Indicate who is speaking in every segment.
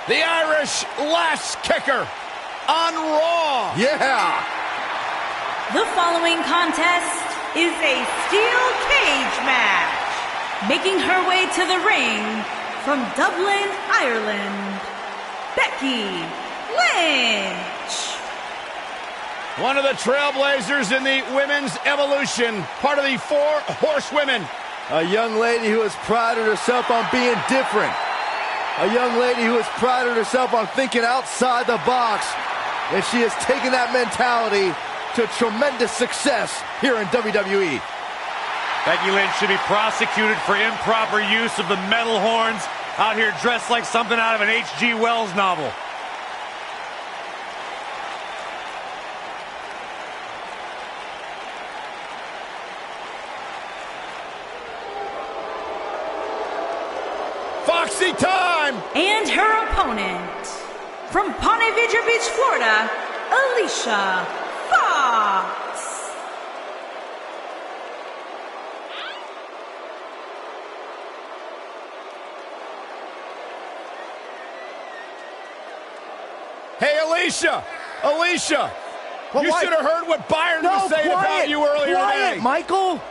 Speaker 1: The Irish Lass Kicker on Raw.
Speaker 2: Yeah!
Speaker 3: The following contest is a steel cage match. Making her way to the ring from Dublin, Ireland, Becky Lynch.
Speaker 1: One of the trailblazers in the women's evolution, part of the 4 Horsewomen.
Speaker 2: A young lady who has prided herself on being different. A young lady who has prided herself on thinking outside the box. And she has taken that mentality to tremendous success here in WWE.
Speaker 4: Becky Lynch should be prosecuted for improper use of the metal horns, out here dressed like something out of an H.G. Wells novel.
Speaker 1: Foxy time!
Speaker 3: And her opponent, from Ponte Vedra Beach, Florida, Alicia Fox.
Speaker 1: Hey, Alicia! Alicia!
Speaker 2: Well,
Speaker 1: you should have heard what Byron was saying about you earlier today.
Speaker 2: Michael!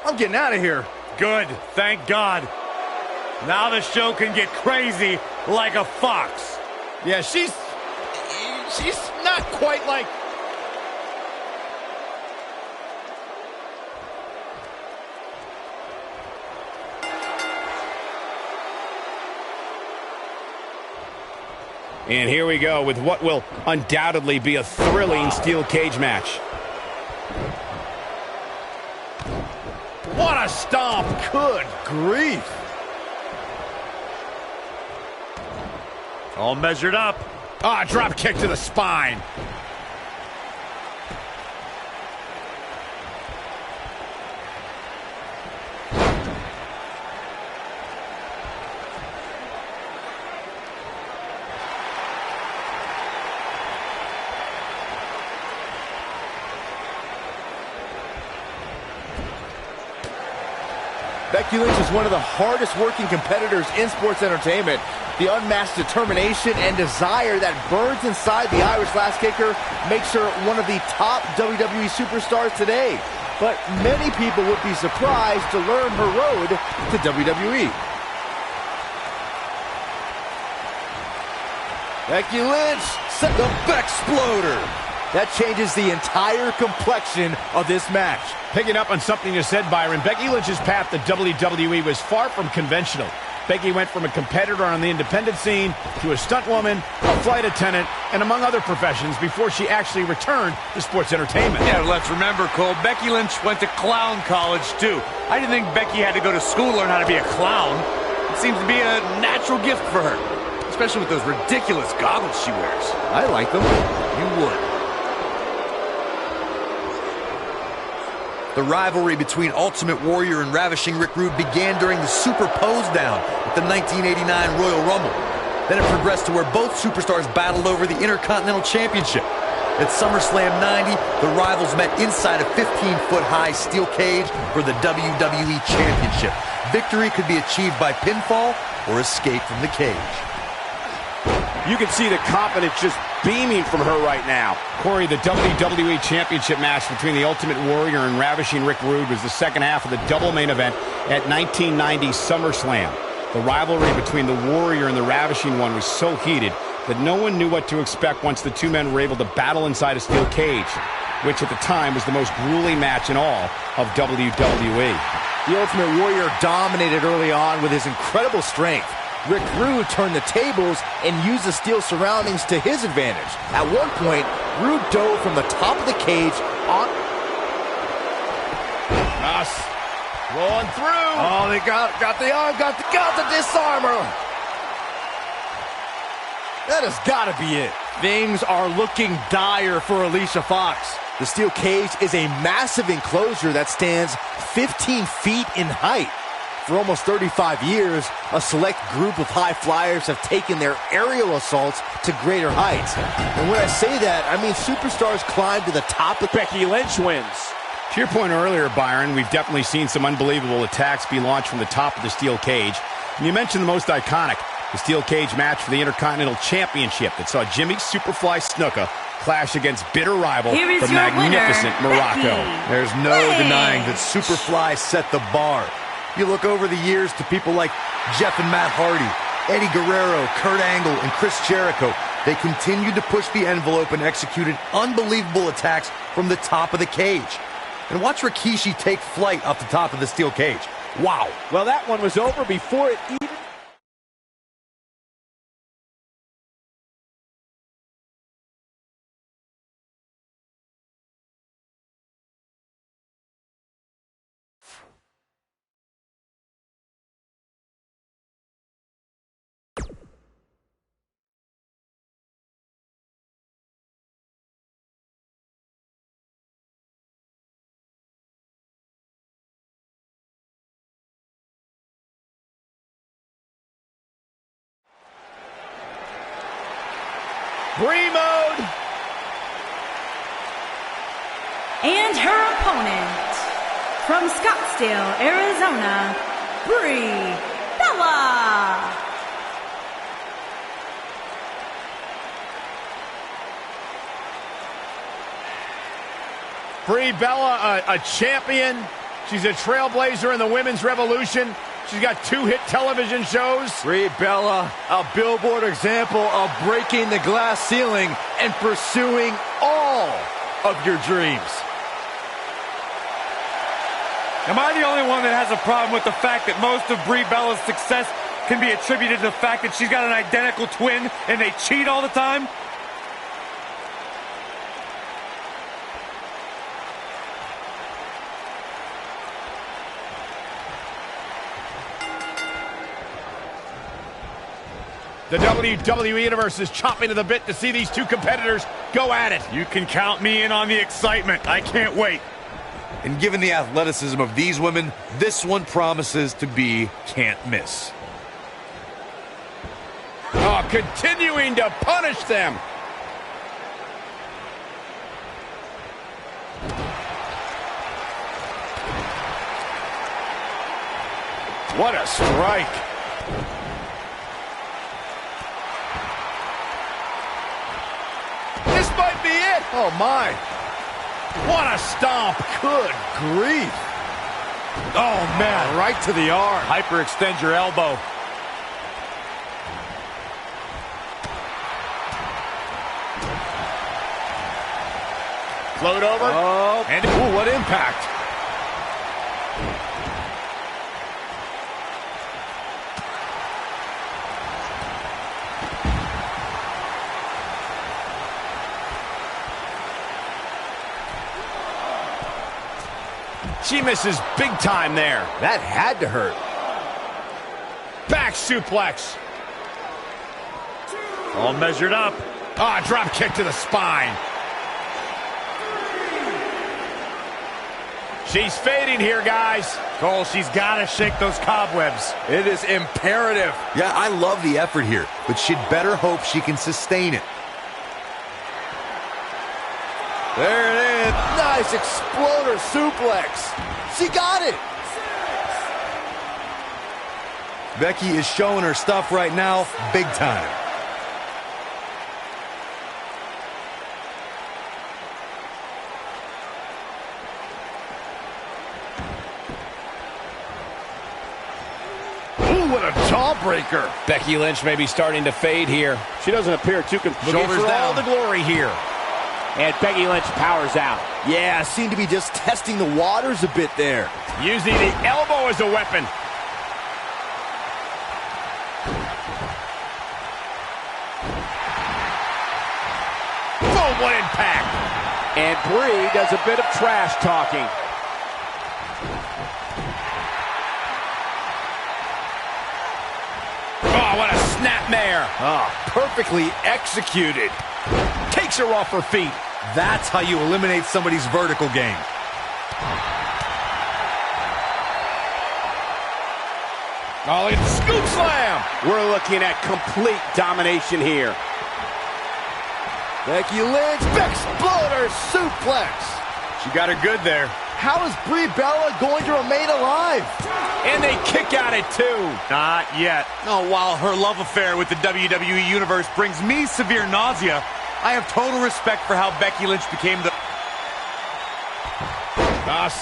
Speaker 2: I'm getting out of here.
Speaker 4: Good, thank God. Now the show can get crazy like a fox.
Speaker 1: Yeah, she's not quite like... And here we go with what will undoubtedly be a thrilling steel cage match. What a stomp!
Speaker 2: Good grief.
Speaker 4: All measured up.
Speaker 1: Ah, drop kick to the spine.
Speaker 2: Becky Lynch is one of the hardest working competitors in sports entertainment. The unmatched determination and desire that burns inside the Irish Lass Kicker makes her one of the top WWE superstars today. But many people would be surprised to learn her road to WWE. Becky Lynch set the Bexploder. That changes the entire complexion of this match.
Speaker 1: Picking up on something you said, Byron, Becky Lynch's path to WWE was far from conventional. Becky went from a competitor on the independent scene to a stunt woman, a flight attendant, and among other professions before she actually returned to sports entertainment.
Speaker 4: Yeah, let's remember, Cole, Becky Lynch went to clown college, too. I didn't think Becky had to go to school to learn how to be a clown. It seems to be a natural gift for her, especially with those ridiculous goggles she wears.
Speaker 2: I like them.
Speaker 4: You would.
Speaker 5: The rivalry between Ultimate Warrior and Ravishing Rick Rude began during the Super Pose Down at the 1989 Royal Rumble. Then it progressed to where both superstars battled over the Intercontinental Championship. At SummerSlam 90, the rivals met inside a 15-foot-high steel cage for the WWE Championship. Victory could be achieved by pinfall or escape from the cage.
Speaker 1: You can see the confidence just beaming from her right now. Corey, the WWE Championship match between the Ultimate Warrior and Ravishing Rick Rude was the second half of the double main event at 1990 SummerSlam. The rivalry between the Warrior and the Ravishing One was so heated that no one knew what to expect once the two men were able to battle inside a steel cage, which at the time was the most grueling match in all of WWE.
Speaker 2: The Ultimate Warrior dominated early on with his incredible strength. Rick Rude turned the tables and used the steel surroundings to his advantage. At one point, Rude dove from the top of the cage on...
Speaker 1: Us rolling through.
Speaker 2: Oh, they got the arm, got the disarmer. That has got to be it. Things are looking dire for Alicia Fox. The steel cage is a massive enclosure that stands 15 feet in height. For almost 35 years, a select group of high flyers have taken their aerial assaults to greater heights. And when I say that, I mean superstars climb to the top of...
Speaker 1: Becky Lynch wins. To your point earlier, Byron, we've definitely seen some unbelievable attacks be launched from the top of the steel cage. And you mentioned the most iconic. The steel cage match for the Intercontinental Championship that saw Jimmy Superfly Snuka clash against bitter rival the magnificent Morocco.
Speaker 5: There's no denying that Superfly set the bar. You look over the years to people like Jeff and Matt Hardy, Eddie Guerrero, Kurt Angle, and Chris Jericho. They continued to push the envelope and executed unbelievable attacks from the top of the cage. And watch Rikishi take flight off the top of the steel cage. Wow.
Speaker 2: Well, that one was over before it even...
Speaker 1: Brie mode.
Speaker 3: And her opponent, from Scottsdale, Arizona, Brie Bella.
Speaker 1: Brie Bella, a champion. She's a trailblazer in the women's revolution. She's got 2 hit television shows.
Speaker 2: Brie Bella, a billboard example of breaking the glass ceiling and pursuing all of your dreams.
Speaker 4: Am I the only one that has a problem with the fact that most of Brie Bella's success can be attributed to the fact that she's got an identical twin and they cheat all the time?
Speaker 1: The WWE Universe is chomping at the bit to see these 2 competitors go at it.
Speaker 4: You can count me in on the excitement. I can't wait.
Speaker 5: And given the athleticism of these women, this one promises to be can't miss.
Speaker 1: Oh, continuing to punish them. What a strike. This might be it.
Speaker 2: Oh, my.
Speaker 1: What a stomp.
Speaker 2: Good grief. Oh, man, right to the arm.
Speaker 4: Hyperextend your elbow.
Speaker 1: Float over.
Speaker 2: Oh,
Speaker 1: And
Speaker 2: ooh, what impact.
Speaker 1: she misses big time there.
Speaker 2: That had to hurt.
Speaker 1: Back suplex.
Speaker 4: All measured up.
Speaker 1: Ah, drop kick to the spine. She's fading here, guys.
Speaker 4: Cole, she's got to shake those cobwebs.
Speaker 2: It is imperative.
Speaker 5: Yeah, I love the effort here, but she'd better hope she can sustain it.
Speaker 2: There it is. Nice exploder suplex. She got it.
Speaker 5: Becky is showing her stuff right now, big time.
Speaker 2: Ooh, what a jawbreaker.
Speaker 1: Becky Lynch may be starting to fade here.
Speaker 2: She doesn't appear too confused.
Speaker 1: Shoulders for all the glory here.
Speaker 6: And Becky Lynch powers out.
Speaker 2: Yeah, seemed to be just testing the waters a bit there.
Speaker 1: Using the elbow as a weapon. Boom, what impact.
Speaker 6: And Brie does a bit of trash talking.
Speaker 1: Oh, what a snapmare.
Speaker 2: Oh, perfectly executed.
Speaker 1: Takes her off her feet.
Speaker 5: That's how you eliminate somebody's vertical game.
Speaker 1: Oh, it's scoop slam.
Speaker 6: We're looking at complete domination here.
Speaker 2: Becky Lynch, exploder suplex.
Speaker 4: She got her good there.
Speaker 2: How is Brie Bella going to remain alive?
Speaker 1: And they kick out at 2.
Speaker 4: Not yet. Oh, while her love affair with the WWE Universe brings me severe nausea, I have total respect for how Becky Lynch became the...
Speaker 1: Goss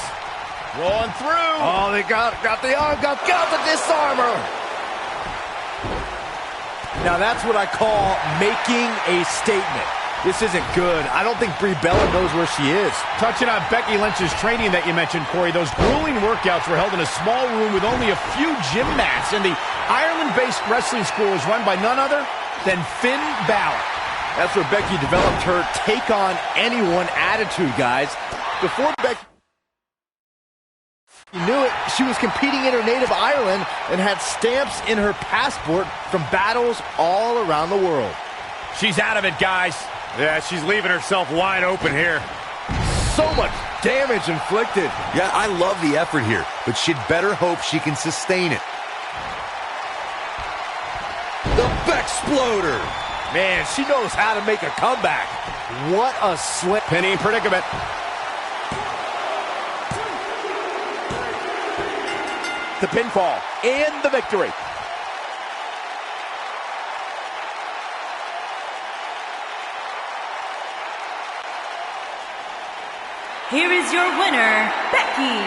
Speaker 1: rolling through.
Speaker 2: Oh, they got the arm, got the disarmer. Now that's what I call making a statement. This isn't good. I don't think Brie Bella knows where she is.
Speaker 1: Touching on Becky Lynch's training that you mentioned, Corey, those grueling workouts were held in a small room with only a few gym mats, and the Ireland-based wrestling school is run by none other than Finn Balor.
Speaker 2: That's where Becky developed her take-on-anyone attitude, guys. Before Becky knew it, she was competing in her native Ireland and had stamps in her passport from battles all around the world.
Speaker 1: She's out of it, guys.
Speaker 4: Yeah, she's leaving herself wide open here.
Speaker 2: So much damage inflicted.
Speaker 5: Yeah, I love the effort here, but she'd better hope she can sustain it. The Bexploder.
Speaker 2: Man, she knows how to make a comeback. What a slam.
Speaker 1: Pinning predicament. The pinfall and the victory.
Speaker 3: Here is your winner, Becky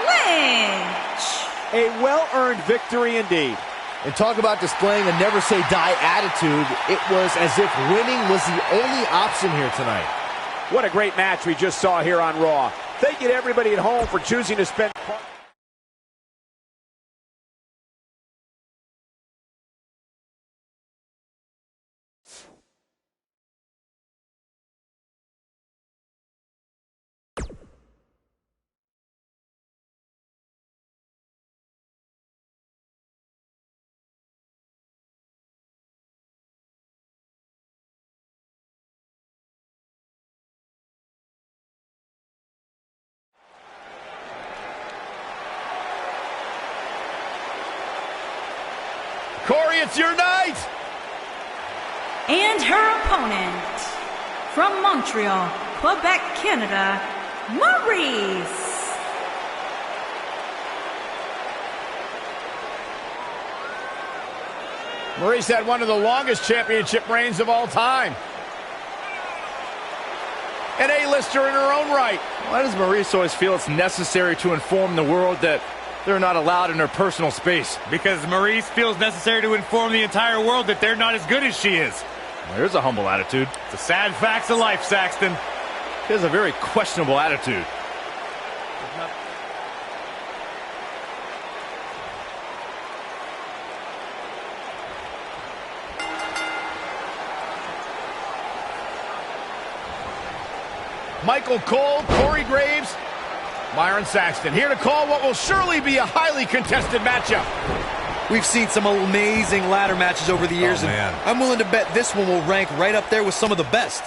Speaker 3: Lynch.
Speaker 1: A well-earned victory indeed.
Speaker 2: And talk about displaying a never-say-die attitude. It was as if winning was the only option here tonight.
Speaker 6: What a great match we just saw here on Raw. Thank you to everybody at home for choosing to spend...
Speaker 1: Corey, it's your night!
Speaker 3: And her opponent, from Montreal, Quebec, Canada, Maurice.
Speaker 1: Maurice had one of the longest championship reigns of all time. An A-lister in her own right.
Speaker 2: Why does Maurice always feel it's necessary to inform the world that they're not allowed in her personal space?
Speaker 4: Because Maurice feels necessary to inform the entire world that they're not as good as she is.
Speaker 2: Well, there's a humble attitude.
Speaker 4: The sad facts of life, Saxton.
Speaker 2: He has a very questionable attitude.
Speaker 1: Michael Cole, Corey Graves, Byron Saxton, here to call what will surely be a highly contested matchup.
Speaker 5: We've seen some amazing ladder matches over the years, and I'm willing to bet this one will rank right up there with some of the best.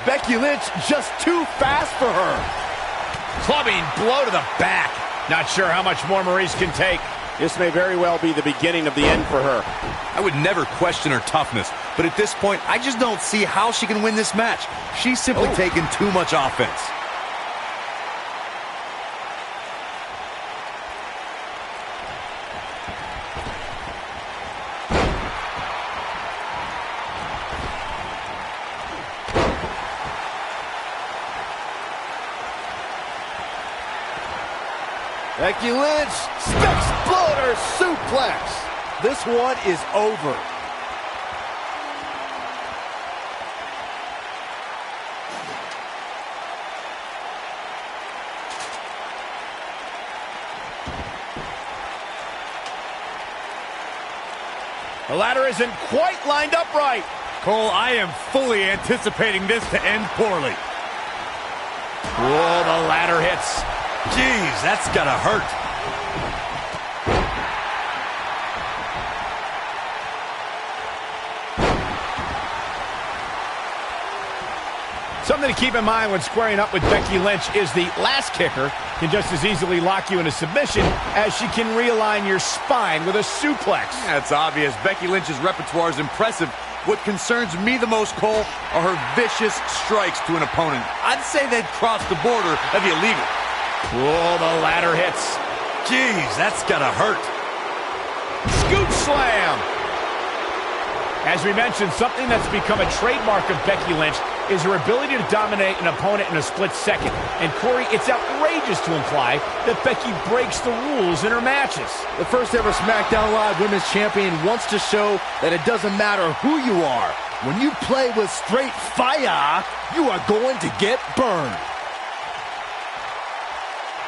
Speaker 2: Becky Lynch just too fast for her.
Speaker 1: Clubbing blow to the back. Not sure how much more Maurice can take.
Speaker 6: This may very well be the beginning of the end for her.
Speaker 5: I would never question her toughness, but at this point, I just don't see how she can win this match. She's simply taken too much offense.
Speaker 2: Becky Lynch, Exploder suplex. This one is over.
Speaker 1: The ladder isn't quite lined up right.
Speaker 4: Cole, I am fully anticipating this to end poorly.
Speaker 1: Whoa, the ladder hits.
Speaker 5: Jeez, that's gotta hurt.
Speaker 1: Something to keep in mind when squaring up with Becky Lynch is the last kicker can just as easily lock you into submission as she can realign your spine with a suplex.
Speaker 4: Yeah, it's obvious. Becky Lynch's repertoire is impressive. What concerns me the most, Cole, are her vicious strikes to an opponent. I'd say they'd cross the border of illegal.
Speaker 1: Oh, the ladder hits.
Speaker 4: Jeez, that's gotta hurt.
Speaker 1: Scoop slam. As we mentioned, something that's become a trademark of Becky Lynch is her ability to dominate an opponent in a split second. And Corey, it's outrageous to imply that Becky breaks the rules in her matches.
Speaker 2: The first ever SmackDown Live Women's Champion wants to show that it doesn't matter who you are. When you play with straight fire, you are going to get burned.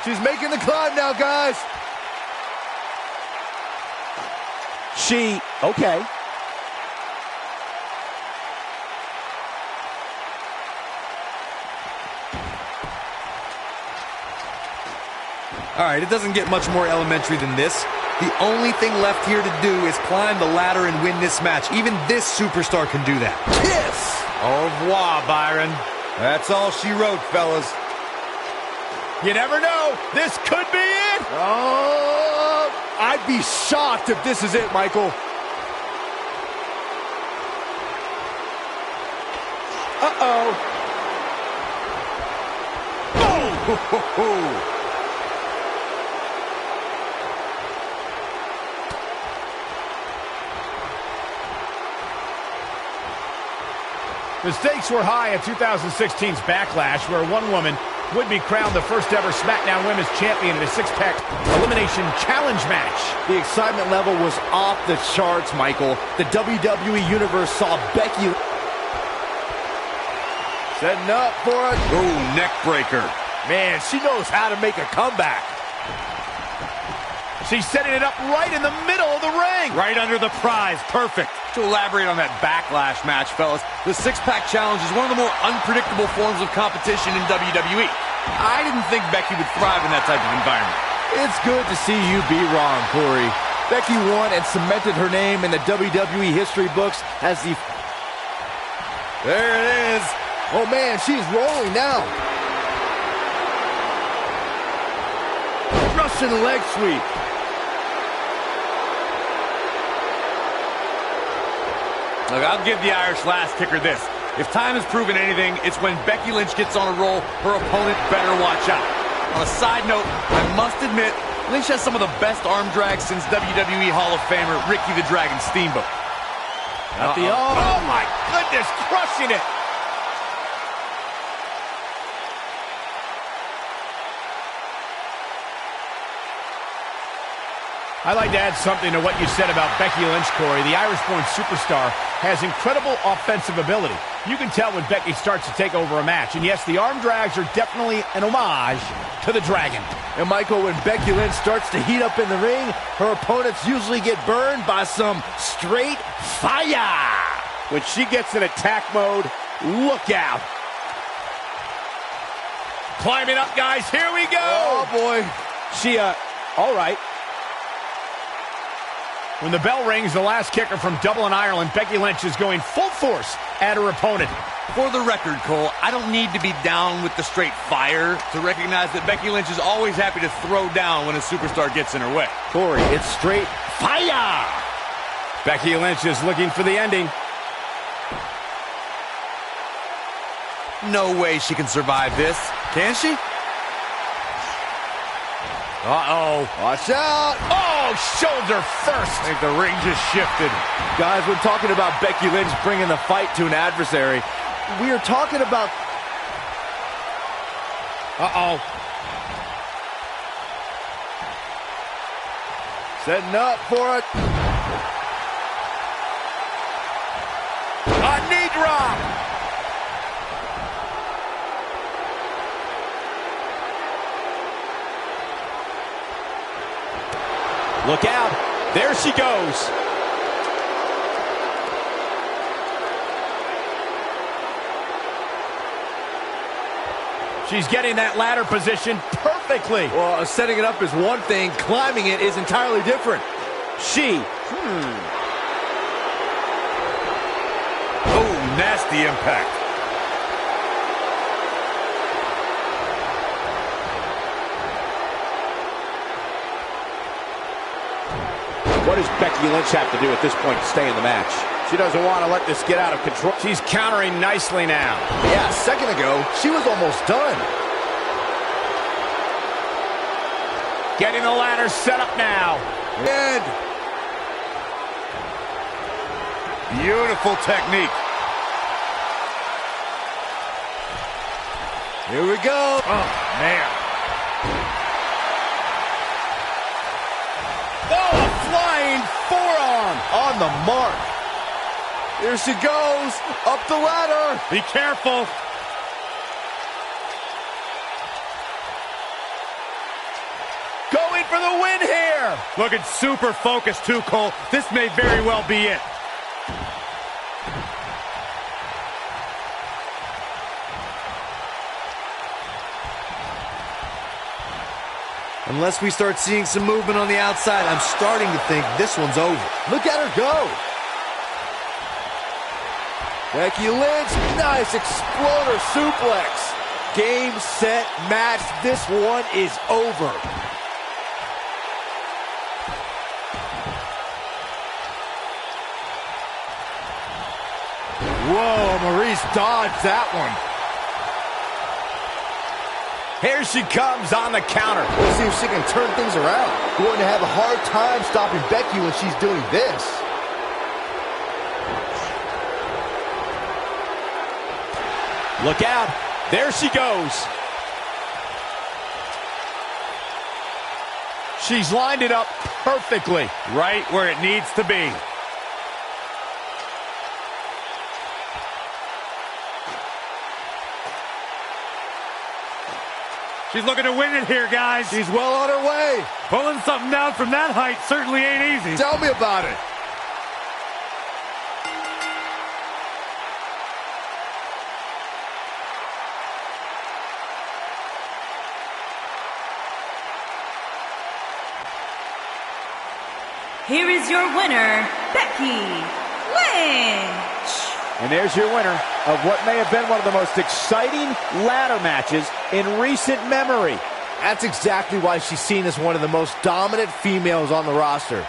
Speaker 2: She's making the climb now, guys. Okay.
Speaker 5: All right, it doesn't get much more elementary than this. The only thing left here to do is climb the ladder and win this match. Even this superstar can do that.
Speaker 2: Kiss!
Speaker 4: Au revoir, Byron.
Speaker 5: That's all she wrote, fellas.
Speaker 1: You never know. This could be it.
Speaker 2: Oh, I'd be shocked if this is it, Michael.
Speaker 1: Uh-oh.
Speaker 2: Oh!
Speaker 1: The stakes were high at 2016's Backlash, where one woman would be crowned the first ever SmackDown Women's Champion in a six-pack elimination challenge match.
Speaker 2: The excitement level was off the charts, Michael. The WWE Universe saw Becky setting up for it.
Speaker 4: Ooh, neck breaker.
Speaker 2: Man, she knows how to make a comeback.
Speaker 1: She's setting it up right in the middle of the ring.
Speaker 4: Right under the prize. Perfect. To elaborate on that Backlash match, fellas, the six-pack challenge is one of the more unpredictable forms of competition in WWE. I didn't think Becky would thrive in that type of environment.
Speaker 2: It's good to see you be wrong, Corey. Becky won and cemented her name in the WWE history books as the...
Speaker 5: There it is.
Speaker 2: Oh, man, she's rolling now. Russian leg sweep.
Speaker 4: Look, I'll give the Irish last kicker this. If time has proven anything, it's when Becky Lynch gets on a roll, her opponent better watch out. On a side note, I must admit, Lynch has some of the best arm drags since WWE Hall of Famer Ricky the Dragon Steamboat.
Speaker 1: Not the arm. Oh, my goodness, crushing it. I'd like to add something to what you said about Becky Lynch, Corey. The Irish-born superstar has incredible offensive ability. You can tell when Becky starts to take over a match. And yes, the arm drags are definitely an homage to the Dragon.
Speaker 2: And Michael, when Becky Lynch starts to heat up in the ring, her opponents usually get burned by some straight fire.
Speaker 6: When she gets in attack mode, look out.
Speaker 1: Climbing up, guys. Here we go.
Speaker 2: Oh, boy.
Speaker 1: All right. When the bell rings, the last kicker from Dublin, Ireland, Becky Lynch is going full force at her opponent.
Speaker 4: For the record, Cole, I don't need to be down with the straight fire to recognize that Becky Lynch is always happy to throw down when a superstar gets in her way.
Speaker 2: Corey, it's straight fire!
Speaker 1: Becky Lynch is looking for the ending.
Speaker 4: No way she can survive this. Can she?
Speaker 2: Uh-oh. Watch out!
Speaker 1: Oh, shoulder first.
Speaker 4: I think the ring just shifted.
Speaker 2: Guys, when talking about Becky Lynch bringing the fight to an adversary, we are talking about...
Speaker 1: Uh-oh.
Speaker 2: Setting up for it.
Speaker 1: A knee drop. Look out. There she goes. She's getting that ladder position perfectly.
Speaker 2: Well, setting it up is one thing. Climbing it is entirely different.
Speaker 4: Oh, nasty impact.
Speaker 6: does Becky Lynch have to do at this point to stay in the match? She doesn't want to let this get out of control.
Speaker 1: She's countering nicely now.
Speaker 2: Yeah, a second ago, she was almost done.
Speaker 1: Getting the ladder set up now.
Speaker 2: And
Speaker 4: Beautiful technique.
Speaker 2: here we go.
Speaker 4: Oh, man.
Speaker 2: Oh, a flying forearm on the mark. Here she goes, up the ladder.
Speaker 4: Be careful.
Speaker 1: Going for the win here.
Speaker 4: Looking super focused too, Cole. This may very well be it.
Speaker 2: Unless we start seeing some movement on the outside, I'm starting to think this one's over. Look at her go. Becky Lynch, nice exploder suplex. Game, set, match. This one is over. Whoa, Maurice dodged that one.
Speaker 1: Here she comes on the counter.
Speaker 2: We'll see if she can turn things around. Going to have a hard time stopping Becky when she's doing this.
Speaker 1: Look out. There she goes. She's lined it up perfectly.
Speaker 4: Right where it needs to be. She's looking to win it here, guys.
Speaker 2: She's well on her way.
Speaker 4: Pulling something down from that height certainly ain't easy.
Speaker 2: Tell me about it.
Speaker 3: Here is your winner, Becky Lynch.
Speaker 6: And there's your winner of what may have been one of the most exciting ladder matches in recent memory.
Speaker 2: That's exactly why she's seen as one of the most dominant females on the roster.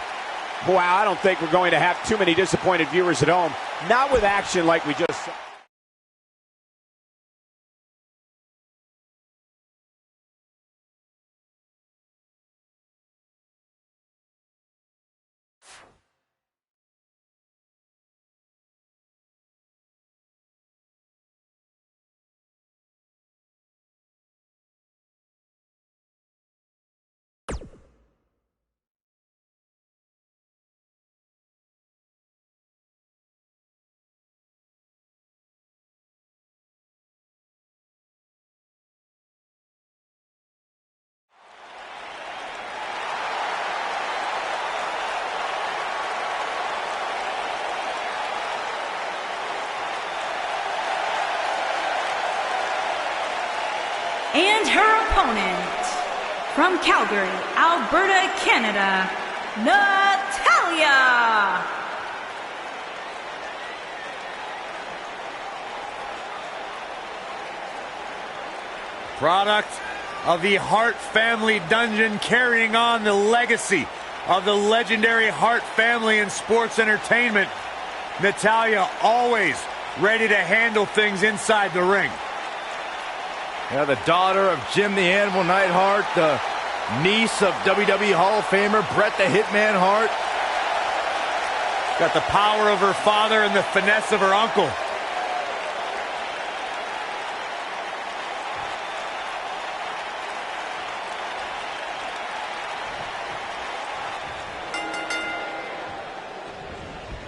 Speaker 6: Wow, I don't think we're going to have too many disappointed viewers at home. Not with action like we just saw.
Speaker 3: And her opponent, from Calgary, Alberta, Canada, Natalya.
Speaker 4: Product of the Hart family dungeon, carrying on the legacy of the legendary Hart family in sports entertainment. Natalya always ready to handle things inside the ring.
Speaker 2: Yeah, the daughter of Jim the Animal Neidhart, the niece of WWE Hall of Famer Bret the Hitman Hart.
Speaker 4: Got the power of her father and the finesse of her uncle.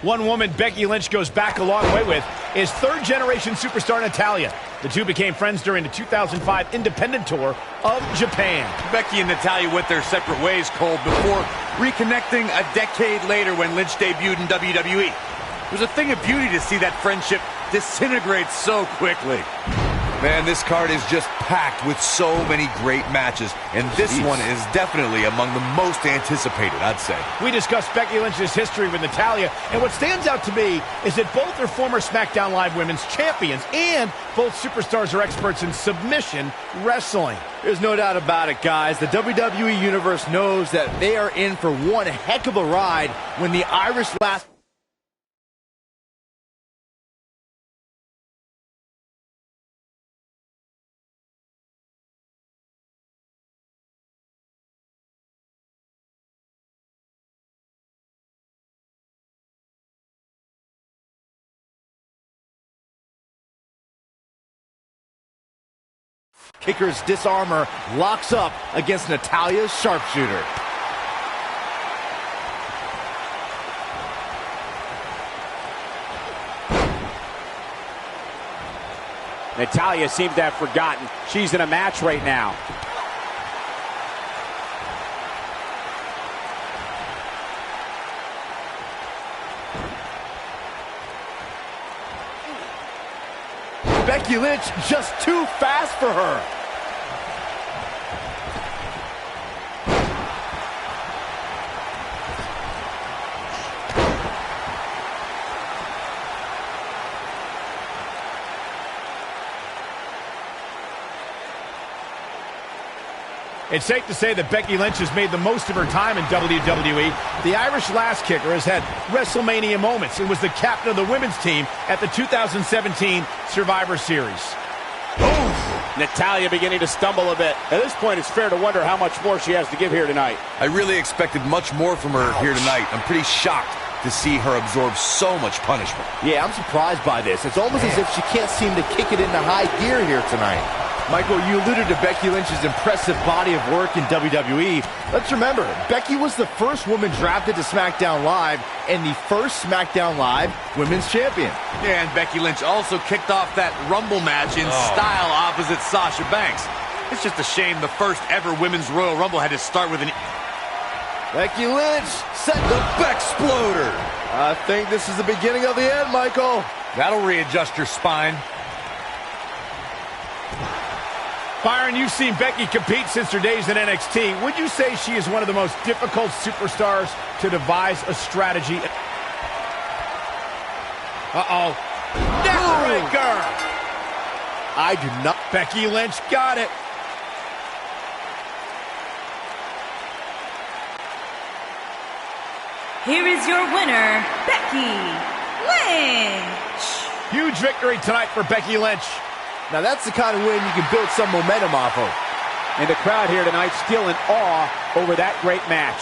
Speaker 1: One woman Becky Lynch goes back a long way with is third-generation superstar Natalya. The two became friends during the 2005 independent tour of Japan.
Speaker 4: Becky and Natalya went their separate ways, Cole, before reconnecting a decade later when Lynch debuted in WWE. It was a thing of beauty to see that friendship disintegrate so quickly.
Speaker 5: Man, this card is just packed with so many great matches, and this one is definitely among the most anticipated, I'd say.
Speaker 1: We discussed Becky Lynch's history with Natalya, and what stands out to me is that both are former SmackDown Live Women's Champions, and both superstars are experts in submission wrestling.
Speaker 2: There's no doubt about it, guys. The WWE Universe knows that they are in for one heck of a ride when the Irish Lass... Kicker's disarmor locks up against Natalya's sharpshooter.
Speaker 6: Natalya seems to have forgotten she's in a match right now.
Speaker 2: Becky Lynch just too fast for her.
Speaker 1: It's safe to say that Becky Lynch has made the most of her time in WWE. The Irish Lass Kicker has had WrestleMania moments and was the captain of the women's team at the 2017 Survivor Series.
Speaker 6: Ooh, Natalya beginning to stumble a bit. At this point, it's fair to wonder how much more she has to give here tonight.
Speaker 5: I really expected much more from her here tonight. I'm pretty shocked to see her absorb so much punishment.
Speaker 2: Yeah, I'm surprised by this. It's almost as if she can't seem to kick it into high gear here tonight. Michael, you alluded to Becky Lynch's impressive body of work in WWE. Let's remember, Becky was the first woman drafted to SmackDown Live and the first SmackDown Live Women's Champion.
Speaker 4: Yeah, and Becky Lynch also kicked off that Rumble match in style opposite Sasha Banks. It's just a shame the first ever Women's Royal Rumble had to start with an...
Speaker 2: Becky Lynch set the Bexploder. I think this is the beginning of the end, Michael.
Speaker 4: That'll readjust your spine.
Speaker 1: Byron, you've seen Becky compete since her days in NXT. Would you say she is one of the most difficult superstars to devise a strategy? Uh-oh. Neckbreaker!
Speaker 2: I do not...
Speaker 1: Becky Lynch got it.
Speaker 3: Here is your winner, Becky Lynch.
Speaker 1: Huge victory tonight for Becky Lynch.
Speaker 2: Now that's the kind of win you can build some momentum off of.
Speaker 6: And the crowd here tonight still in awe over that great match.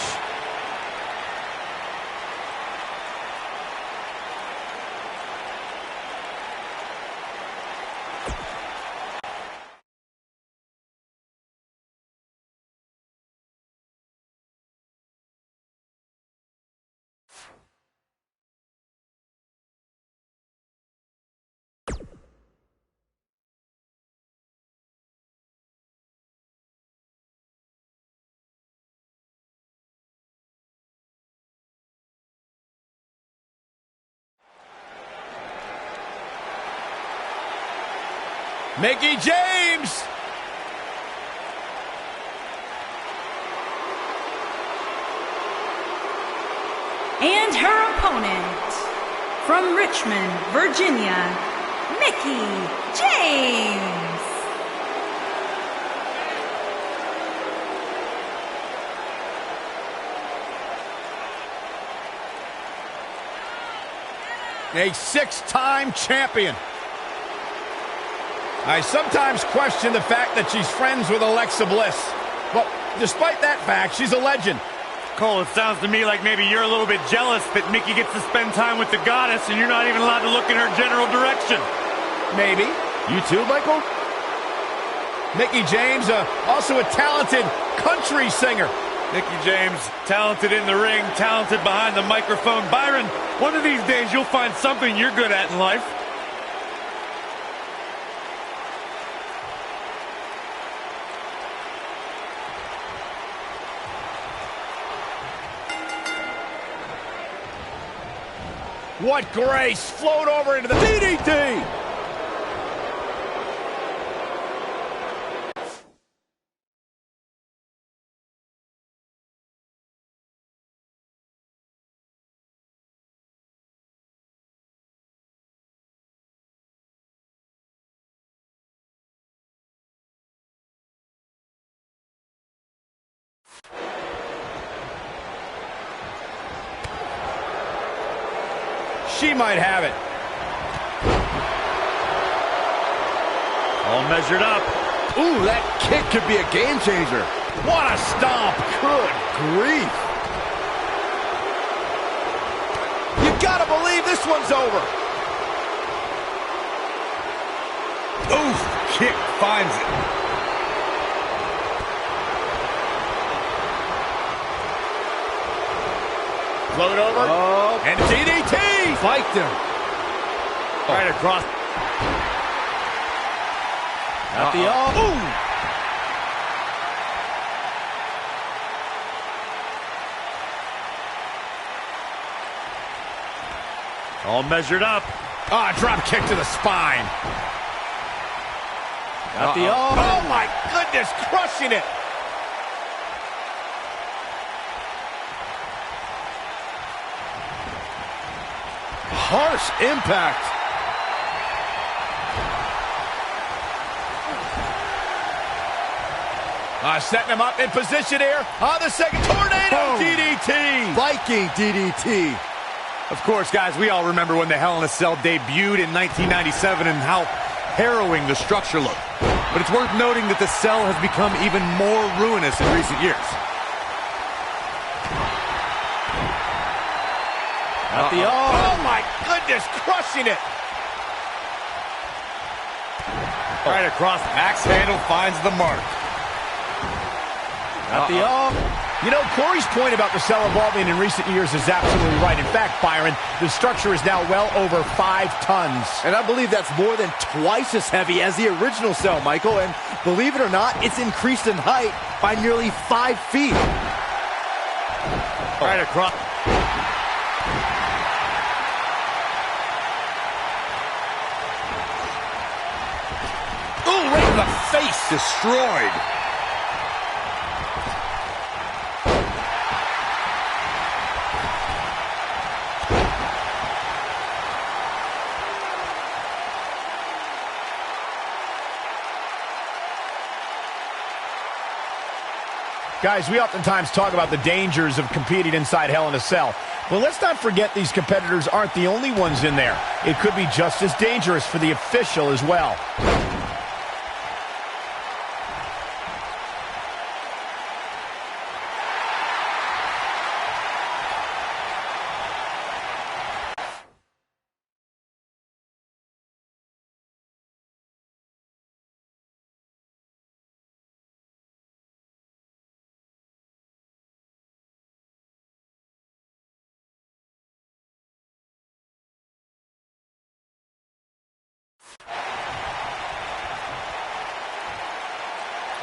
Speaker 1: Mickie James.
Speaker 3: And her opponent, from Richmond, Virginia, Mickie James.
Speaker 1: A six-time champion. I sometimes question the fact that she's friends with Alexa Bliss. But despite that fact, she's a legend.
Speaker 4: Cole, it sounds to me like maybe you're a little bit jealous that Mickie gets to spend time with the goddess and you're not even allowed to look in her general direction.
Speaker 1: Maybe.
Speaker 2: You too, Michael?
Speaker 1: Mickie James, also a talented country singer.
Speaker 4: Mickie James, talented in the ring, talented behind the microphone. Byron, one of these days you'll find something you're good at in life.
Speaker 1: What grace! Float over into the DDT! she might have it.
Speaker 4: All measured up.
Speaker 2: Ooh, that kick could be a game changer.
Speaker 1: What a stomp.
Speaker 2: Good grief.
Speaker 6: You gotta believe this one's over.
Speaker 4: Oof, kick finds it.
Speaker 1: Float over.
Speaker 6: Oh,
Speaker 1: And DDT.
Speaker 2: Spiked him.
Speaker 4: Right across.
Speaker 6: at the Ooh.
Speaker 4: All measured up.
Speaker 1: Ah, drop kick to the spine.
Speaker 6: At the
Speaker 1: Oh, my goodness, crushing it.
Speaker 2: Harsh impact.
Speaker 1: Setting him up in position here. The second tornado
Speaker 2: Boom.
Speaker 1: DDT.
Speaker 2: Viking DDT.
Speaker 4: Of course, guys, we all remember when the Hell in a Cell debuted in 1997 and how harrowing the structure looked. But it's worth noting that the cell has become even more ruinous in recent years.
Speaker 6: At the
Speaker 1: Oh, my goodness, crushing it.
Speaker 4: Right across. Axe handle finds the mark.
Speaker 6: At the
Speaker 1: You know, Corey's point about the cell evolving in recent years is absolutely right. In fact, Byron, the structure is now well over 5 tons.
Speaker 2: And I believe that's more than twice as heavy as the original cell, Michael. And believe it or not, it's increased in height by nearly 5 feet.
Speaker 4: Right across.
Speaker 1: Ooh, right in the face.
Speaker 4: Destroyed.
Speaker 1: Guys, we oftentimes talk about the dangers of competing inside Hell in a Cell. But let's not forget these competitors aren't the only ones in there. It could be just as dangerous for the official as well.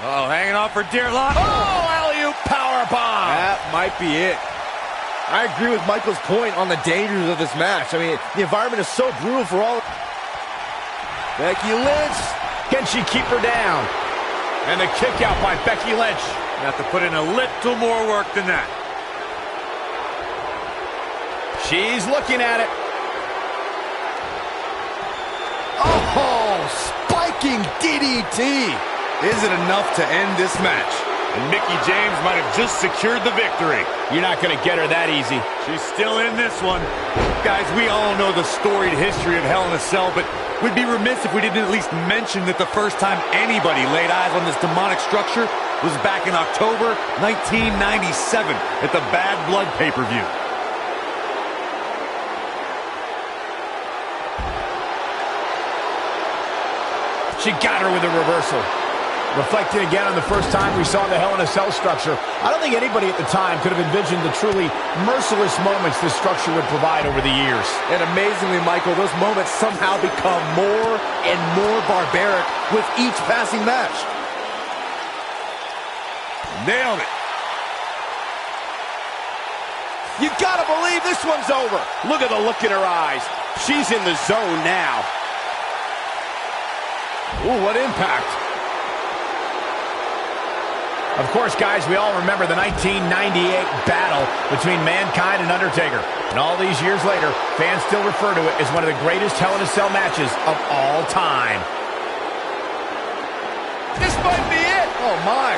Speaker 4: Oh, hanging on for dear life.
Speaker 1: Oh, alley-oop powerbomb.
Speaker 2: That might be it. I agree with Michael's point on the dangers of this match. I mean, the environment is so brutal for all. Becky Lynch.
Speaker 1: Can she keep her down? And the kick out by Becky Lynch.
Speaker 4: You have to put in a little more work than that.
Speaker 1: She's looking at it.
Speaker 2: Oh, spiking DDT.
Speaker 4: Is it enough to end this match? And Mickie James might have just secured the victory.
Speaker 1: You're not going to get her that easy.
Speaker 4: She's still in this one. Guys, we all know the storied history of Hell in a Cell, but we'd be remiss if we didn't at least mention that the first time anybody laid eyes on this demonic structure was back in October 1997 at the Bad Blood pay-per-view.
Speaker 1: She got her with a reversal. Reflecting again on the first time we saw the Hell in a Cell structure, I don't think anybody at the time could have envisioned the truly merciless moments this structure would provide over the years.
Speaker 2: And amazingly, Michael, those moments somehow become more and more barbaric with each passing match.
Speaker 4: Nailed it.
Speaker 6: You gotta believe this one's over. Look at the look in her eyes. She's in the zone now.
Speaker 1: Ooh, what impact. Of course, guys, we all remember the 1998 battle between Mankind and Undertaker. And all these years later, fans still refer to it as one of the greatest Hell in a Cell matches of all time. This might be it.
Speaker 2: Oh, my.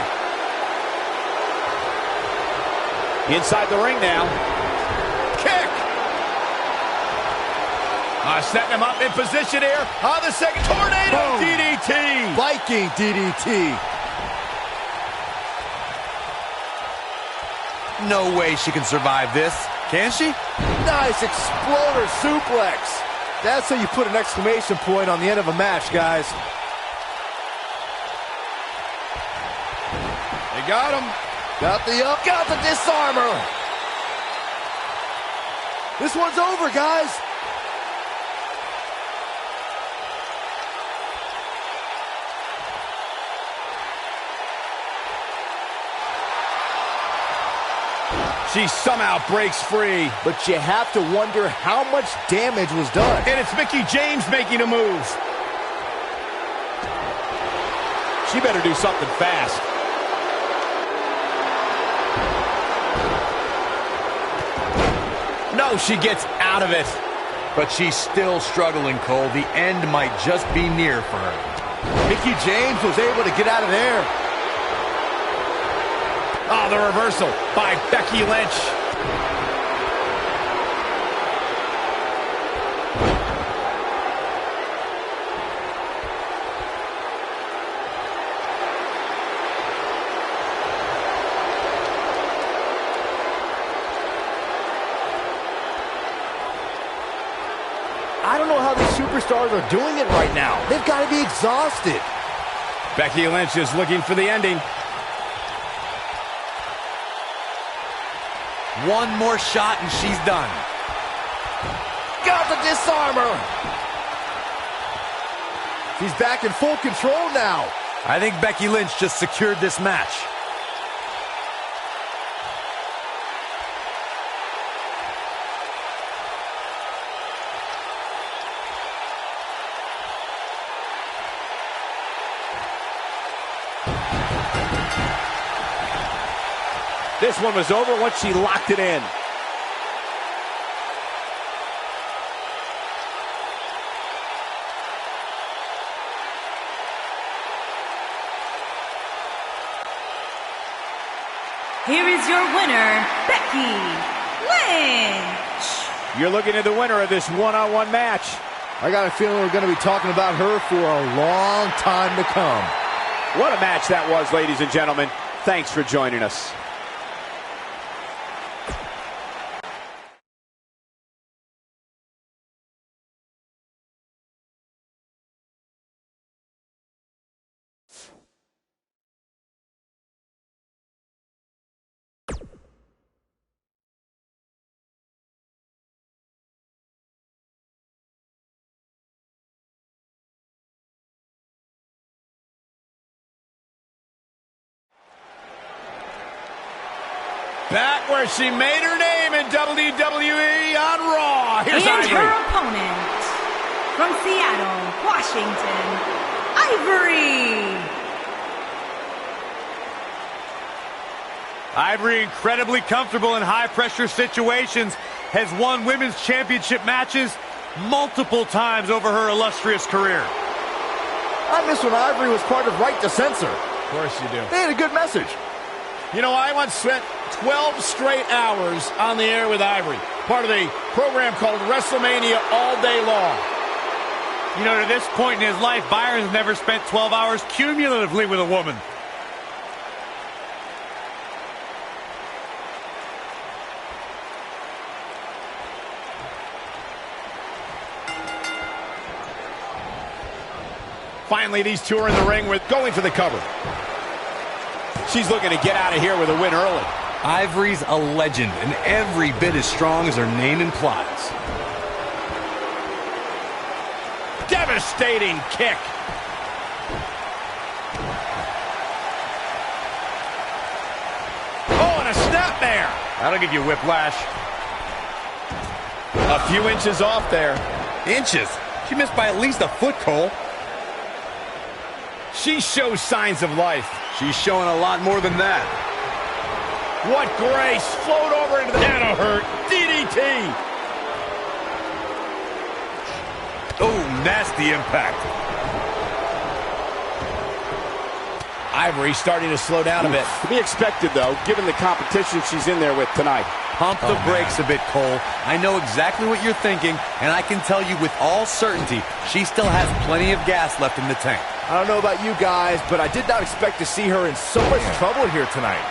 Speaker 6: Inside the ring now.
Speaker 1: Kick. Setting him up in position here. On the second tornado DDT.
Speaker 2: Viking DDT.
Speaker 5: No way she can survive this. Can she?
Speaker 2: Nice exploder suplex. That's how you put an exclamation point on the end of a match, guys.
Speaker 1: They got him.
Speaker 2: Got the up, got the disarmer. This one's over, guys.
Speaker 1: She somehow breaks free.
Speaker 2: But you have to wonder how much damage was done.
Speaker 1: And it's Mickie James making a move. She better do something fast. No, she gets out of it.
Speaker 5: But she's still struggling, Cole. The end might just be near for her.
Speaker 2: Mickie James was able to get out of there.
Speaker 1: Oh, the reversal by Becky Lynch.
Speaker 2: I don't know how these superstars are doing it right now. They've got to be exhausted.
Speaker 1: Becky Lynch is looking for the ending.
Speaker 5: One more shot and she's done.
Speaker 2: Got the disarmer. She's back in full control now.
Speaker 5: I think Becky Lynch just secured this match.
Speaker 6: This one was over once she locked it in.
Speaker 3: Here is your winner, Becky Lynch.
Speaker 6: You're looking at the winner of this one-on-one match.
Speaker 2: I got a feeling we're going to be talking about her for a long time to come.
Speaker 6: What a match that was, ladies and gentlemen. Thanks for joining us.
Speaker 1: Back where she made her name in WWE on Raw. Here's
Speaker 3: And
Speaker 1: Ivory.
Speaker 3: her opponent, from Seattle, Washington, Ivory.
Speaker 4: Ivory, incredibly comfortable in high-pressure situations, has won women's championship matches multiple times over her illustrious career.
Speaker 2: I miss when Ivory was part of Right to Censor.
Speaker 1: Of course you do.
Speaker 2: They had a good message.
Speaker 1: You know, I once spent 12 straight hours on the air with Ivory, part of a program called WrestleMania All Day Long.
Speaker 4: You know, to this point in his life, Byron's never spent 12 hours cumulatively with a woman.
Speaker 1: Finally, these two are in the ring with going for the cover. She's looking to get out of here with a win early.
Speaker 5: Ivory's a legend and every bit as strong as her name implies.
Speaker 1: Devastating kick. Oh, and a snap there.
Speaker 4: That'll give you whiplash.
Speaker 1: A few inches off there.
Speaker 5: Inches? She missed by at least a foot, Cole.
Speaker 1: She shows signs of life.
Speaker 5: She's showing a lot more than that.
Speaker 1: What grace. Float over into the... That'll hurt. DDT.
Speaker 5: Oh, nasty impact.
Speaker 1: Ivory starting to slow down a bit.
Speaker 6: To be expected, though, given the competition she's in there with tonight.
Speaker 5: Pump the brakes a bit, Cole. I know exactly what you're thinking, and I can tell you with all certainty, she still has plenty of gas left in the tank.
Speaker 2: I don't know about you guys, but I did not expect to see her in so much trouble here tonight.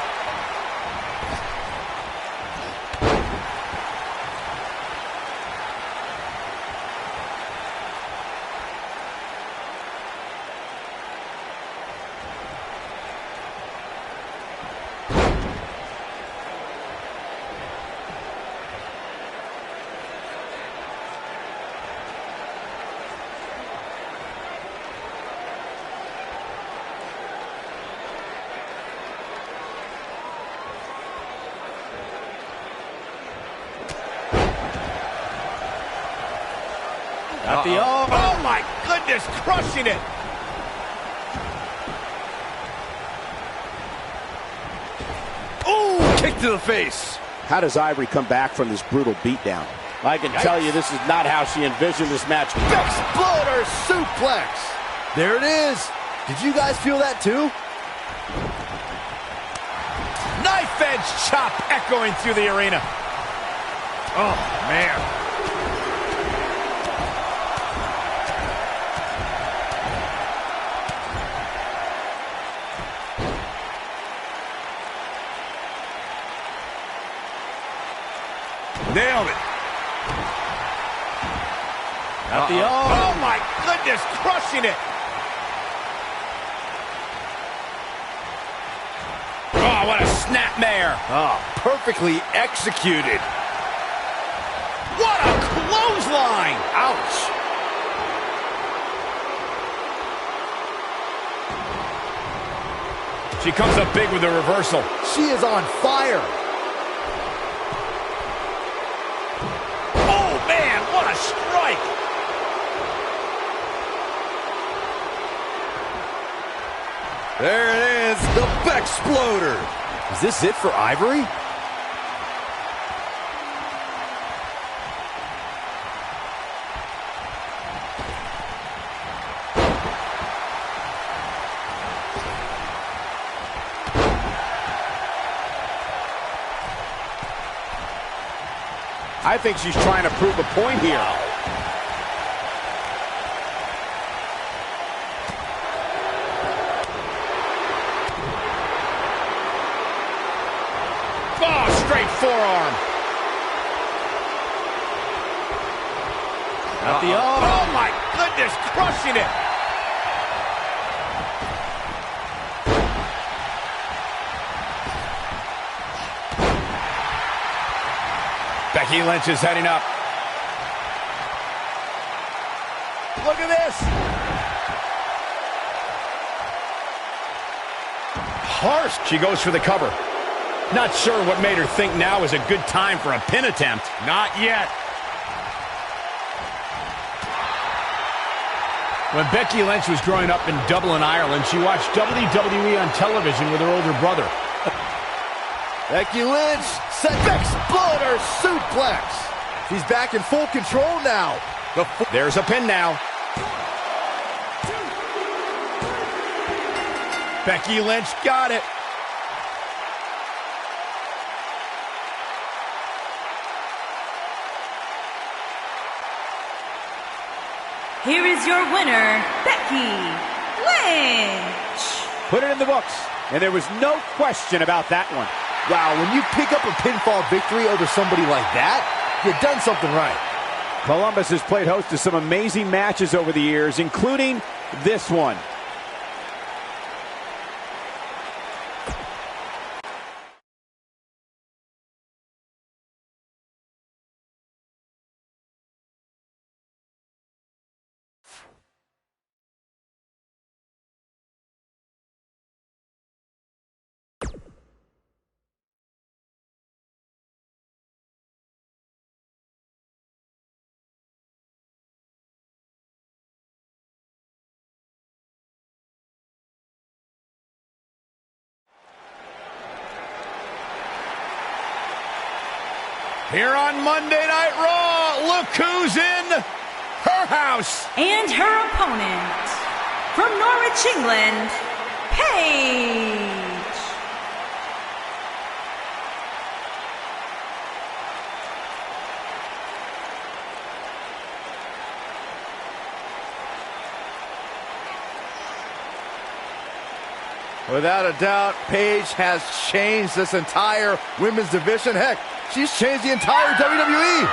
Speaker 6: Oh my goodness, crushing it.
Speaker 2: Ooh, kick to the face.
Speaker 6: How does Ivory come back from this brutal beatdown? I can tell you this is not how she envisioned this match.
Speaker 2: Exploder suplex. There it is. Did you guys feel that too?
Speaker 6: Knife edge chop echoing through the arena.
Speaker 2: Oh, man.
Speaker 4: Nailed it.
Speaker 6: Oh my goodness, crushing it. Oh, what a snapmare.
Speaker 2: Oh, perfectly executed.
Speaker 6: What a clothesline.
Speaker 2: Ouch.
Speaker 1: She comes up big with the reversal.
Speaker 2: She is on fire.
Speaker 6: Oh man, what a strike.
Speaker 5: There it is, the Bexploder.
Speaker 2: Is this it for Ivory?
Speaker 6: I think she's trying to prove a point here. Oh, straight forearm. Oh my goodness, crushing it.
Speaker 1: Becky Lynch is heading up.
Speaker 6: Look at this.
Speaker 1: Harsh. She goes for the cover. Not sure what made her think now is a good time for a pin attempt.
Speaker 4: Not yet.
Speaker 1: When Becky Lynch was growing up in Dublin, Ireland, she watched WWE on television with her older brother.
Speaker 2: Becky Lynch set Exploder suplex. She's back in full control now.
Speaker 1: There's a pin now.
Speaker 6: Becky Lynch got it.
Speaker 3: Here is your winner, Becky Lynch.
Speaker 6: Put it in the books. And there was no question about that one.
Speaker 2: Wow, when you pick up a pinfall victory over somebody like that, you've done something right.
Speaker 6: Columbus has played host to some amazing matches over the years, including this one.
Speaker 1: Here on Monday Night Raw, look who's in her house.
Speaker 3: And her opponent, from Norwich, England, Paige.
Speaker 2: Without a doubt, Paige has changed this entire women's division. Heck, she's changed the entire WWE.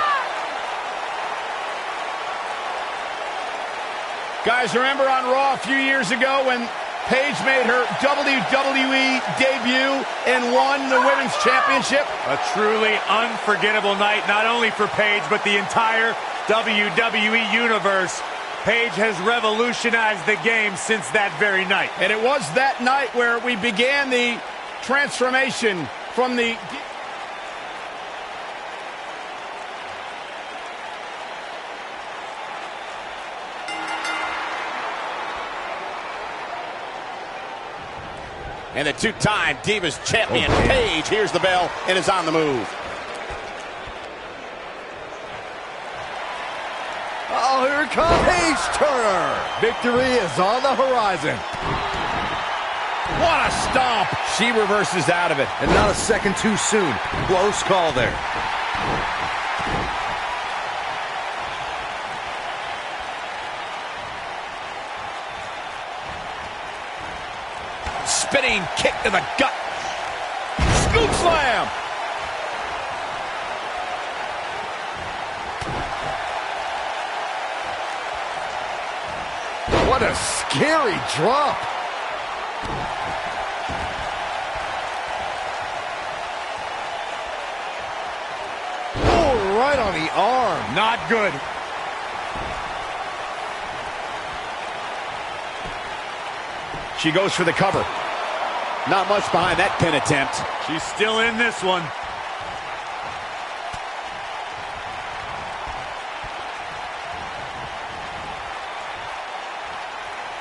Speaker 1: Guys, remember on Raw a few years ago when Paige made her WWE debut and won the Women's Championship?
Speaker 4: A truly unforgettable night, not only for Paige, but the entire WWE Universe. Paige has revolutionized the game since that very night.
Speaker 1: And it was that night where we began the transformation from the... And the two-time Divas champion, Paige, hears the bell and is on the move.
Speaker 2: Oh, here it comes, Paige Turner. Victory is on the horizon.
Speaker 1: What a stomp. She reverses out of it.
Speaker 5: And not a second too soon. Close call there.
Speaker 1: Spinning kick to the gut. Scoop slam.
Speaker 2: What a scary drop. Oh, right on the arm.
Speaker 4: Not good.
Speaker 1: She goes for the cover. Not much behind that pin attempt.
Speaker 4: She's still in this one.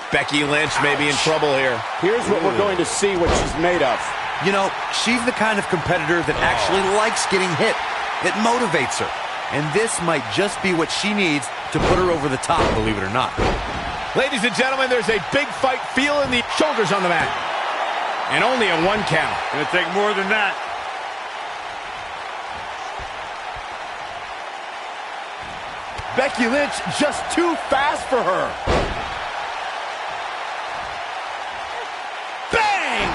Speaker 1: Becky Lynch may be in trouble here. Here's what we're going to see what she's made of.
Speaker 5: You know, she's the kind of competitor that actually likes getting hit. It motivates her. And this might just be what she needs to put her over the top, believe it or not.
Speaker 1: Ladies and gentlemen, there's a big fight feel in the shoulders on the mat. And only a 1 count.
Speaker 4: Gonna take more than that.
Speaker 2: Becky Lynch just too fast for her.
Speaker 1: Bang!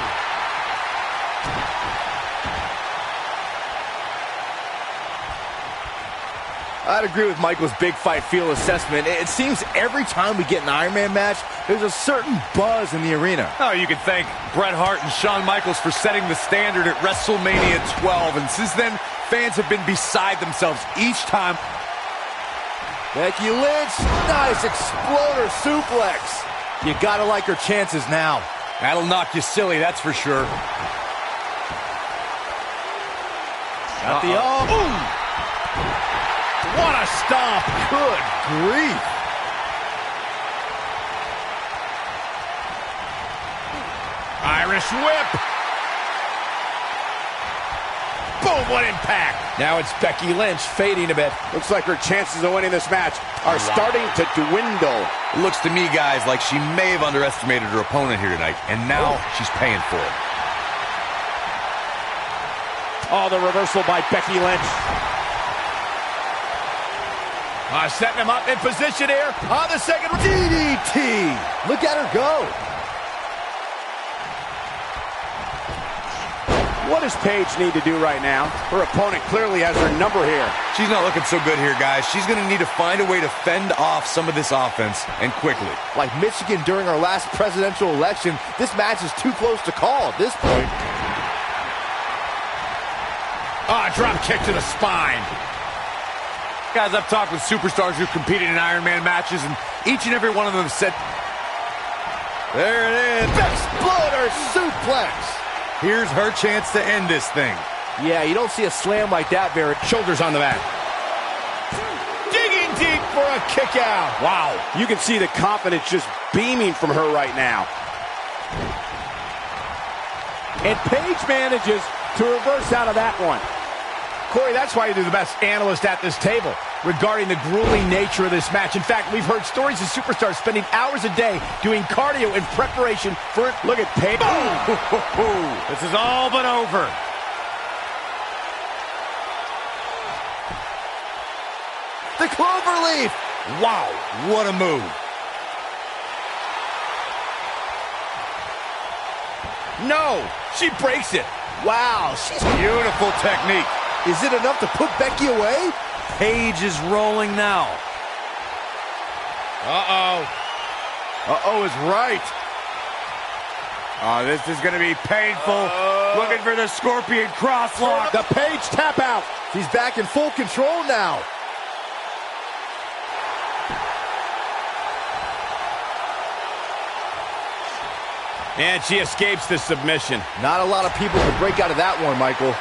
Speaker 2: I'd agree with Michael's big fight feel assessment. It seems every time we get an Iron Man match, there's a certain buzz in the arena.
Speaker 4: Oh, you can thank Bret Hart and Shawn Michaels for setting the standard at WrestleMania 12. And since then, fans have been beside themselves each time.
Speaker 2: Becky Lynch, nice exploder suplex. You gotta like her chances now.
Speaker 4: That'll knock you silly, that's for sure.
Speaker 2: Got the arm. Boom!
Speaker 1: What a stomp.
Speaker 2: Good grief.
Speaker 1: Irish whip. Boom, what impact. Now it's Becky Lynch fading a bit. Looks like her chances of winning this match are starting to dwindle.
Speaker 5: It looks to me, guys, like she may have underestimated her opponent here tonight, and now she's paying for it.
Speaker 1: Oh, the reversal by Becky Lynch. Setting him up in position here on the second.
Speaker 2: DDT. Look at her go.
Speaker 1: What does Paige need to do right now? Her opponent clearly has her number here.
Speaker 5: She's not looking so good here, guys. She's going to need to find a way to fend off some of this offense, and quickly.
Speaker 2: Like Michigan during our last presidential election, this match is too close to call at this point.
Speaker 1: Drop kick to the spine.
Speaker 4: Guys, I've talked with superstars who've competed in Iron Man matches, and each and every one of them have said,
Speaker 2: there it is. Exploder suplex.
Speaker 5: Here's her chance to end this thing.
Speaker 2: Yeah, you don't see a slam like that, Barrett.
Speaker 1: Shoulders on the mat. Digging deep for a kick out. Wow. You can see the confidence just beaming from her right now. And Paige manages to reverse out of that one. Corey, that's why you're the best analyst at this table regarding the grueling nature of this match. In fact, we've heard stories of superstars spending hours a day doing cardio in preparation for it. Look at Paige.
Speaker 4: This is all but over.
Speaker 2: The cloverleaf.
Speaker 5: Wow, what a move.
Speaker 1: No, she breaks it.
Speaker 2: Wow, she's...
Speaker 4: Beautiful technique.
Speaker 2: Is it enough to put Becky away?
Speaker 5: Paige is rolling now.
Speaker 4: Uh-oh. Uh-oh is right. Oh, this is going to be painful. Looking for the Scorpion crosslock.
Speaker 6: The Paige tap out.
Speaker 2: She's back in full control now.
Speaker 1: And she escapes the submission.
Speaker 2: Not a lot of people can break out of that one, Michael.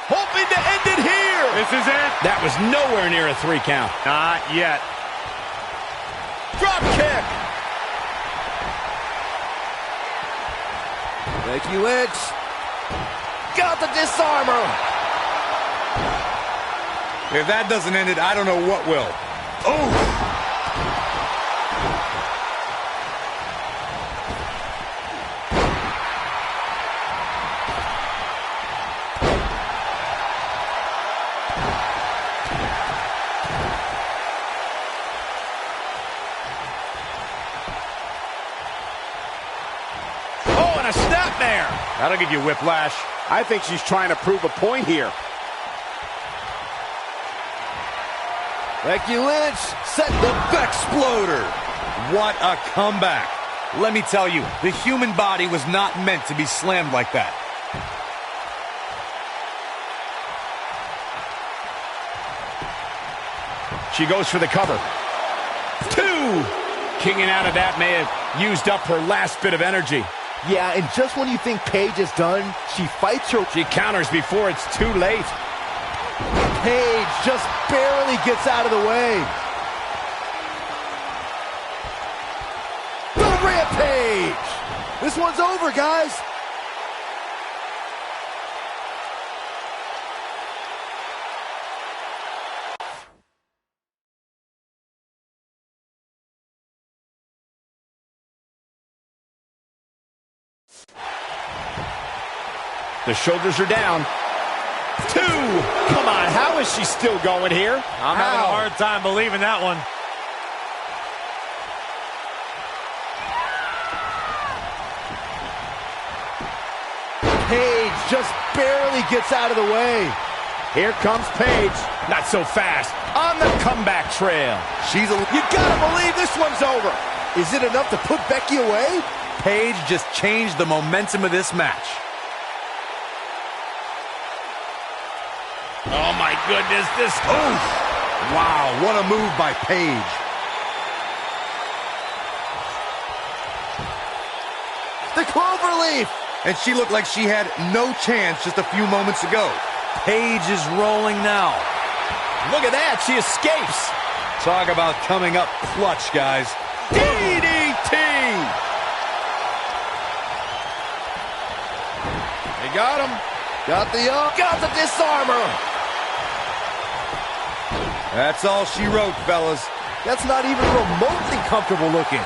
Speaker 1: Hoping to end it here.
Speaker 4: This is it.
Speaker 1: That was nowhere near a 3 count.
Speaker 4: Not yet.
Speaker 1: Drop kick.
Speaker 2: Becky Lynch. Got the disarmer.
Speaker 4: If that doesn't end it, I don't know what will. Oh!
Speaker 1: A snapmare.
Speaker 4: That'll give you whiplash.
Speaker 6: I think she's trying to prove a point here.
Speaker 2: Becky Lynch set the
Speaker 5: Bexploder. What a comeback. Let me tell you, the human body was not meant to be slammed like that.
Speaker 1: She goes for the cover. 2. Kicking out of that may have used up her last bit of energy.
Speaker 2: Yeah, and just when you think Paige is done, she fights her.
Speaker 1: She counters before it's too late.
Speaker 2: Paige just barely gets out of the way. The Rampage! This one's over, guys.
Speaker 1: The shoulders are down. 2.
Speaker 6: Come on, how is she still going here?
Speaker 4: I'm having a hard time believing that one.
Speaker 2: Paige just barely gets out of the way.
Speaker 6: Here comes Paige.
Speaker 1: Not so fast. On the comeback trail.
Speaker 5: You
Speaker 6: Gotta believe this one's over.
Speaker 2: Is it enough to put Becky away?
Speaker 5: Paige just changed the momentum of this match.
Speaker 1: Oh my goodness, this...
Speaker 5: Oh! Wow, what a move by Paige.
Speaker 2: The cloverleaf!
Speaker 5: And she looked like she had no chance just a few moments ago. Paige is rolling now.
Speaker 1: Look at that, she escapes.
Speaker 5: Talk about coming up clutch, guys.
Speaker 1: DDT!
Speaker 6: They got him.
Speaker 2: Got the disarmer.
Speaker 5: That's all she wrote, fellas.
Speaker 2: That's not even remotely comfortable looking.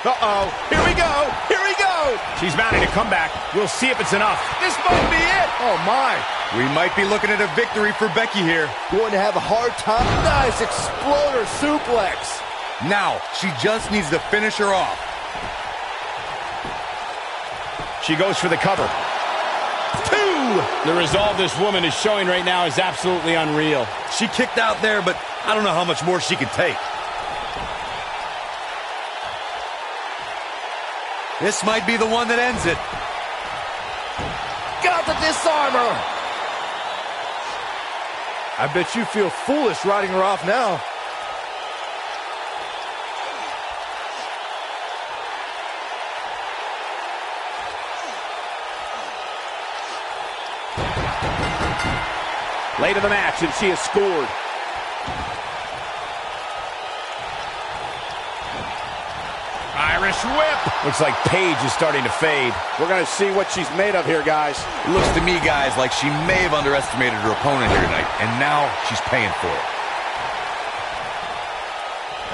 Speaker 6: Uh-oh. Here we go. Here we go.
Speaker 1: She's mounting a comeback. We'll see if it's enough.
Speaker 6: This might be it.
Speaker 2: Oh, my.
Speaker 5: We might be looking at a victory for Becky here.
Speaker 2: Going to have a hard time. Nice exploder suplex.
Speaker 5: Now, she just needs to finish her off.
Speaker 1: She goes for the cover. 2! The resolve this woman is showing right now is absolutely unreal.
Speaker 5: She kicked out there, but I don't know how much more she can take. This might be the one that ends it.
Speaker 2: Got the disarmer. I bet you feel foolish riding her off now.
Speaker 6: Late in the match, and she has scored.
Speaker 1: Irish whip. Looks like Paige is starting to fade.
Speaker 6: We're going to see what she's made of here, guys.
Speaker 5: It looks to me, guys, like she may have underestimated her opponent here tonight, and now she's paying for it.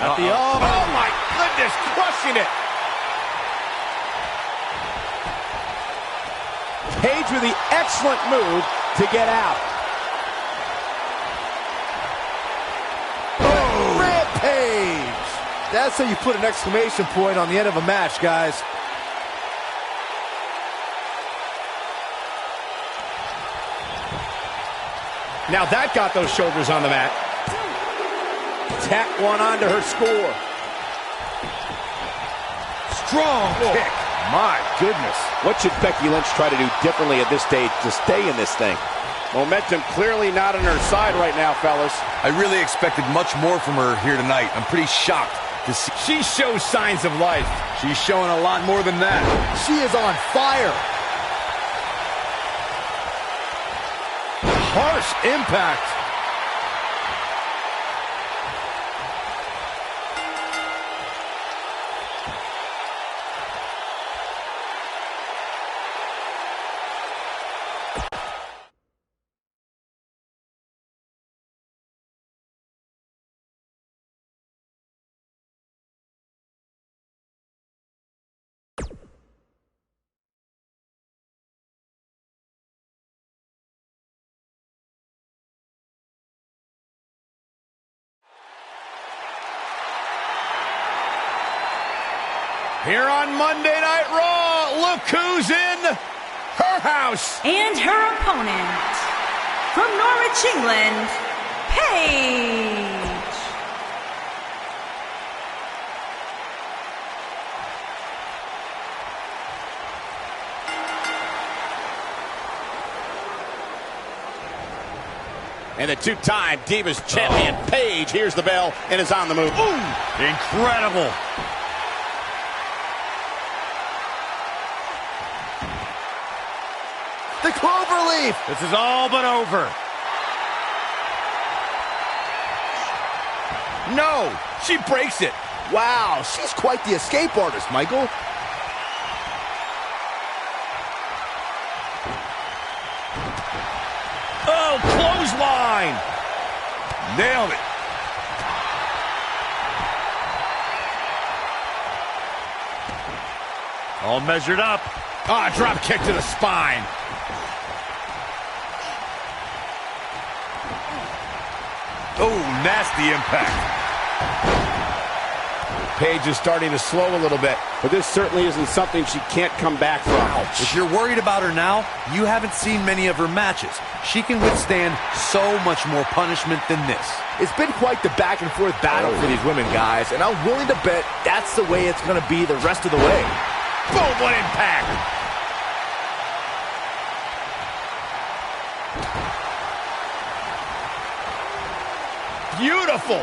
Speaker 6: Got the arm.
Speaker 1: Oh, my goodness, crushing it.
Speaker 6: Paige with the excellent move to get out.
Speaker 2: That's how you put an exclamation point on the end of a match, guys.
Speaker 1: Now that got those shoulders on the mat.
Speaker 6: Tack one onto her score.
Speaker 2: Strong kick.
Speaker 6: My goodness. What should Becky Lynch try to do differently at this stage to stay in this thing? Momentum clearly not on her side right now, fellas.
Speaker 5: I really expected much more from her here tonight. I'm pretty shocked to see.
Speaker 1: She shows signs of life.
Speaker 5: She's showing a lot more than that.
Speaker 2: She is on fire.
Speaker 6: Harsh impact.
Speaker 1: Here on Monday Night Raw, look who's in her house.
Speaker 3: And her opponent, from Norwich, England, Paige.
Speaker 1: And the two-time Divas champion, Paige, hears the bell and is on the move.
Speaker 4: Ooh, incredible.
Speaker 2: The cloverleaf.
Speaker 4: This is all but over.
Speaker 1: No, she breaks it.
Speaker 2: Wow, she's quite the escape artist, Michael.
Speaker 1: Oh, clothesline.
Speaker 4: Nailed it. All measured up.
Speaker 1: Ah, drop kick to the spine.
Speaker 4: Oh, nasty impact.
Speaker 1: Paige is starting to slow a little bit.
Speaker 6: But this certainly isn't something she can't come back from.
Speaker 5: If you're worried about her now, you haven't seen many of her matches. She can withstand so much more punishment than this.
Speaker 2: It's been quite the back and forth battle for these women, guys, and I'm willing to bet that's the way it's going to be the rest of the way.
Speaker 1: Boom, what impact. Beautiful.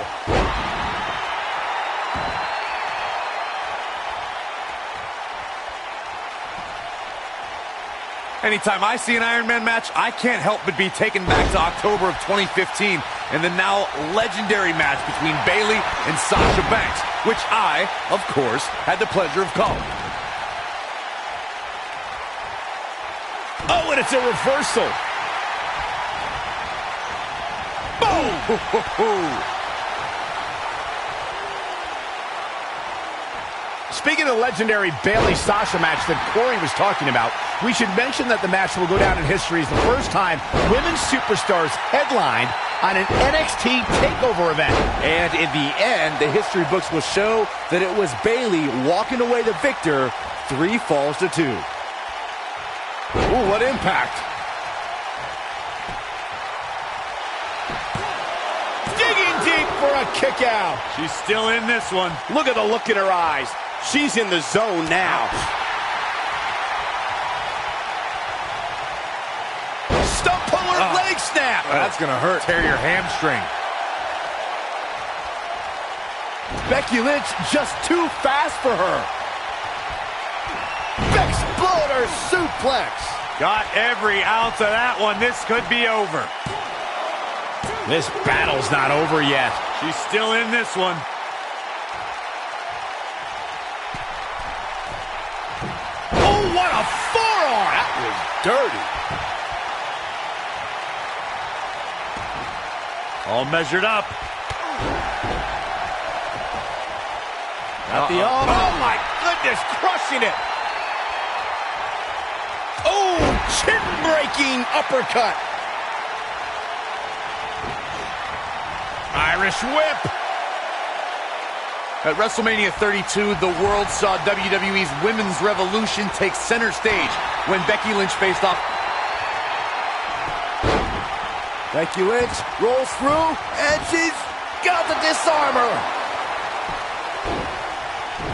Speaker 4: Anytime I see an Iron Man match, I can't help but be taken back to October of 2015 and the now legendary match between Bayley and Sasha Banks, which I, of course, had the pleasure of calling.
Speaker 1: Oh, and it's a reversal. Boom! Speaking of the legendary Bayley-Sasha match that Corey was talking about, we should mention that the match will go down in history as the first time women's superstars headlined on an NXT TakeOver event.
Speaker 2: And in the end, the history books will show that it was Bayley walking away the victor, 3 falls to 2.
Speaker 1: Ooh, what impact. Digging deep for a kick out.
Speaker 4: She's still in this one.
Speaker 1: Look at the look in her eyes. She's in the zone now. Stump puller, leg snap.
Speaker 2: That's going to hurt.
Speaker 4: Tear your hamstring.
Speaker 2: Becky Lynch just too fast for her. Exploder suplex.
Speaker 4: Got every ounce of that one. This could be over.
Speaker 1: This battle's not over yet.
Speaker 4: She's still in this one.
Speaker 1: Oh, what a forearm!
Speaker 2: That was dirty.
Speaker 4: All measured up.
Speaker 2: Got the arm.
Speaker 1: Oh, my goodness, crushing it. Oh, chin-breaking uppercut. Irish whip.
Speaker 4: At WrestleMania 32, the world saw WWE's Women's Revolution take center stage when Becky Lynch faced off.
Speaker 2: Becky Lynch rolls through, and she's got the disarmer.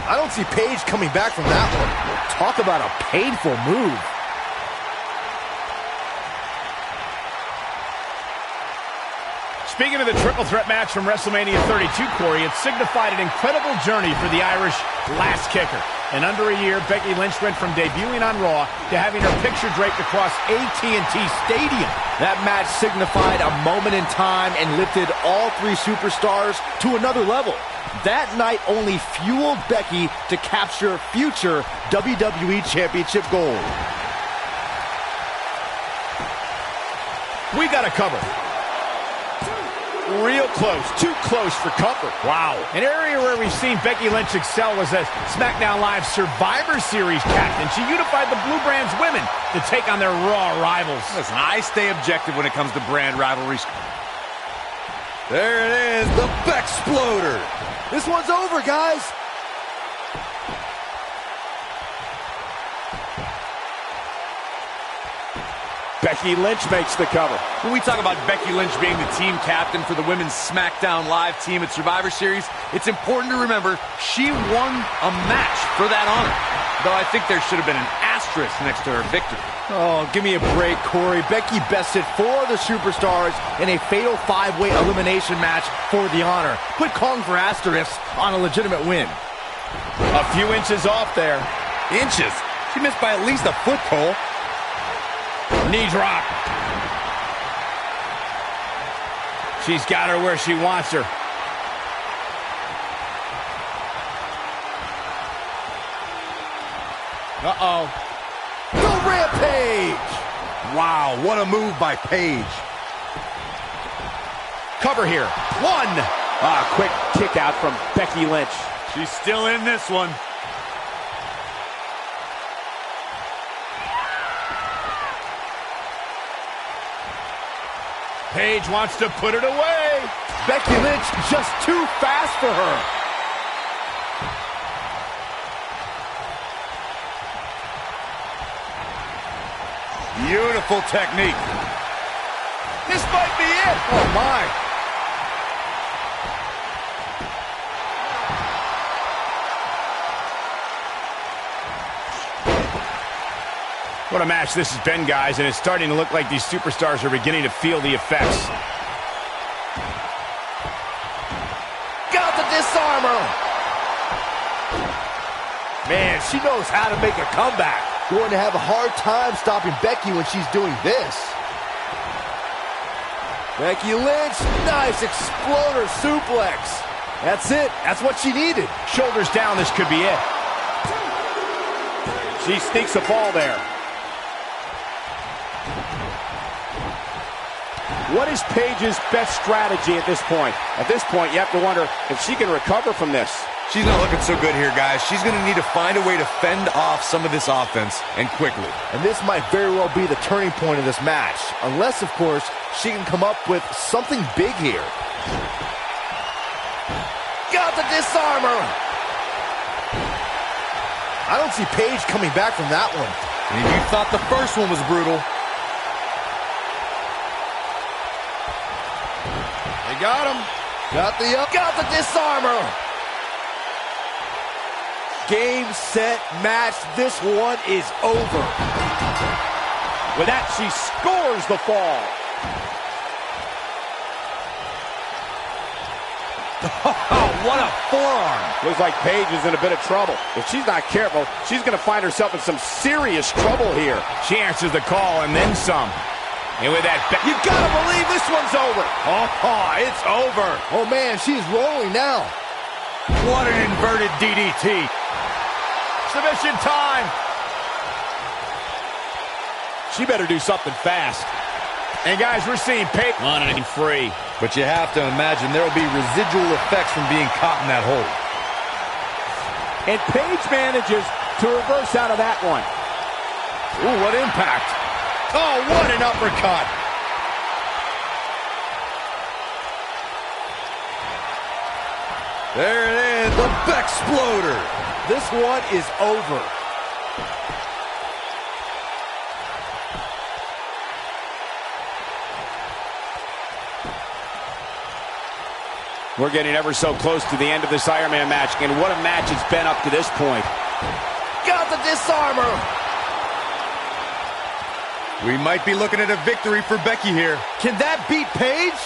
Speaker 2: I don't see Paige coming back from that one. Talk about a painful move.
Speaker 1: Speaking of the triple threat match from WrestleMania 32, Corey, it signified an incredible journey for the Irish last kicker. In under a year, Becky Lynch went from debuting on Raw to having her picture draped across AT&T Stadium.
Speaker 2: That match signified a moment in time and lifted all three superstars to another level. That night only fueled Becky to capture future WWE Championship gold.
Speaker 1: We got a cover. Real close, too close for comfort. Wow. An area where we've seen Becky Lynch excel was as SmackDown Live Survivor Series captain. She unified the Blue Brand's women to take on their Raw rivals.
Speaker 4: Listen, I stay objective when it comes to brand rivalries.
Speaker 5: There it is, the Bexploder.
Speaker 2: This one's over, guys.
Speaker 6: Becky Lynch makes the cover.
Speaker 4: When we talk about Becky Lynch being the team captain for the Women's SmackDown Live team at Survivor Series, it's important to remember she won a match for that honor. Though I think there should have been an asterisk next to her victory.
Speaker 2: Oh, give me a break, Corey. Becky bested four of the superstars in a fatal five-way elimination match for the honor. Quit calling for asterisks on a legitimate win.
Speaker 1: A few inches off there.
Speaker 4: Inches? She missed by at least a foot, Cole.
Speaker 1: Knee drop. She's got her where she wants her. Uh-oh.
Speaker 2: The Rampage!
Speaker 5: Wow, what a move by Paige.
Speaker 1: Cover here. One.
Speaker 6: Quick kick out from Becky Lynch.
Speaker 4: She's still in this one.
Speaker 1: Paige wants to put it away.
Speaker 2: Becky Lynch just too fast for her.
Speaker 4: Beautiful technique.
Speaker 1: This might be it. Oh, my. What a match this has been, guys, and it's starting to look like these superstars are beginning to feel the effects.
Speaker 2: Got the disarmer. Man, she knows how to make a comeback. Going to have a hard time stopping Becky when she's doing this. Becky Lynch, nice exploder suplex. That's it. That's what she needed.
Speaker 1: Shoulders down, this could be it.
Speaker 6: She sneaks a fall there. What is Paige's best strategy at this point? At this point, you have to wonder if she can recover from this.
Speaker 5: She's not looking so good here, guys. She's going to need to find a way to fend off some of this offense, and quickly.
Speaker 2: And this might very well be the turning point of this match. Unless, of course, she can come up with something big here. Got the disarmer. I don't see Paige coming back from that one.
Speaker 5: And if you thought the first one was brutal.
Speaker 2: They got him. Got the disarmer. Game, set, match. This one is over.
Speaker 6: With that, she scores the fall.
Speaker 4: What a forearm.
Speaker 6: Looks like Paige is in a bit of trouble. If she's not careful, she's going to find herself in some serious trouble here.
Speaker 1: She answers the call and then some. And with that,
Speaker 2: You gotta believe this one's over.
Speaker 4: Oh, it's over.
Speaker 2: Oh man, she's rolling now.
Speaker 4: What an inverted DDT.
Speaker 1: submission time.
Speaker 6: She better do something fast.
Speaker 1: And guys, we're seeing Paige running free.
Speaker 5: But you have to imagine there will be residual effects from being caught in that hole.
Speaker 6: And Paige manages to reverse out of that one.
Speaker 1: Ooh, what impact. Oh, what an uppercut.
Speaker 5: There it is, The Bexploder.
Speaker 2: This one is over.
Speaker 1: We're getting ever so close to the end of this Iron Man match, and what a match it's been up to this point.
Speaker 2: Got the disarmer.
Speaker 5: We might be looking at a victory for Becky here.
Speaker 2: Can that beat Paige?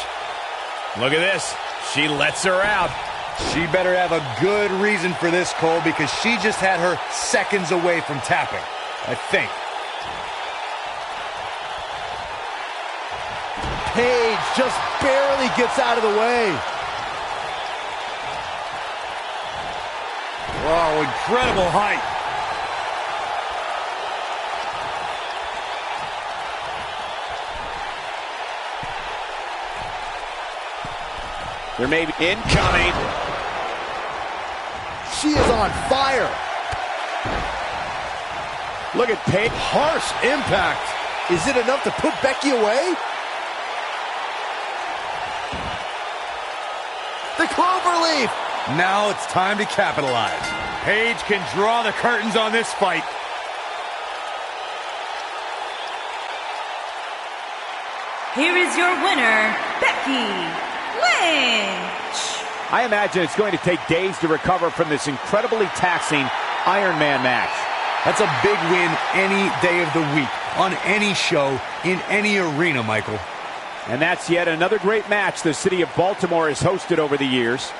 Speaker 1: Look at this. She lets her out.
Speaker 5: She better have a good reason for this, Cole, because she just had her seconds away from tapping, I think.
Speaker 2: Paige just barely gets out of the way.
Speaker 5: Wow, incredible height.
Speaker 1: There may be incoming.
Speaker 2: She is on fire.
Speaker 1: Look at Paige.
Speaker 2: Harsh impact. Is it enough to put Becky away? The cloverleaf.
Speaker 5: Now it's time to capitalize.
Speaker 4: Paige can draw the curtains on this fight.
Speaker 3: Here is your winner, Becky Lynch.
Speaker 1: I imagine it's going to take days to recover from this incredibly taxing Iron Man match.
Speaker 5: That's a big win any day of the week, on any show, in any arena, Michael.
Speaker 1: And that's yet another great match the city of Baltimore has hosted over the years.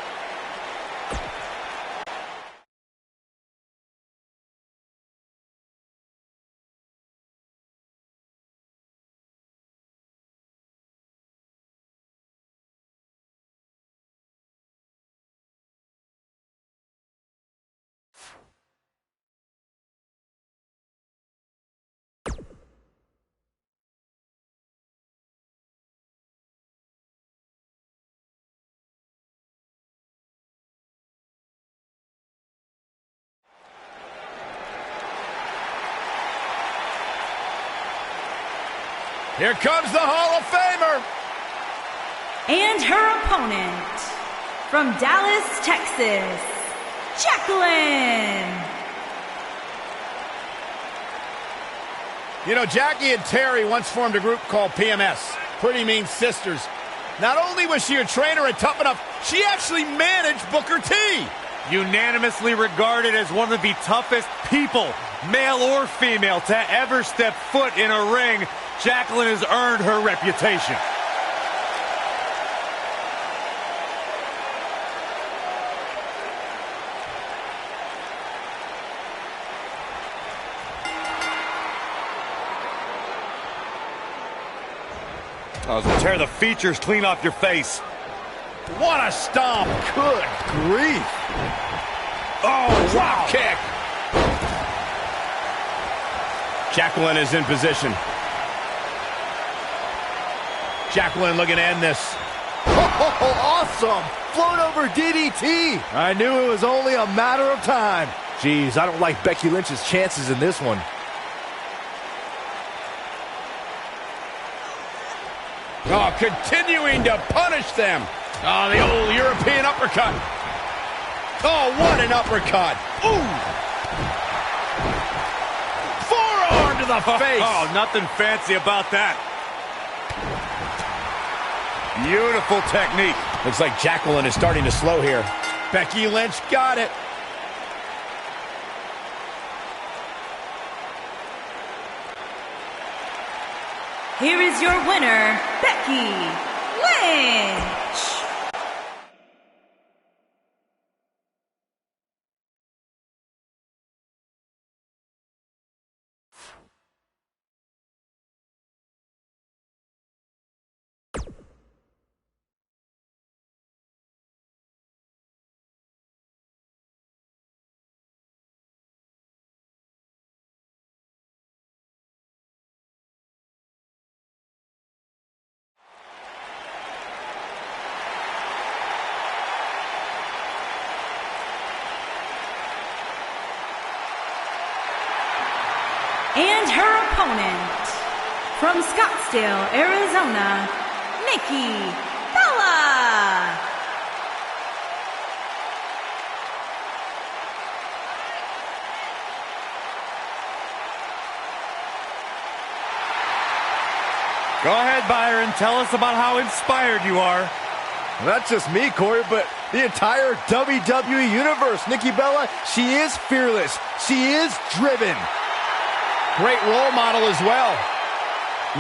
Speaker 7: Here comes the Hall of Famer.
Speaker 3: And her opponent, from Dallas, Texas, Jacqueline.
Speaker 7: You know, Jackie and Terry once formed a group called PMS, Pretty Mean Sisters. Not only was she a trainer and tough enough, she actually managed Booker T.
Speaker 4: Unanimously regarded as one of the toughest people, male or female, to ever step foot in a ring, Jacqueline has earned her reputation. Oh, tear the features clean off your face.
Speaker 7: What a stomp.
Speaker 2: Good grief.
Speaker 7: Oh, drop kick. Jacqueline is in position. Jacqueline looking to end this.
Speaker 2: Oh, awesome. Float over DDT. I knew it was only a matter of time. Jeez, I don't like Becky Lynch's chances in this one.
Speaker 7: Oh, continuing to punish them. Oh, the old European uppercut. Oh, what an uppercut. Ooh. Forearm to the face.
Speaker 4: Oh, nothing fancy about that. Beautiful technique.
Speaker 7: Looks like Jacqueline is starting to slow here. Becky Lynch got it.
Speaker 3: Here is your winner, Becky Lynch. And her opponent, from Scottsdale, Arizona, Nikki Bella.
Speaker 4: Go ahead, Byron. Tell us about how inspired you are.
Speaker 2: Not just me, Corey, but the entire WWE Universe. Nikki Bella, she is fearless. She is driven.
Speaker 7: Great role model as well.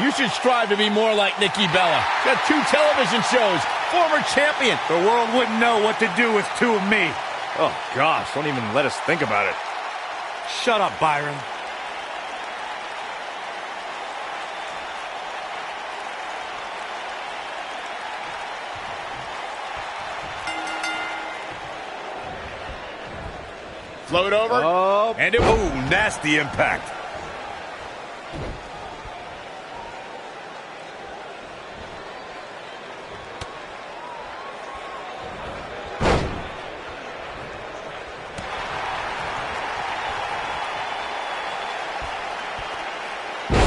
Speaker 7: You should strive to be more like Nikki Bella. Got 2 television shows, former champion.
Speaker 4: The world wouldn't know what to do with 2 of me. Oh, gosh, don't even let us think about it. Shut up, Byron.
Speaker 7: Float over.
Speaker 4: Oh,
Speaker 7: And it
Speaker 4: nasty impact.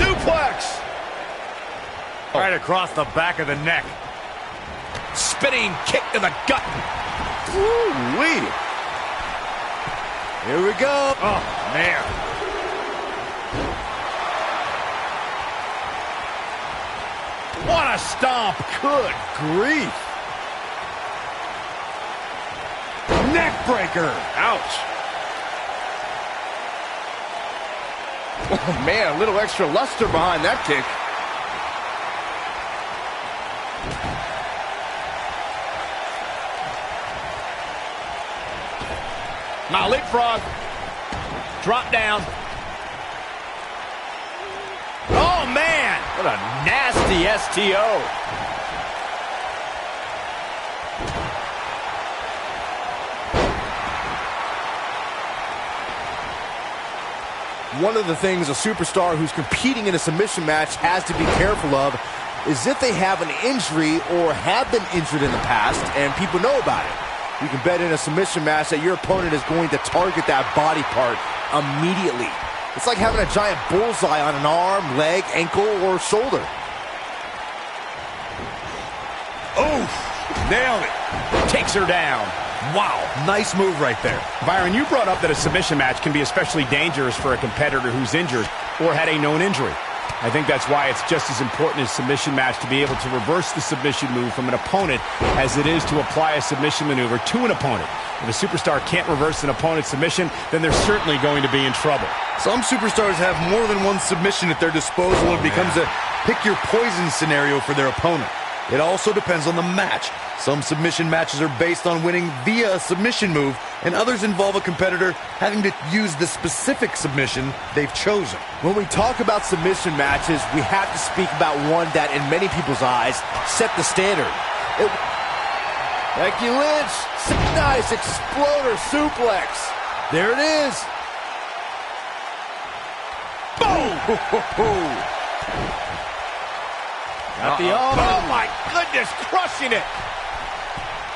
Speaker 7: suplex.
Speaker 4: Right across the back of the neck.
Speaker 7: Spinning kick to the gut.
Speaker 2: Ooh-wee. Here we go.
Speaker 4: Oh, man.
Speaker 7: What a stomp.
Speaker 2: Good grief.
Speaker 4: Neck breaker.
Speaker 2: Ouch. Oh, man, a little extra luster behind that kick.
Speaker 7: Now leapfrog. Drop down. Oh, man.
Speaker 2: What a nasty STO. One of the things a superstar who's competing in a submission match has to be careful of is if they have an injury or have been injured in the past and people know about it. You can bet in a submission match that your opponent is going to target that body part immediately. It's like having a giant bullseye on an arm, leg, ankle, or shoulder.
Speaker 7: Oh, nailed it. Takes her down.
Speaker 5: Wow, nice move right there.
Speaker 1: Byron, you brought up that a submission match can be especially dangerous for a competitor who's injured or had a known injury. I think that's why it's just as important in a submission match to be able to reverse the submission move from an opponent as it is to apply a submission maneuver to an opponent. If a superstar can't reverse an opponent's submission, then they're certainly going to be in trouble.
Speaker 5: Some superstars have more than one submission at their disposal and it becomes a pick-your-poison scenario for their opponent. It also depends on the match. Some submission matches are based on winning via a submission move, and others involve a competitor having to use the specific submission they've chosen.
Speaker 2: When we talk about submission matches, we have to speak about one that, in many people's eyes, set the standard. Becky Lynch, nice exploder suplex. There it is.
Speaker 7: Boom!
Speaker 2: Got the arm.
Speaker 7: Oh, my goodness, crushing it.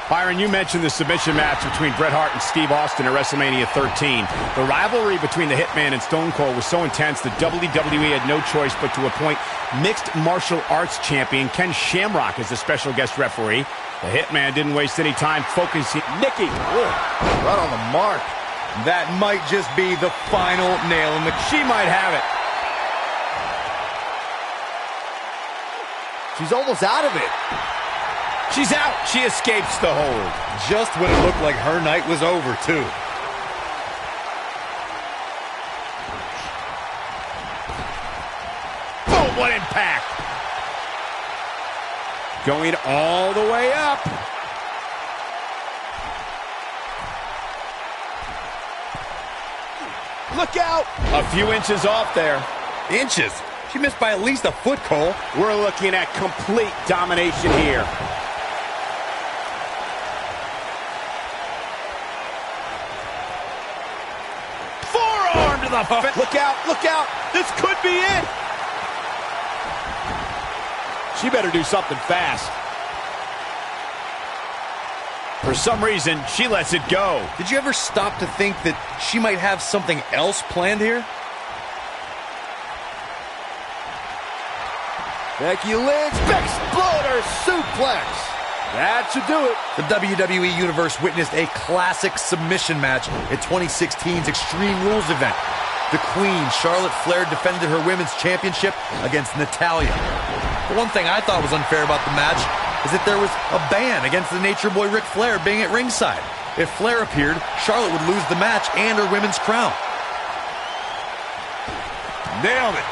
Speaker 1: Byron, you mentioned the submission match between Bret Hart and Steve Austin at WrestleMania 13. The rivalry between the Hitman and Stone Cold was so intense that WWE had no choice but to appoint mixed martial arts champion Ken Shamrock as the special guest referee. The Hitman didn't waste any time focusing. Nikki,
Speaker 2: right on the mark.
Speaker 5: That might just be the final nail in the...
Speaker 7: She might have it.
Speaker 2: She's almost out of it.
Speaker 7: She's out. She escapes the hold.
Speaker 5: Just when it looked like her night was over, too.
Speaker 7: Boom, what impact.
Speaker 1: going all the way up.
Speaker 7: Look out. A few inches off there.
Speaker 5: Inches? She missed by at least a foot, Cole.
Speaker 1: We're looking at complete domination here.
Speaker 7: Forearm to the face. Look out, look out. This could be it. She better do something fast. For some reason, she lets it go.
Speaker 5: Did you ever stop to think that she might have something else planned here?
Speaker 2: Becky Lynch, exploder suplex. That should do it.
Speaker 5: The WWE Universe witnessed a classic submission match at 2016's Extreme Rules event. The Queen, Charlotte Flair, defended her Women's Championship against Natalya. The one thing I thought was unfair about the match is that there was a ban against the Nature Boy Ric Flair being at ringside. If Flair appeared, Charlotte would lose the match and her women's crown.
Speaker 4: Nailed it.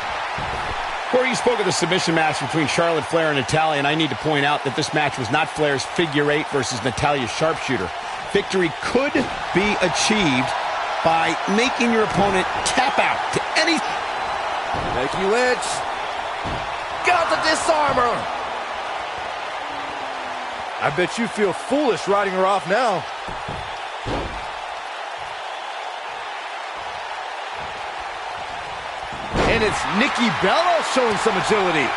Speaker 1: Corey, you spoke of the submission match between Charlotte Flair and Natalya, and I need to point out that this match was not Flair's figure eight versus Natalya's sharpshooter. Victory could be achieved by making your opponent tap out to any...
Speaker 2: Becky Lynch got the disarmer. I bet you feel foolish riding her off now. And it's Nikki Bella showing some agility.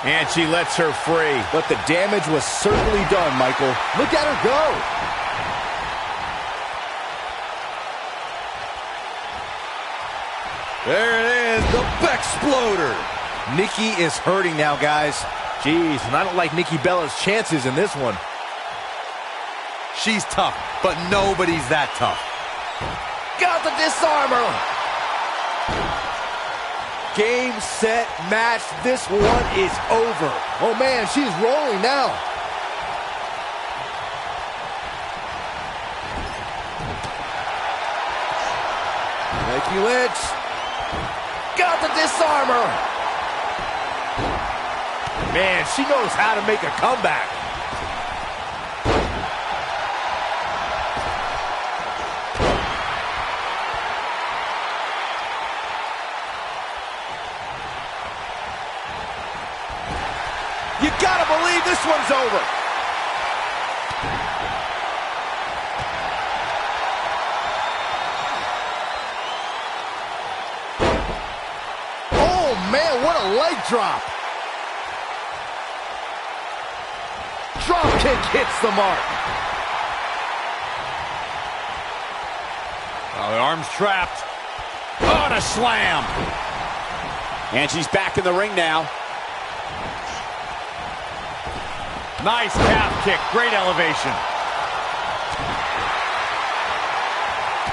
Speaker 7: And she lets her free.
Speaker 2: But the damage was certainly done, Michael. Look at her go.
Speaker 5: There it is, the Bexploder.
Speaker 2: Nikki is hurting now, guys. Jeez, and I don't like Nikki Bella's chances in this one.
Speaker 5: She's tough, but nobody's that tough.
Speaker 2: Got the disarmer. Game, set, match. This one is over. Oh, man, she's rolling now. Becky Lynch. Got the disarmer. Man, she knows how to make a comeback. You gotta believe this one's over. Oh, man, what a leg drop. Drop kick hits the mark.
Speaker 7: Oh, the arm's trapped. Oh, and a slam.
Speaker 1: And she's back in the ring now.
Speaker 7: Nice calf kick. Great elevation.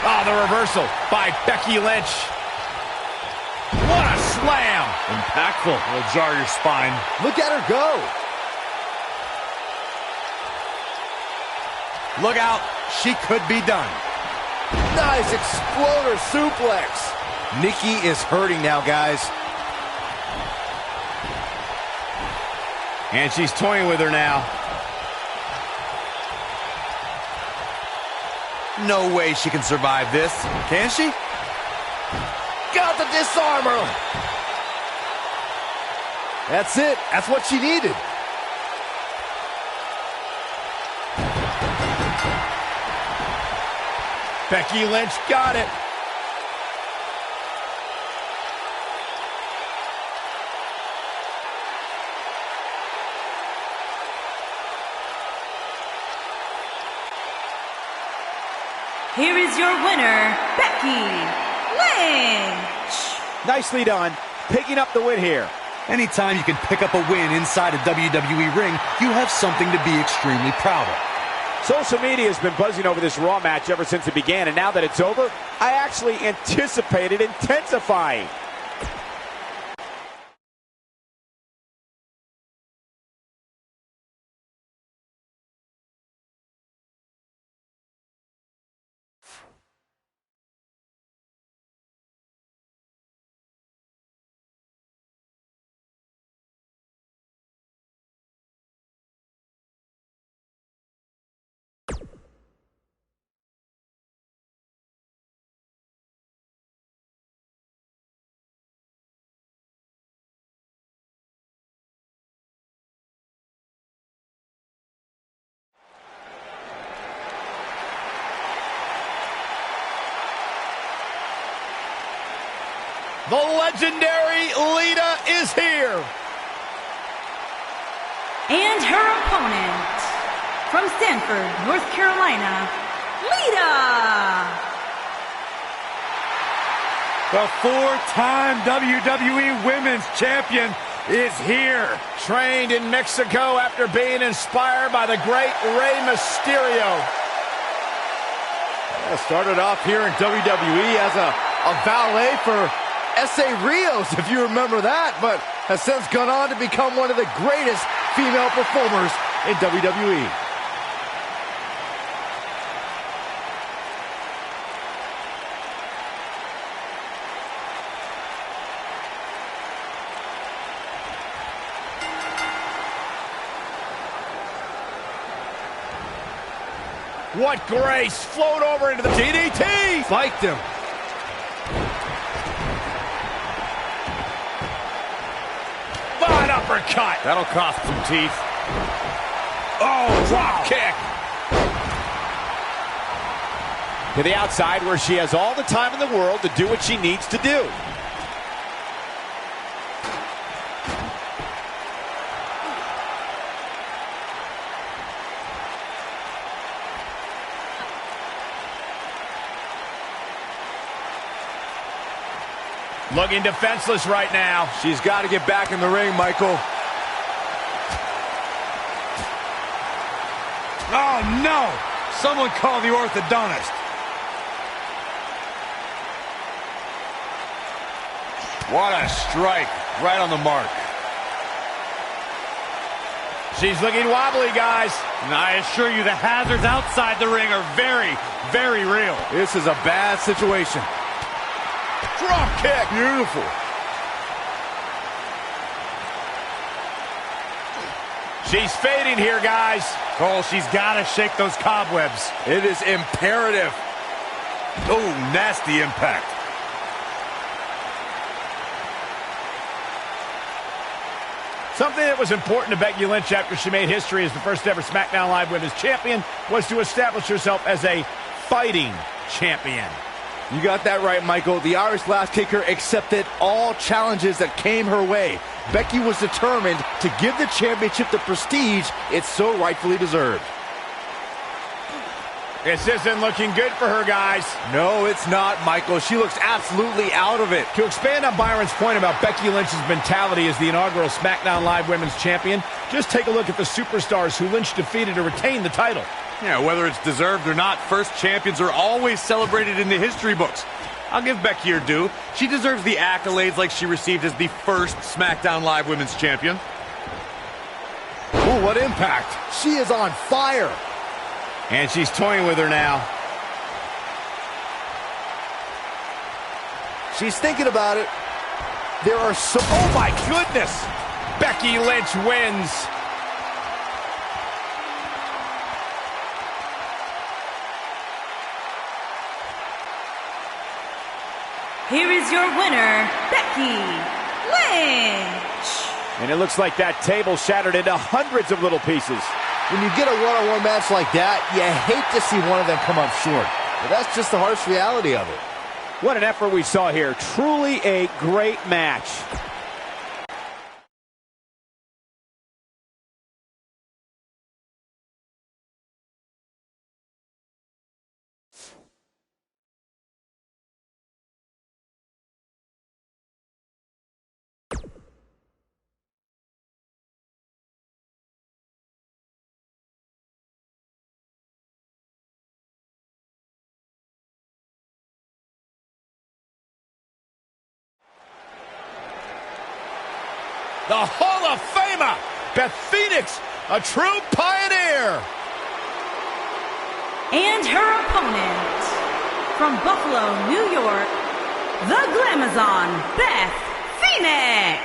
Speaker 7: Oh, the reversal by Becky Lynch. What a slam. Impactful. Will jar your spine.
Speaker 2: Look at her go.
Speaker 5: Look out, she could be done.
Speaker 2: Nice exploder suplex. Nikki is hurting now, guys.
Speaker 7: And she's toying with her now.
Speaker 5: No way she can survive this, can she?
Speaker 2: Got the disarmer. That's it. That's what she needed.
Speaker 7: Becky Lynch got it.
Speaker 3: Here is your winner, Becky Lynch.
Speaker 1: Nicely done, picking up the win here.
Speaker 5: Anytime you can pick up a win inside a WWE ring, you have something to be extremely proud of.
Speaker 1: Social media has been buzzing over this Raw match ever since it began, and now that it's over, I actually anticipate it intensifying.
Speaker 7: The legendary Lita is here.
Speaker 3: And her opponent, from Stanford, North Carolina, Lita.
Speaker 7: The four-time WWE Women's Champion is here. Trained in Mexico after being inspired by the great Rey Mysterio.
Speaker 2: Started off here in WWE as a a valet for S.A. Rios, if you remember that, but has since gone on to become one of the greatest female performers in WWE.
Speaker 7: What grace! Float over into the DDT!
Speaker 2: Spiked him.
Speaker 7: Fine uppercut!
Speaker 4: That'll cost some teeth.
Speaker 7: Oh, drop kick!
Speaker 1: To the outside where she has all the time in the world to do what she needs to do.
Speaker 7: Looking defenseless right now.
Speaker 2: She's got to get back in the ring, Michael.
Speaker 4: Oh, no! Someone call the orthodontist. What a strike. Right on the mark.
Speaker 7: She's looking wobbly, guys.
Speaker 4: And I assure you, the hazards outside the ring are very, very real.
Speaker 2: This is a bad situation.
Speaker 7: Drop kick.
Speaker 2: Beautiful.
Speaker 7: She's fading here, guys.
Speaker 4: Cole, she's got to shake those cobwebs.
Speaker 2: It is imperative.
Speaker 4: Oh, nasty impact.
Speaker 7: Something that was important to Becky Lynch after she made history as the first ever SmackDown Live Women's Champion was to establish herself as a fighting champion.
Speaker 2: You got that right, Michael. The Irish Lash Kicker accepted all challenges that came her way. Becky was determined to give the championship the prestige it so rightfully deserved.
Speaker 7: This isn't looking good for her, guys.
Speaker 2: No, it's not, Michael. She looks absolutely out of it.
Speaker 7: To expand on Byron's point about Becky Lynch's mentality as the inaugural SmackDown Live Women's Champion, just take a look at the superstars who Lynch defeated to retain the title.
Speaker 4: Yeah, whether it's deserved or not, first champions are always celebrated in the history books. I'll give Becky her due. She deserves the accolades like she received as the first SmackDown Live Women's Champion.
Speaker 2: Ooh, what impact. She is on fire.
Speaker 7: And she's toying with her now.
Speaker 2: She's thinking about it. There are so...
Speaker 7: Oh, my goodness! Becky Lynch wins.
Speaker 3: Here is your winner, Becky Lynch.
Speaker 1: And it looks like that table shattered into hundreds of little pieces.
Speaker 2: When you get a one-on-one match like that, you hate to see one of them come up short. But that's just the harsh reality of it.
Speaker 1: What an effort we saw here. Truly a great match.
Speaker 7: The Hall of Famer, Beth Phoenix, a true pioneer.
Speaker 3: And her opponent, from Buffalo, New York, the Glamazon, Beth Phoenix.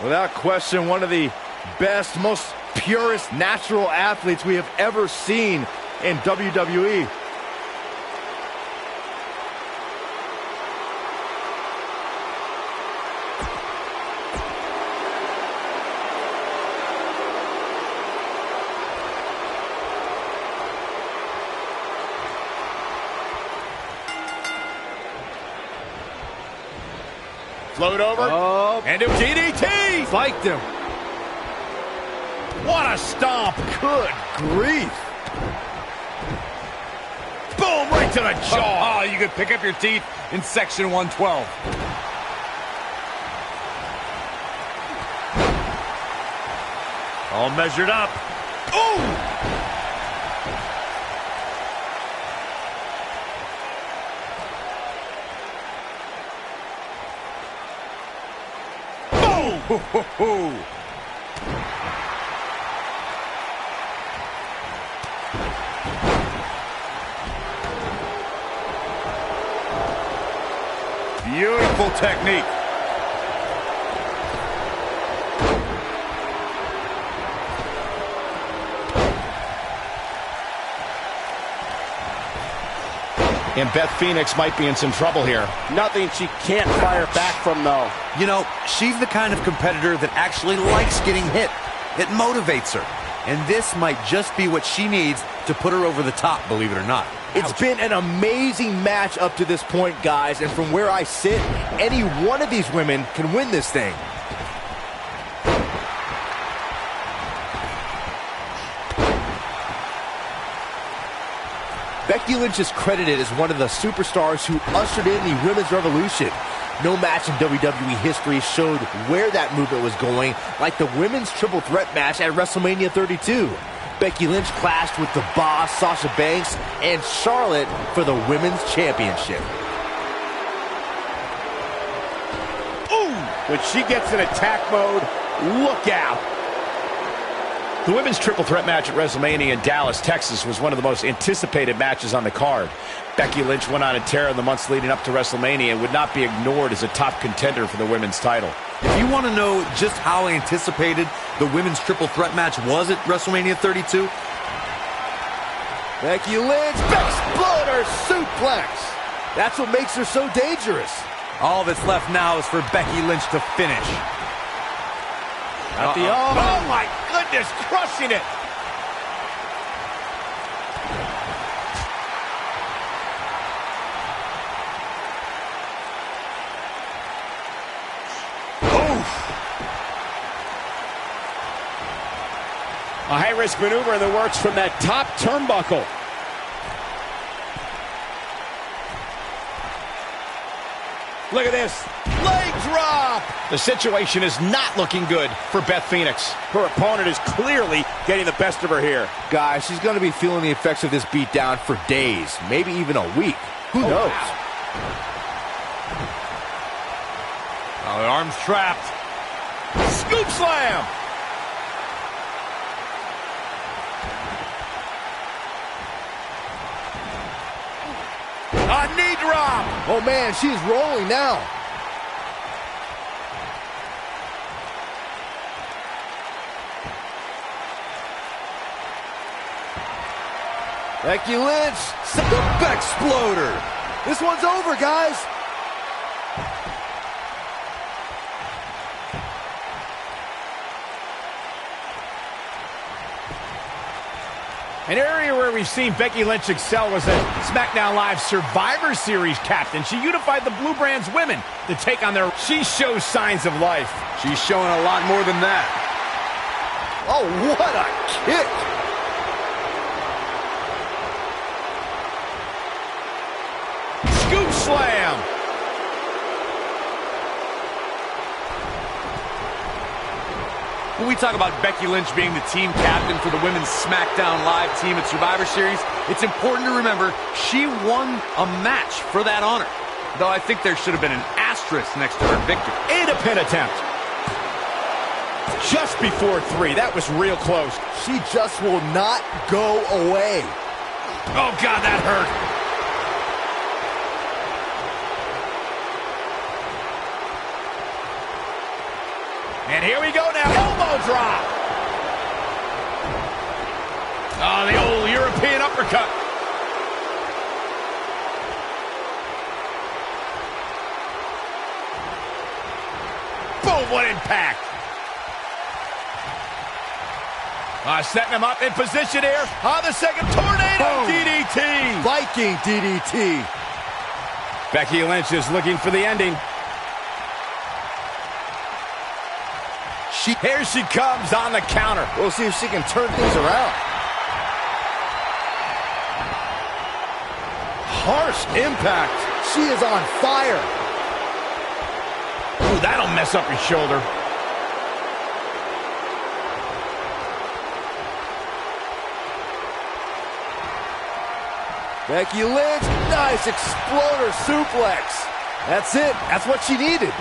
Speaker 2: Without question, one of the best, most purest natural athletes we have ever seen in WWE.
Speaker 7: Float over, and a DDT!
Speaker 2: Spiked him.
Speaker 7: What a stomp!
Speaker 2: Good grief.
Speaker 7: Boom, right to the jaw!
Speaker 4: Oh, you could pick up your teeth in section 112. All measured up.
Speaker 7: Ooh!
Speaker 4: Ho-ho-ho! Beautiful technique.
Speaker 1: And Beth Phoenix might be in some trouble here.
Speaker 6: Nothing she can't fire back from, though.
Speaker 5: You know, she's the kind of competitor that actually likes getting hit. It motivates her. And this might just be what she needs to put her over the top, believe it or not.
Speaker 2: It's been an amazing match up to this point, guys, and from where I sit, any one of these women can win this thing. Becky Lynch is credited as one of the superstars who ushered in the Women's Revolution. No match in WWE history showed where that movement was going, like the Women's Triple Threat match at WrestleMania 32. Becky Lynch clashed with the Boss, Sasha Banks, and Charlotte for the Women's Championship.
Speaker 1: Ooh! When she gets in attack mode, look out! The Women's Triple Threat match at WrestleMania in Dallas, Texas was one of the most anticipated matches on the card. Becky Lynch went on a tear in the months leading up to WrestleMania and would not be ignored as a top contender for the women's title.
Speaker 5: If you want to know just how anticipated the Women's Triple Threat match was at WrestleMania 32,
Speaker 2: Becky Lynch, exploder suplex. That's what makes her so dangerous.
Speaker 5: all that's left now is for Becky Lynch to finish.
Speaker 7: At the oh my goodness, crushing it.
Speaker 1: A high-risk maneuver in the works from that top turnbuckle. Look at this.
Speaker 7: Leg drop.
Speaker 1: The situation is not looking good for Beth Phoenix. Her opponent is clearly getting the best of her here.
Speaker 2: Guys, she's going to be feeling the effects of this beatdown for days, maybe even a week. Who knows?
Speaker 7: Wow.
Speaker 4: Oh, the arm's trapped.
Speaker 7: Scoop slam. A knee drop.
Speaker 2: Oh, man, she's rolling now. Becky Lynch, the Bexploder. This one's over, guys.
Speaker 7: An area where we've seen Becky Lynch excel was as SmackDown Live Survivor Series captain. She unified the Blue Brand's women to take on their... She shows signs of life.
Speaker 5: She's showing a lot more than that.
Speaker 2: Oh, what a kick.
Speaker 7: Scoop slam.
Speaker 4: When we talk about Becky Lynch being the team captain for the Women's SmackDown Live team at Survivor Series, it's important to remember she won a match for that honor. Though I think there should have been an asterisk next to her victory.
Speaker 7: And a pin attempt. Just before 3. That was real close.
Speaker 2: She just will not go away.
Speaker 7: Oh, God, that hurt. And here we go now. Elbow drop. Oh, the old European uppercut. Boom, what impact. Setting him up in position here. On the second tornado
Speaker 2: Boom.
Speaker 7: DDT.
Speaker 2: Viking DDT.
Speaker 1: Becky Lynch is looking for the ending.
Speaker 7: Here she comes on the counter.
Speaker 2: We'll see if she can turn things around. Harsh impact. She is on fire.
Speaker 7: Ooh, that'll mess up your shoulder.
Speaker 2: Becky Lynch, nice exploder suplex. That's it. That's what she needed.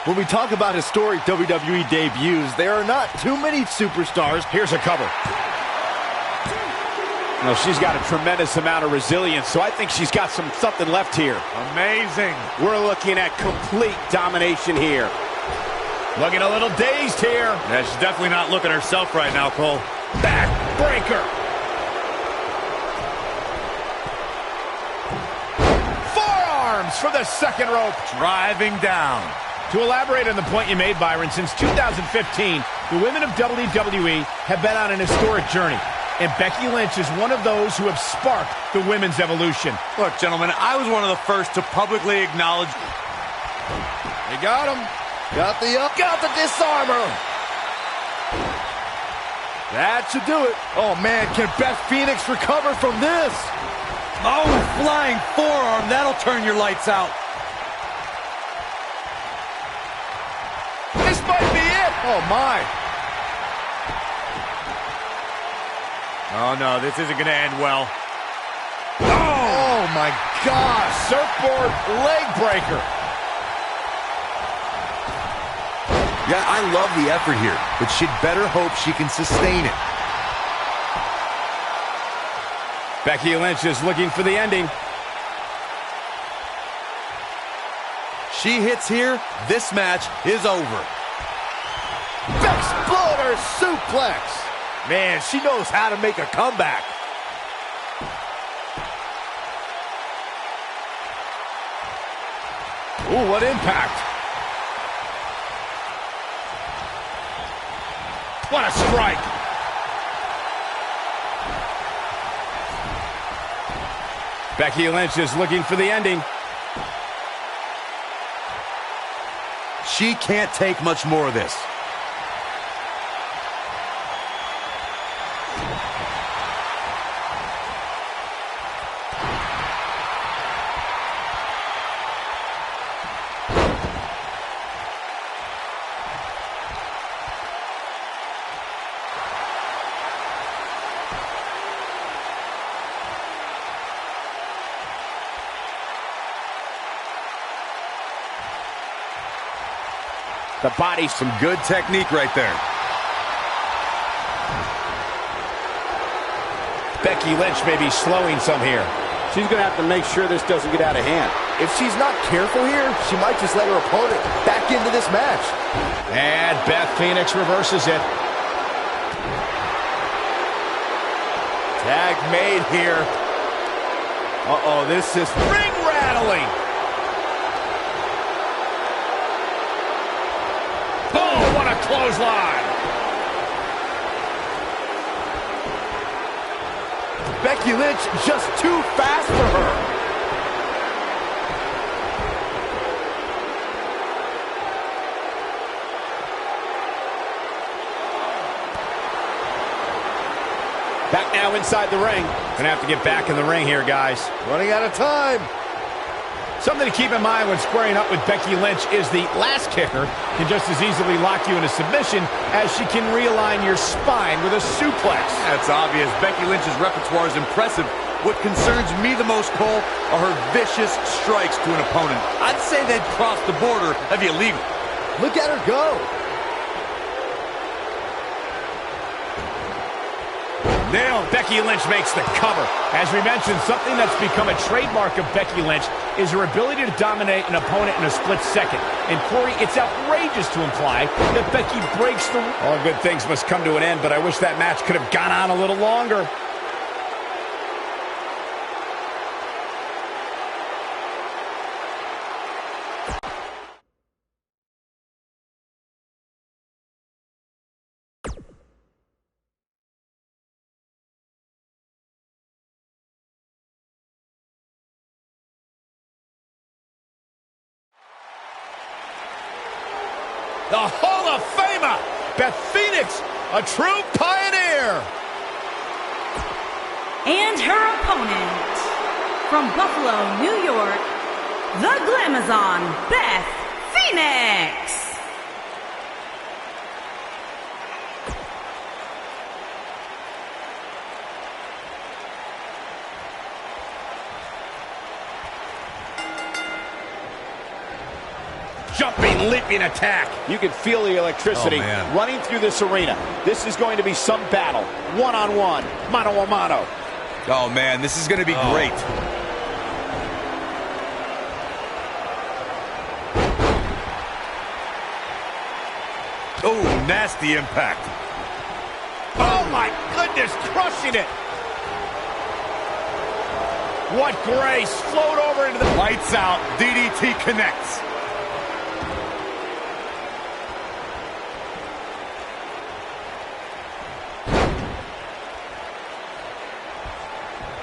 Speaker 2: When we talk about historic WWE debuts, there are not too many superstars.
Speaker 1: Here's a cover. Well, she's got a tremendous amount of resilience, so I think she's got something left here.
Speaker 4: Amazing.
Speaker 1: We're looking at complete domination here.
Speaker 7: Looking a little dazed here.
Speaker 4: Yeah, she's definitely not looking herself right now, Cole.
Speaker 7: Backbreaker. Forearms for the second rope.
Speaker 4: Driving down.
Speaker 7: To elaborate on the point you made, Byron, since 2015, the women of WWE have been on an historic journey. And Becky Lynch is one of those who have sparked the women's evolution.
Speaker 4: Look, gentlemen, I was one of the first to publicly acknowledge.
Speaker 7: They got him.
Speaker 2: Got the disarmer. That should do it. Oh, man, can Beth Phoenix recover from this?
Speaker 4: Oh, flying forearm. That'll turn your lights out.
Speaker 7: This might be it. Oh, my.
Speaker 4: Oh, no, this isn't going to end well.
Speaker 7: Oh, my gosh. Surfboard leg breaker.
Speaker 5: Yeah, I love the effort here, but she'd better hope she can sustain it.
Speaker 1: Becky Lynch is looking for the ending.
Speaker 5: She hits here, this match is over.
Speaker 2: Exploder suplex. Man, she knows how to make a comeback.
Speaker 7: Ooh, what impact. What a strike.
Speaker 1: Becky Lynch is looking for the ending.
Speaker 5: She can't take much more of this.
Speaker 1: The body,
Speaker 5: some good technique right there.
Speaker 1: Becky Lynch may be slowing some here. She's going to have to make sure this doesn't get out of hand.
Speaker 2: If she's not careful here, she might just let her opponent back into this match.
Speaker 7: And Beth Phoenix reverses it.
Speaker 2: Tag made here. Uh-oh, this is
Speaker 7: Ring rattling. Oh, what a clothesline.
Speaker 2: Becky Lynch just too fast for her.
Speaker 1: Back now inside the ring.
Speaker 7: Gonna have to get back in the ring here, guys.
Speaker 2: Running out of time.
Speaker 7: Something to keep in mind when squaring up with Becky Lynch is the last kicker can just as easily lock you into submission as she can realign your spine with a suplex.
Speaker 4: That's obvious. Becky Lynch's repertoire is impressive. What concerns me the most, Cole, are her vicious strikes to an opponent. I'd say they'd cross the border of illegal.
Speaker 2: Look at her go.
Speaker 7: Nailed. Becky Lynch makes the cover. As we mentioned, something that's become a trademark of Becky Lynch is her ability to dominate an opponent in a split second. And Corey, it's outrageous to imply that Becky breaks the...
Speaker 1: All good things must come to an end, but I wish that match could have gone on a little longer.
Speaker 7: The Hall of Famer, Beth Phoenix, a true pioneer.
Speaker 3: And her opponent, from Buffalo, New York, the Glamazon, Beth Phoenix.
Speaker 1: jumping, leaping attack.
Speaker 6: You can feel the electricity running through this arena. This is going to be some battle. One-on-one, mano-a-mano.
Speaker 5: Oh, man, this is going to be great.
Speaker 4: Oh, nasty impact.
Speaker 1: Oh, my goodness, crushing it. What grace. Float over into the...
Speaker 4: Lights out. DDT connects.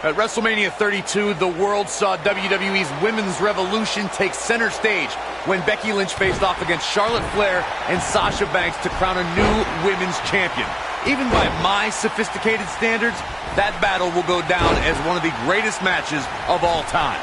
Speaker 4: At WrestleMania 32, the world saw WWE's Women's Revolution take center stage when Becky Lynch faced off against Charlotte Flair and Sasha Banks to crown a new women's champion. Even by my sophisticated standards, that battle will go down as one of the greatest matches of all time.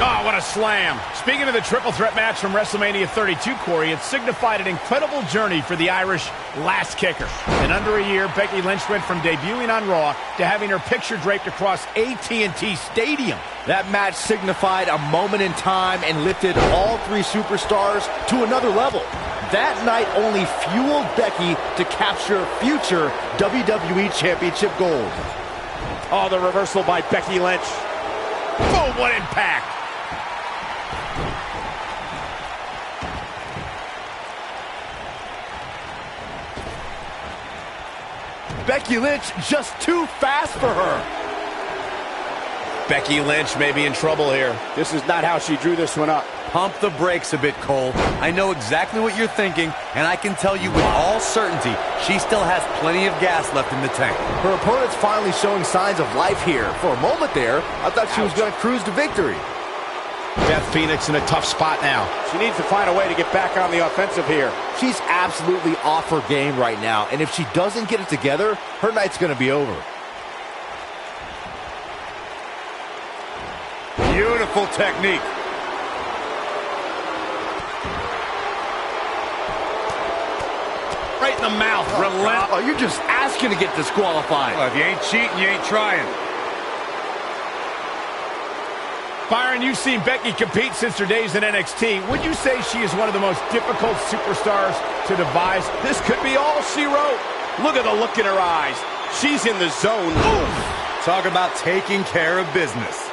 Speaker 7: Oh, what a slam. Speaking of the triple threat match from WrestleMania 32, Corey, it signified an incredible journey for the Irish last kicker. In under a year, Becky Lynch went from debuting on Raw to having her picture draped across AT&T Stadium.
Speaker 2: That match signified a moment in time and lifted all three superstars to another level. That night only fueled Becky to capture future WWE Championship gold.
Speaker 6: Oh, the reversal by Becky Lynch.
Speaker 1: Boom, what impact.
Speaker 2: Becky Lynch just too fast for her.
Speaker 1: Becky Lynch may be in trouble here.
Speaker 6: This is not how she drew this one up.
Speaker 5: Pump the brakes a bit, Cole. I know exactly what you're thinking, and I can tell you with all certainty, she still has plenty of gas left in the tank.
Speaker 2: Her opponent's finally showing signs of life here. For a moment there, I thought she was going to cruise to victory.
Speaker 1: Beth Phoenix in a tough spot now.
Speaker 6: She needs to find a way to get back on the offensive here.
Speaker 2: She's absolutely off her game right now, and if she doesn't get it together, her night's going to be over.
Speaker 4: Beautiful technique.
Speaker 1: Right in the mouth.
Speaker 4: Relentless.
Speaker 2: Oh, you're just asking to get disqualified.
Speaker 4: Well, if you ain't cheating, you ain't trying.
Speaker 7: Byron, you've seen Becky compete since her days in NXT. Would you say she is one of the most difficult superstars to devise?
Speaker 1: This could be all she wrote. Look at the look in her eyes. She's in the zone. Oof.
Speaker 4: Talk about taking care of business.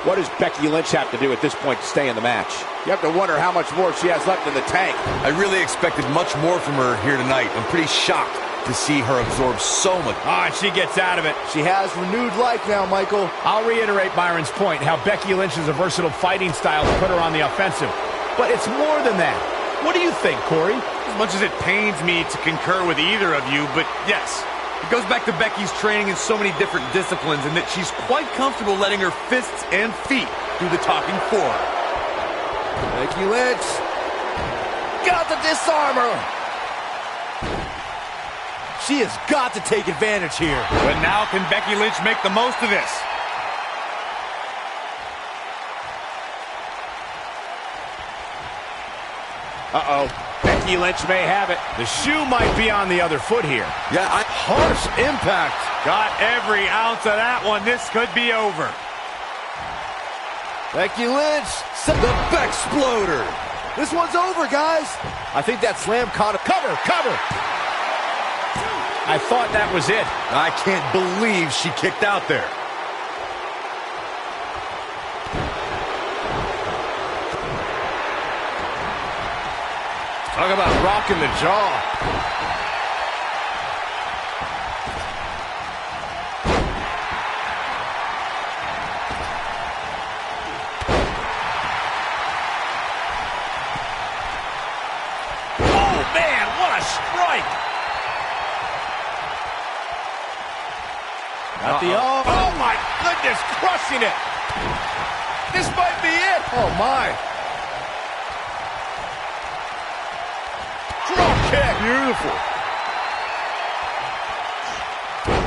Speaker 6: What does Becky Lynch have to do at this point to stay in the match? You have to wonder how much more she has left in the tank.
Speaker 5: I really expected much more from her here tonight. I'm pretty shocked to see her absorb so much.
Speaker 7: Ah, and she gets out of it.
Speaker 2: She has renewed life now, Michael.
Speaker 7: I'll reiterate Byron's point, how Becky Lynch is a versatile fighting style to put her on the offensive. But it's more than that. What do you think, Corey?
Speaker 4: As much as it pains me to concur with either of you, but yes, it goes back to Becky's training in so many different disciplines and that she's quite comfortable letting her fists and feet do the talking for her.
Speaker 2: Becky Lynch got to disarm her. She has got to take advantage here.
Speaker 4: But now can Becky Lynch make the most of this?
Speaker 1: Uh-oh. Becky Lynch may have it.
Speaker 7: The shoe might be on the other foot here.
Speaker 2: Yeah, harsh impact.
Speaker 4: Got every ounce of that one. This could be over.
Speaker 2: Becky Lynch, the Bexploder. This one's over, guys. I think that slam caught a cover.
Speaker 7: I thought that was it.
Speaker 4: I can't believe she kicked out there.
Speaker 7: Talk about rocking the jaw.
Speaker 1: Oh, man, what a strike.
Speaker 7: Got the
Speaker 1: Oh, my goodness, crushing it. This might be it.
Speaker 2: Oh, my.
Speaker 1: Drop kick.
Speaker 4: Beautiful.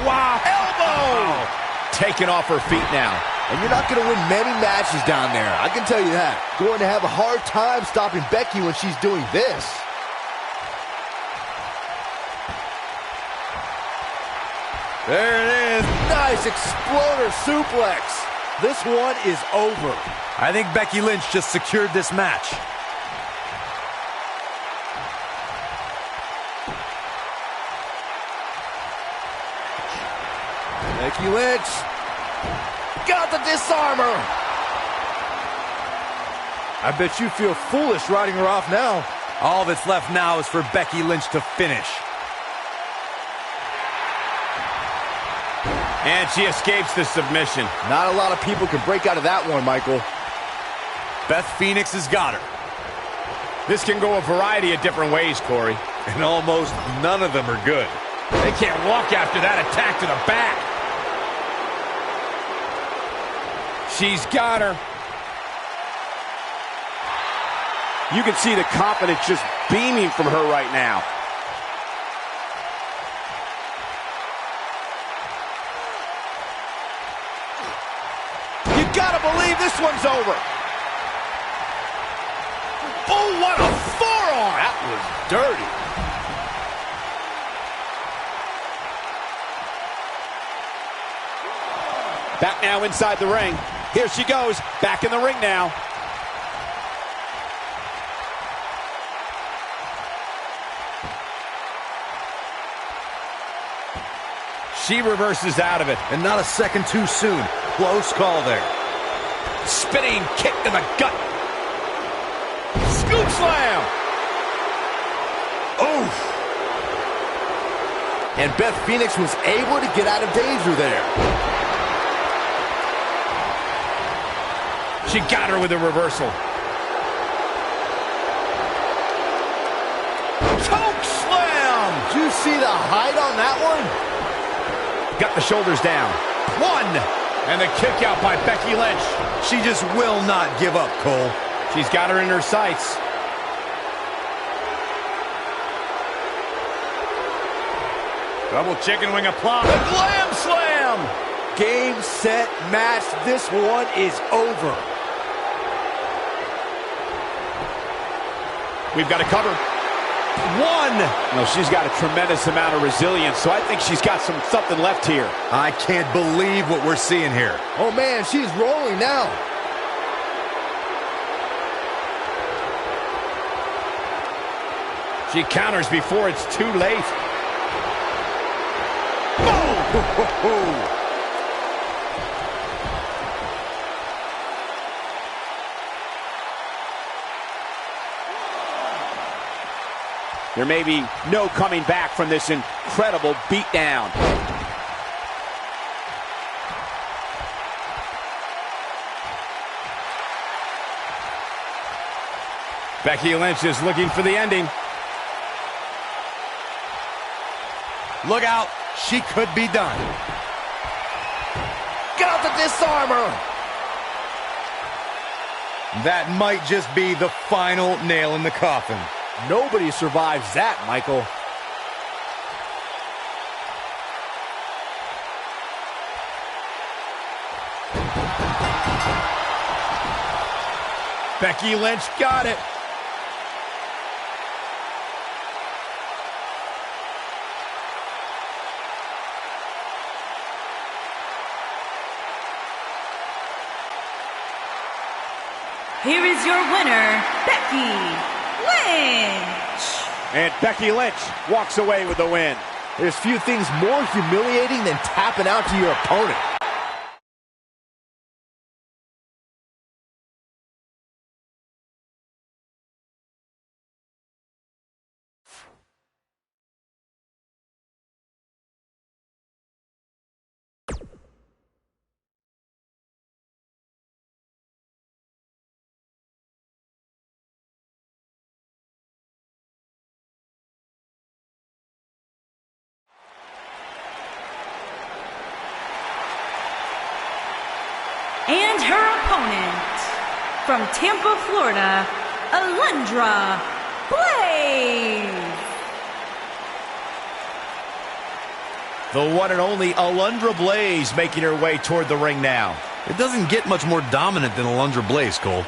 Speaker 1: Wow. Elbow.
Speaker 7: Taking off her feet now.
Speaker 2: And you're not going to win many matches down there. I can tell you that. Going to have a hard time stopping Becky when she's doing this. There it is. Nice exploder suplex. This one is over.
Speaker 5: I think Becky Lynch just secured this match.
Speaker 2: Becky Lynch got the disarmer. I bet you feel foolish riding her off now.
Speaker 5: All that's left now is for Becky Lynch to finish.
Speaker 1: And she escapes the submission.
Speaker 2: Not a lot of people can break out of that one, Michael.
Speaker 5: Beth Phoenix has got her.
Speaker 1: This can go a variety of different ways, Corey.
Speaker 5: And almost none of them are good.
Speaker 7: They can't walk after that attack to the back.
Speaker 1: She's got her. You can see the confidence just beaming from her right now.
Speaker 2: You gotta believe this one's over. Oh, what a forearm! That was dirty.
Speaker 1: Back now inside the ring. Here she goes, back in the ring now. She reverses out of it.
Speaker 5: And not a second too soon. Close call there.
Speaker 7: Spinning kick to the gut.
Speaker 2: Scoop slam.
Speaker 5: Oof.
Speaker 2: And Beth Phoenix was able to get out of danger there.
Speaker 7: She got her with a reversal.
Speaker 2: Choke slam. Did you see the height on that one?
Speaker 1: Got the shoulders down.
Speaker 7: One. And the kick out by Becky Lynch.
Speaker 5: She just will not give up, Cole.
Speaker 1: She's got her in her sights.
Speaker 7: Double chicken wing applied.
Speaker 2: The glam slam. Game, set, match. This one is over.
Speaker 1: We've got to cover. One. No, she's got a tremendous amount of resilience, so I think she's got something left here.
Speaker 5: I can't believe what we're seeing here.
Speaker 2: Oh, man, she's rolling now.
Speaker 7: She counters before it's too late.
Speaker 2: Oh!
Speaker 1: There may be no coming back from this incredible beatdown. Becky Lynch is looking for the ending.
Speaker 5: Look out. She could be done.
Speaker 2: Get out the disarmer.
Speaker 5: That might just be the final nail in the coffin.
Speaker 2: Nobody survives that, Michael.
Speaker 7: Becky Lynch got it.
Speaker 3: Here is your winner, Becky Lynch.
Speaker 1: And Becky Lynch walks away with the win.
Speaker 2: There's few things more humiliating than tapping out to your opponent.
Speaker 3: And her opponent, from Tampa, Florida, Alundra Blaze.
Speaker 7: The one and only Alundra Blaze making her way toward the ring now.
Speaker 5: It doesn't get much more dominant than Alundra Blaze, Cole.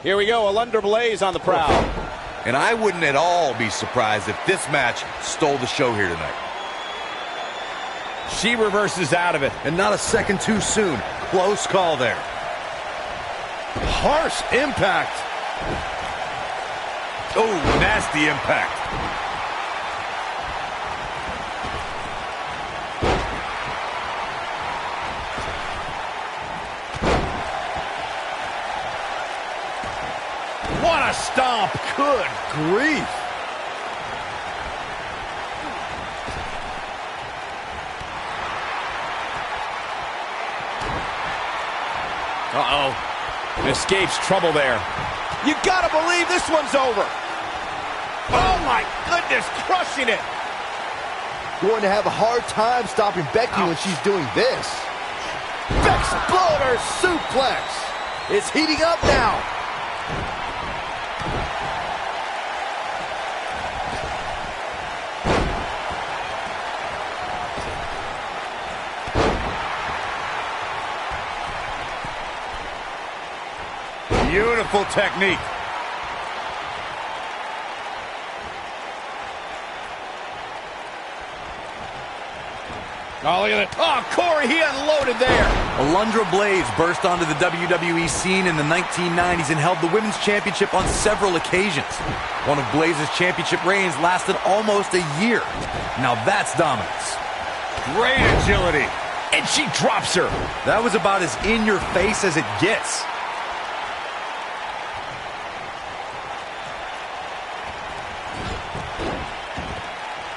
Speaker 6: Here we go, a Lunder Blaze on the prowl.
Speaker 5: And I wouldn't at all be surprised if this match stole the show here tonight.
Speaker 1: She reverses out of it.
Speaker 5: And not a second too soon. Close call there.
Speaker 2: Harsh impact.
Speaker 5: Oh, nasty impact.
Speaker 2: What a stomp. Good grief.
Speaker 1: Uh-oh. Escapes trouble there. You gotta believe this one's over. Oh my goodness, crushing it.
Speaker 2: Going to have a hard time stopping Becky when she's doing this. Exploder suplex. It's heating up now.
Speaker 5: Beautiful technique.
Speaker 1: Oh, look at it. Oh, Corey, he unloaded there.
Speaker 5: Alundra Blaze burst onto the WWE scene in the 1990s and held the Women's Championship on several occasions. One of Blaze's championship reigns lasted almost a year. Now that's dominance.
Speaker 1: Great agility. And she drops her.
Speaker 5: That was about as in-your-face as it gets.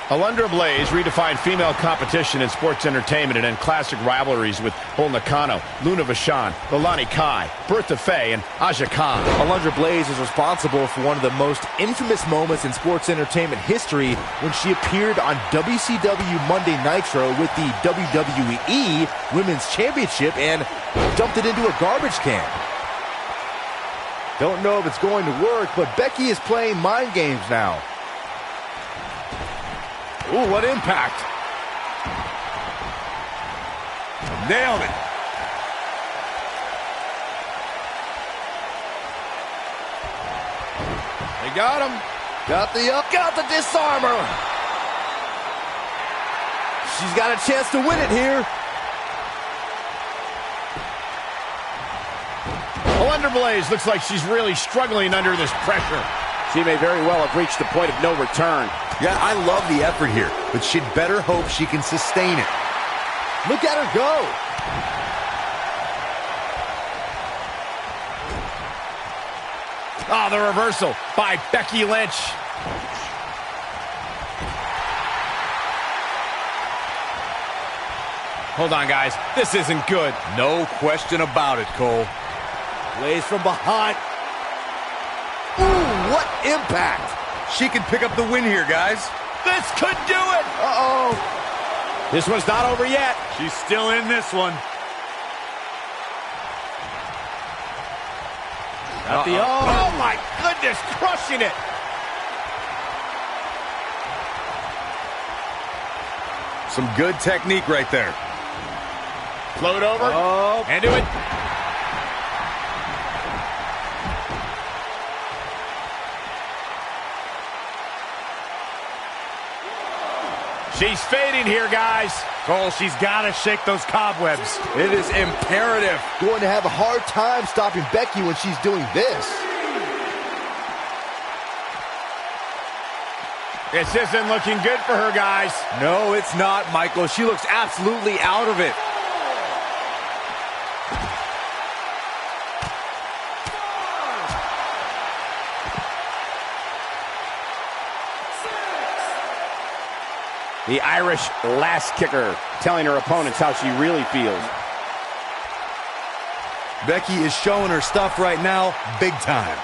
Speaker 1: Alundra Blaze redefined female competition in sports entertainment and in classic rivalries with Bull Nakano, Luna Vachon, Lilani Kai, Bertha Faye, and Aja Khan.
Speaker 2: Alundra Blaze is responsible for one of the most infamous moments in sports entertainment history when she appeared on WCW Monday Nitro with the WWE Women's Championship and dumped it into a garbage can. Don't know if it's going to work, but Becky is playing mind games now.
Speaker 1: Ooh, what impact.
Speaker 5: Nailed it.
Speaker 1: They got him.
Speaker 2: Got the disarmer. She's got a chance to win it here.
Speaker 1: Alundra Blaze looks like she's really struggling under this pressure.
Speaker 6: She may very well have reached the point of no return.
Speaker 5: Yeah, I love the effort here, but she'd better hope she can sustain it.
Speaker 2: Look at her go.
Speaker 1: Oh, the reversal by Becky Lynch. Hold on, guys. This isn't good.
Speaker 5: No question about it, Cole.
Speaker 2: Blaze from behind. Ooh, what impact.
Speaker 5: She can pick up the win here, guys.
Speaker 1: This could do it.
Speaker 2: Uh-oh.
Speaker 1: This one's not over yet.
Speaker 4: She's still in this one.
Speaker 1: Oh, my goodness, crushing it.
Speaker 5: Some good technique right there.
Speaker 1: Float over.
Speaker 2: Oh.
Speaker 1: And do it. She's fading here, guys.
Speaker 4: Cole, she's got to shake those cobwebs.
Speaker 2: It is imperative. Going to have a hard time stopping Becky when she's doing this.
Speaker 1: This isn't looking good for her, guys.
Speaker 2: No, it's not, Michael. She looks absolutely out of it.
Speaker 6: The Irish last kicker, telling her opponents how she really feels.
Speaker 5: Becky is showing her stuff right now, big time.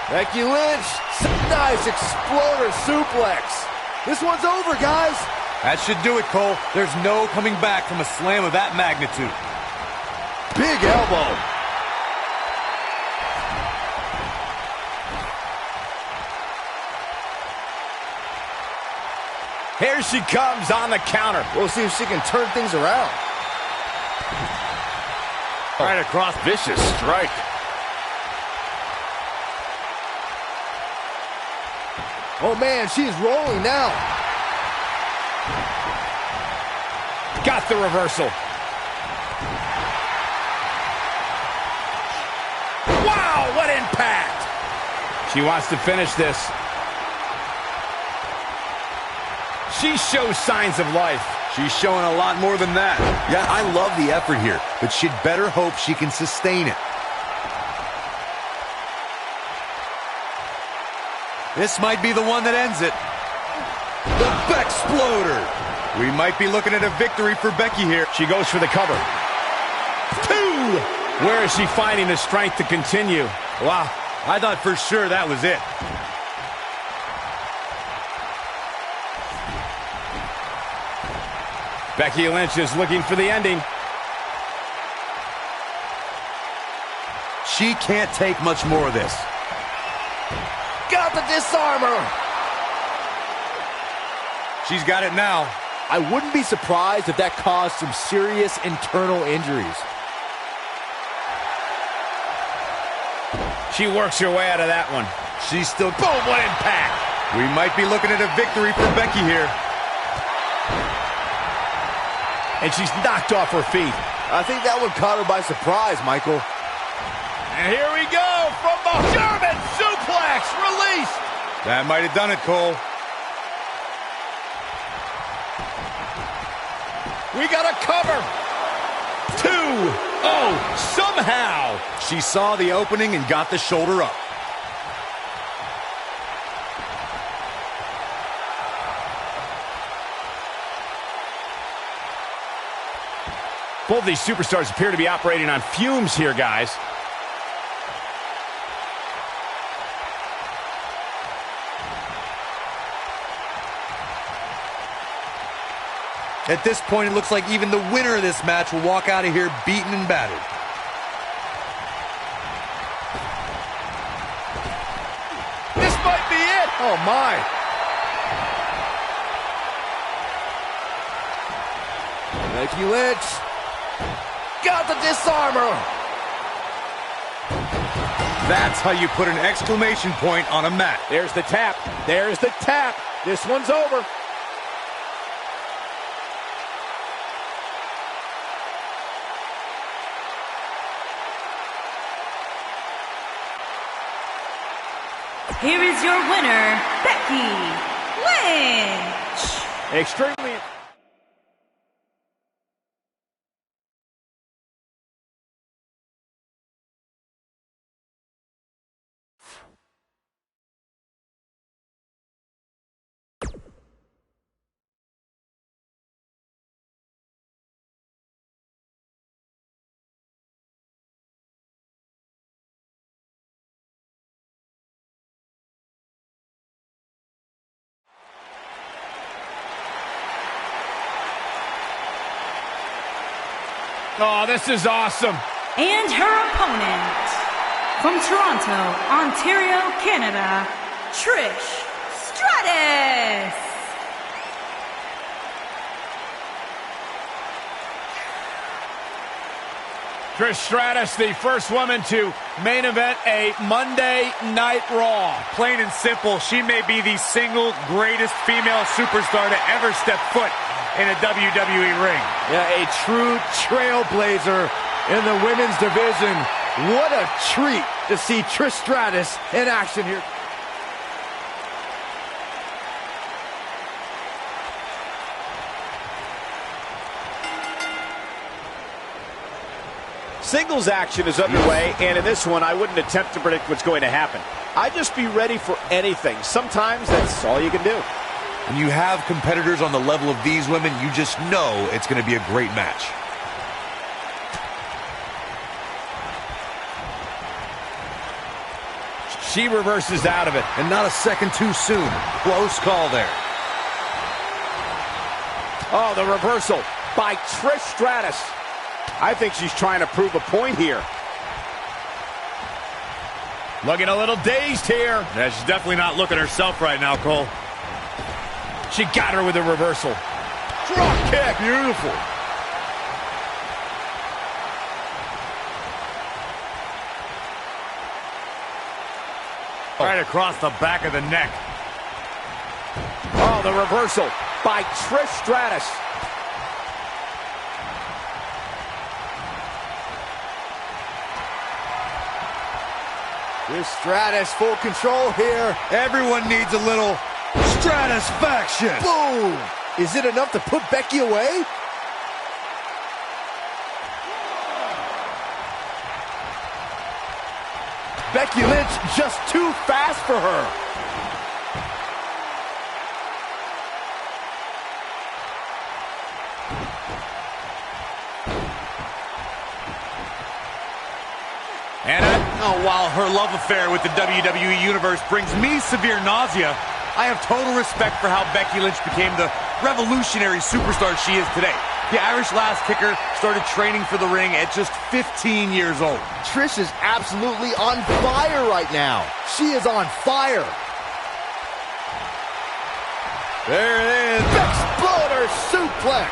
Speaker 2: Becky Lynch, nice exploder suplex. This one's over, guys.
Speaker 5: That should do it, Cole. There's no coming back from a slam of that magnitude.
Speaker 2: Big elbow.
Speaker 1: Here she comes on the counter.
Speaker 2: We'll see if she can turn things around.
Speaker 4: Right across, vicious strike.
Speaker 2: Oh man, she's rolling now.
Speaker 1: Got the reversal. Wow, what impact! She wants to finish this. She shows signs of life.
Speaker 5: She's showing a lot more than that. Yeah, I love the effort here, but she'd better hope she can sustain it. This might be the one that ends it. The Bexploder. We might be looking at a victory for Becky here.
Speaker 1: She goes for the cover. 2! Where is she finding the strength to continue?
Speaker 5: Wow, I thought for sure that was it.
Speaker 1: Becky Lynch is looking for the ending.
Speaker 5: She can't take much more of this.
Speaker 2: Got the disarmer.
Speaker 5: She's got it now.
Speaker 2: I wouldn't be surprised if that caused some serious internal injuries.
Speaker 1: She works her way out of that one.
Speaker 5: She's still...
Speaker 1: Boom, what impact!
Speaker 5: We might be looking at a victory for Becky here.
Speaker 1: And she's knocked off her feet.
Speaker 2: I think that one caught her by surprise, Michael.
Speaker 1: And here we go from the German suplex, released.
Speaker 5: That might have done it, Cole.
Speaker 1: We got a cover. 2. Oh, somehow.
Speaker 5: She saw the opening and got the shoulder up.
Speaker 1: Both of these superstars appear to be operating on fumes here, guys.
Speaker 5: At this point, it looks like even the winner of this match will walk out of here beaten and battered.
Speaker 1: This might be it.
Speaker 2: Oh, my. Becky Lynch. Got the disarmer.
Speaker 5: That's how you put an exclamation point on a mat.
Speaker 1: There's the tap. There's the tap. This one's over.
Speaker 3: Here is your winner, Becky Lynch.
Speaker 1: Extremely... Oh, this is awesome.
Speaker 3: And her opponent, from Toronto, Ontario, Canada, Trish Stratus.
Speaker 1: Trish Stratus, the first woman to main event a Monday Night Raw.
Speaker 4: Plain and simple, she may be the single greatest female superstar to ever step foot in a WWE ring.
Speaker 2: Yeah, a true trailblazer in the women's division. What a treat to see Trish Stratus in action here.
Speaker 6: Singles action is underway, and in this one, I wouldn't attempt to predict what's going to happen. I'd just be ready for anything. Sometimes that's all you can do.
Speaker 5: When you have competitors on the level of these women, you just know it's going to be a great match.
Speaker 1: She reverses out of it.
Speaker 5: And not a second too soon. Close call there.
Speaker 6: Oh, the reversal by Trish Stratus. I think she's trying to prove a point here.
Speaker 1: Looking a little dazed here.
Speaker 4: Yeah, she's definitely not looking herself right now, Cole.
Speaker 7: She got her with a reversal.
Speaker 4: Drop kick. Beautiful. Right across the back of the neck.
Speaker 6: Oh, the reversal by Trish Stratus.
Speaker 2: Trish Stratus, full control here.
Speaker 5: Everyone needs a little stratisfaction.
Speaker 2: Boom! Is it enough to put Becky away? Becky Lynch just too fast for her.
Speaker 4: And while her love affair with the WWE Universe brings me severe nausea, I have total respect for how Becky Lynch became the revolutionary superstar she is today. The Irish Lass Kicker started training for the ring at just 15 years old.
Speaker 2: Trish is absolutely on fire right now. She is on fire.
Speaker 5: There it is.
Speaker 2: Exploder suplex.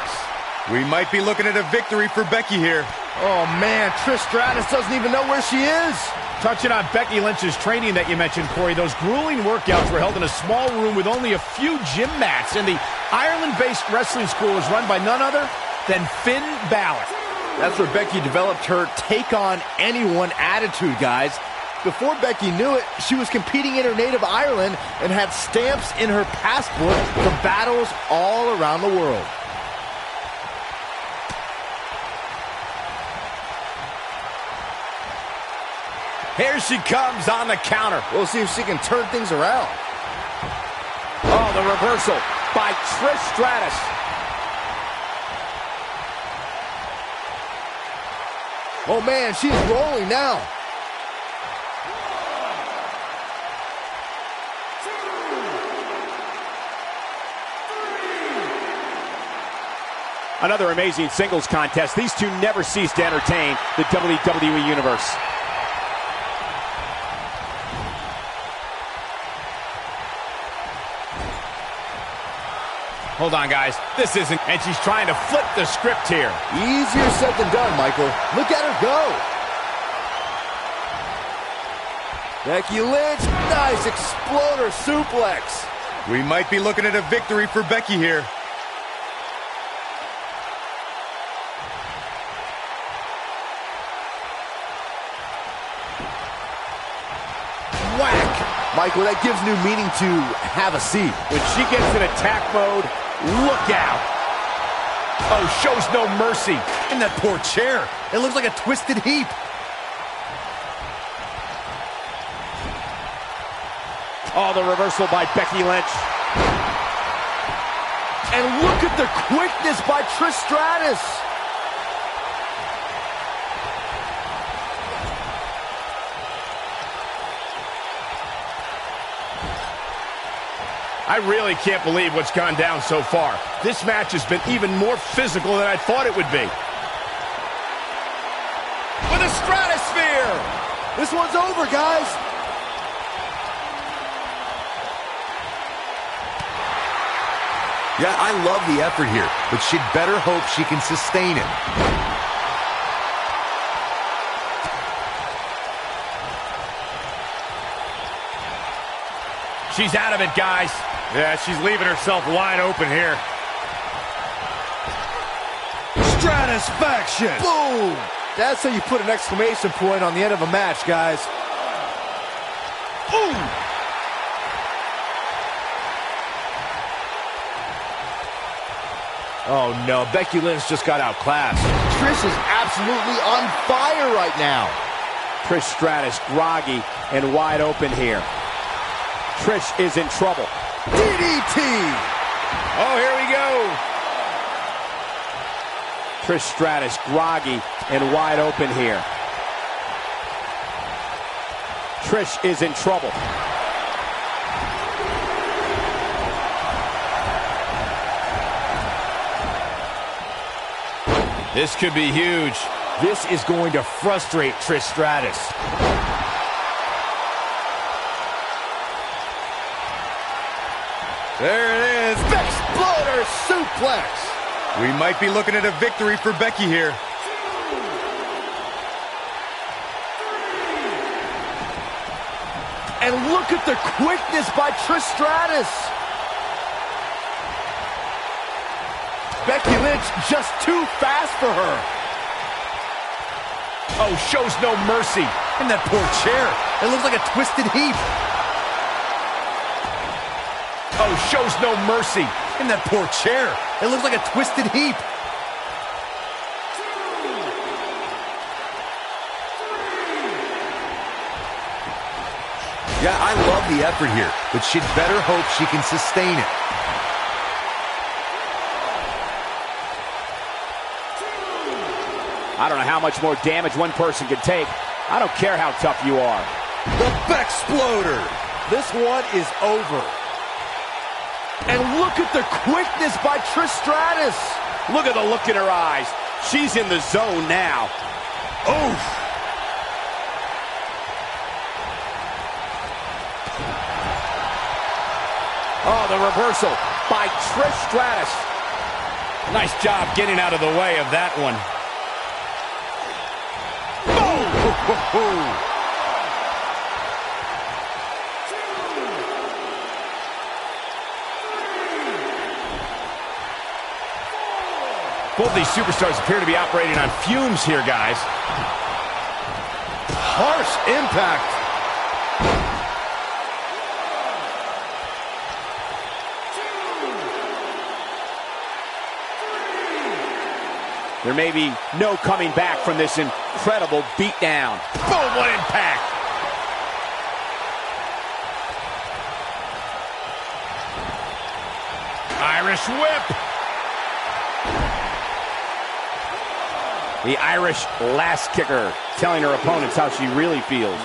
Speaker 5: We might be looking at a victory for Becky here.
Speaker 2: Oh man, Trish Stratus doesn't even know where she is.
Speaker 7: Touching on Becky Lynch's training that you mentioned, Corey, those grueling workouts were held in a small room with only a few gym mats, and the Ireland-based wrestling school is run by none other than Finn Balor.
Speaker 2: That's where Becky developed her take-on-anyone attitude, guys. Before Becky knew it, she was competing in her native Ireland and had stamps in her passport for battles all around the world.
Speaker 7: Here she comes on the counter.
Speaker 2: We'll see if she can turn things around.
Speaker 6: Oh, the reversal by Trish Stratus.
Speaker 2: Oh man, she's rolling now.
Speaker 6: Another amazing singles contest. These two never cease to entertain the WWE Universe.
Speaker 7: Hold on, guys. This isn't... And she's trying to flip the script here.
Speaker 2: Easier said than done, Michael. Look at her go. Becky Lynch, nice exploder suplex.
Speaker 5: We might be looking at a victory for Becky here.
Speaker 2: Whack. Michael, that gives new meaning to have a seat.
Speaker 6: When she gets in attack mode, look out.
Speaker 7: Oh, shows no mercy.
Speaker 5: And that poor chair. It looks like a twisted heap.
Speaker 6: Oh, the reversal by Becky Lynch.
Speaker 2: And look at the quickness by Trish Stratus.
Speaker 7: I really can't believe what's gone down so far. This match has been even more physical than I thought it would be. With a stratosphere!
Speaker 2: This one's over, guys.
Speaker 5: Yeah, I love the effort here, but she'd better hope she can sustain it.
Speaker 7: She's out of it, guys.
Speaker 4: Yeah, she's leaving herself wide open here.
Speaker 5: Stratisfaction!
Speaker 2: Boom! That's how you put an exclamation point on the end of a match, guys.
Speaker 7: Ooh!
Speaker 2: Oh no, Becky Lynch just got outclassed. Trish is absolutely on fire right now.
Speaker 6: Trish Stratus groggy and wide open here. Trish is in trouble.
Speaker 2: DDT!
Speaker 7: Oh, here we go.
Speaker 6: Trish Stratus groggy and wide open here. Trish is in trouble.
Speaker 7: This could be huge.
Speaker 2: This is going to frustrate Trish Stratus.
Speaker 5: There it is.
Speaker 2: suplex.
Speaker 5: We might be looking at a victory for Becky here.
Speaker 2: And look at the quickness by Trish Stratus. Becky Lynch just too fast for her.
Speaker 7: Oh, shows no mercy.
Speaker 5: And that poor chair. It looks like a twisted heap.
Speaker 7: Oh, shows no mercy.
Speaker 5: And that poor chair. It looks like a twisted heap. Yeah, I love the effort here, but she'd better hope she can sustain it.
Speaker 6: I don't know how much more damage one person can take. I don't care how tough you are.
Speaker 5: The Bexploder.
Speaker 2: This one is over. And look at the quickness by Trish Stratus.
Speaker 1: Look at the look in her eyes. She's in the zone now.
Speaker 5: Oof.
Speaker 1: Oh, the reversal by Trish Stratus.
Speaker 7: Nice job getting out of the way of that one. Both these superstars appear to be operating on fumes here, guys.
Speaker 2: Harsh impact.
Speaker 1: There may be no coming back from this incredible beatdown.
Speaker 7: Boom, what impact! Irish whip.
Speaker 1: The Irish lass kicker, telling her opponents how she really feels.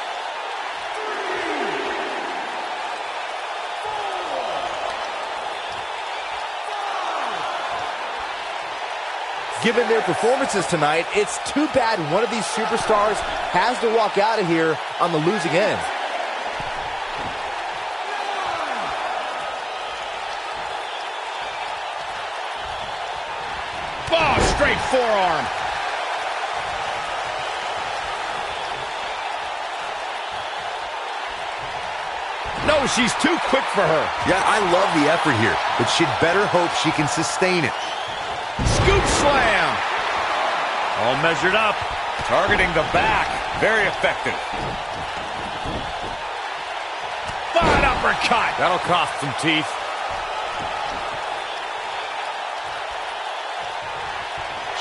Speaker 2: Given their performances tonight, it's too bad one of these superstars has to walk out of here on the losing end.
Speaker 7: Oh, straight forearm. No, she's too quick for her.
Speaker 5: Yeah, I love the effort here, but she'd better hope she can sustain it.
Speaker 7: Scoop slam.
Speaker 4: All measured up. Targeting the back. Very effective.
Speaker 7: Fine uppercut.
Speaker 4: That'll cost some teeth.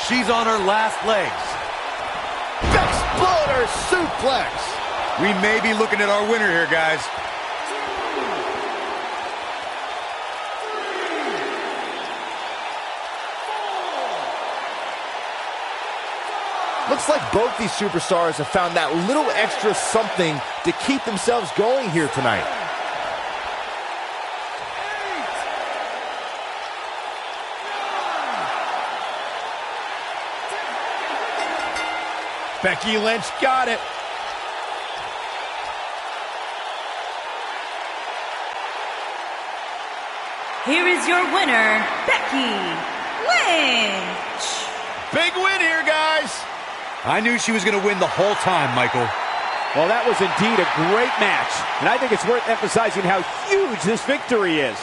Speaker 5: She's on her last legs.
Speaker 2: Bexploder suplex.
Speaker 5: We may be looking at our winner here, guys.
Speaker 2: Looks like both these superstars have found that little extra something to keep themselves going here tonight.
Speaker 7: Becky Lynch got it.
Speaker 3: Here is your winner, Becky Lynch.
Speaker 7: Big win here, guys.
Speaker 5: I knew she was going to win the whole time, Michael.
Speaker 1: Well, that was indeed a great match. And I think it's worth emphasizing how huge this victory is.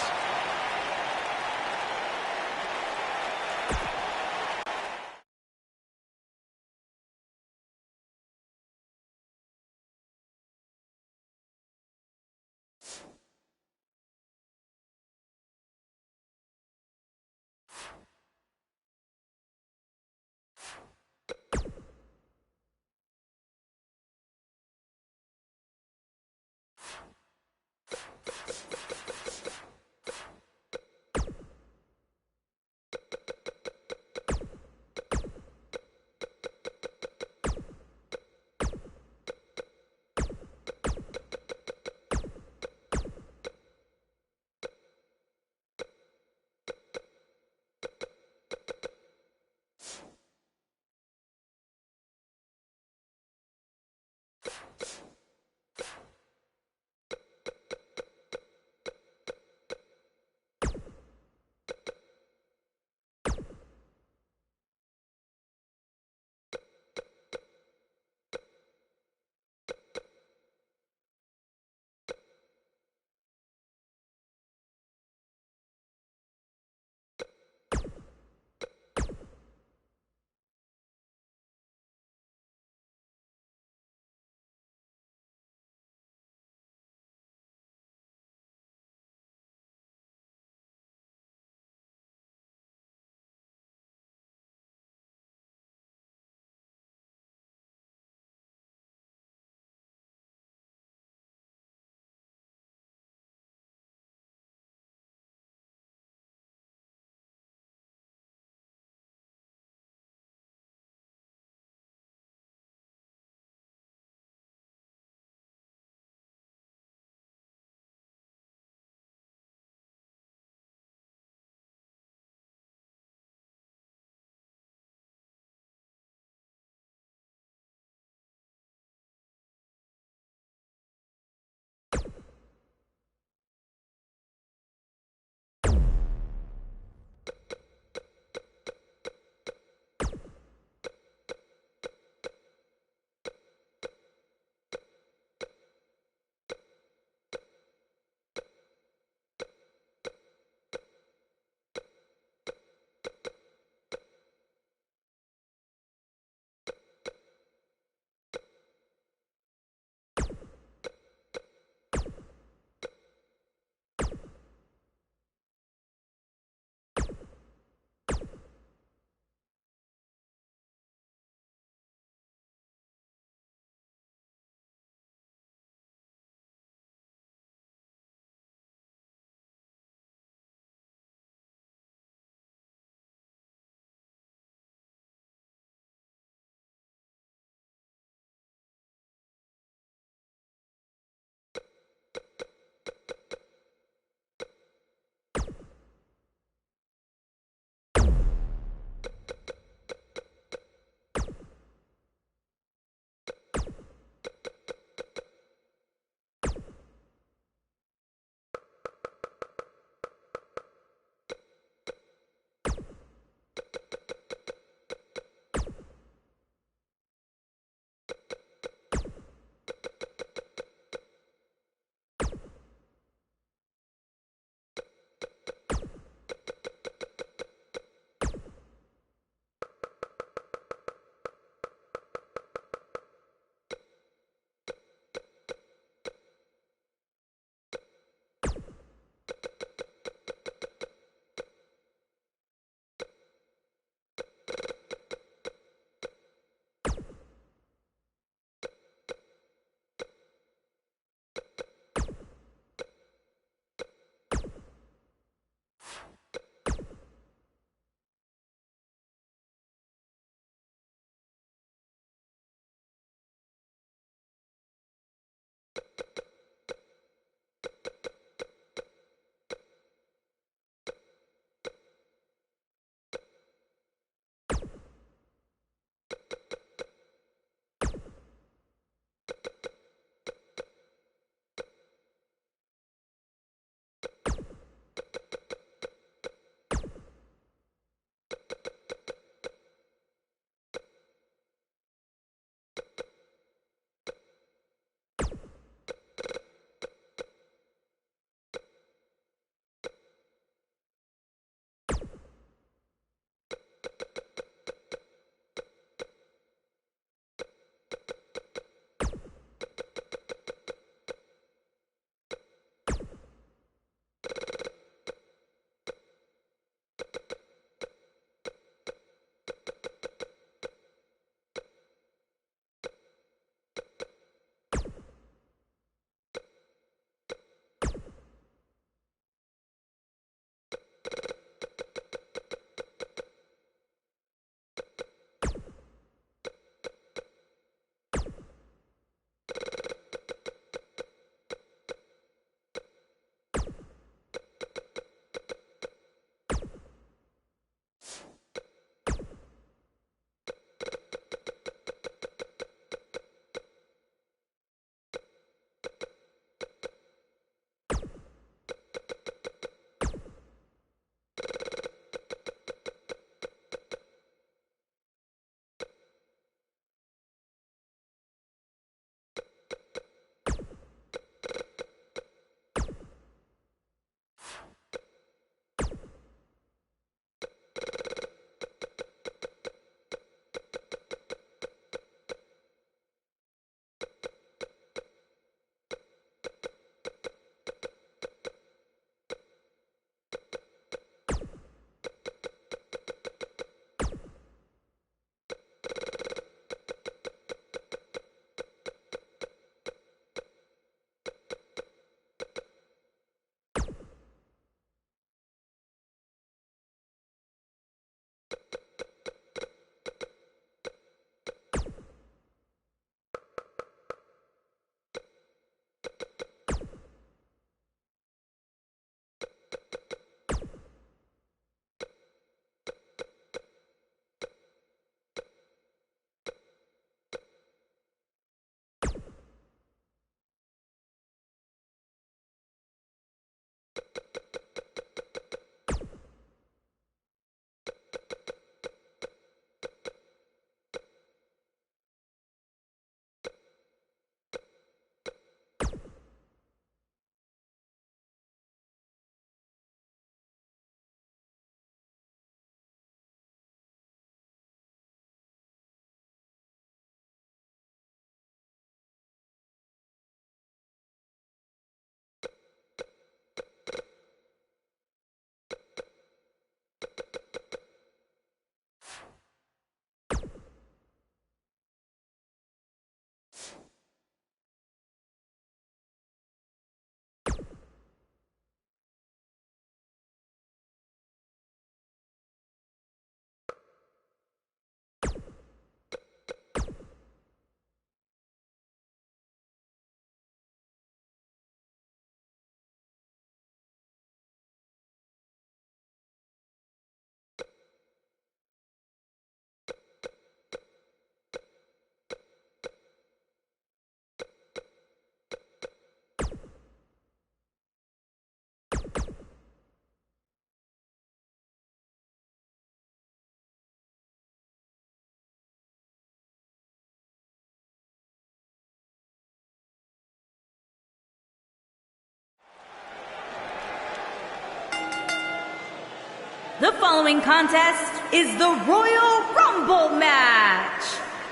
Speaker 3: The following contest is the Royal Rumble match.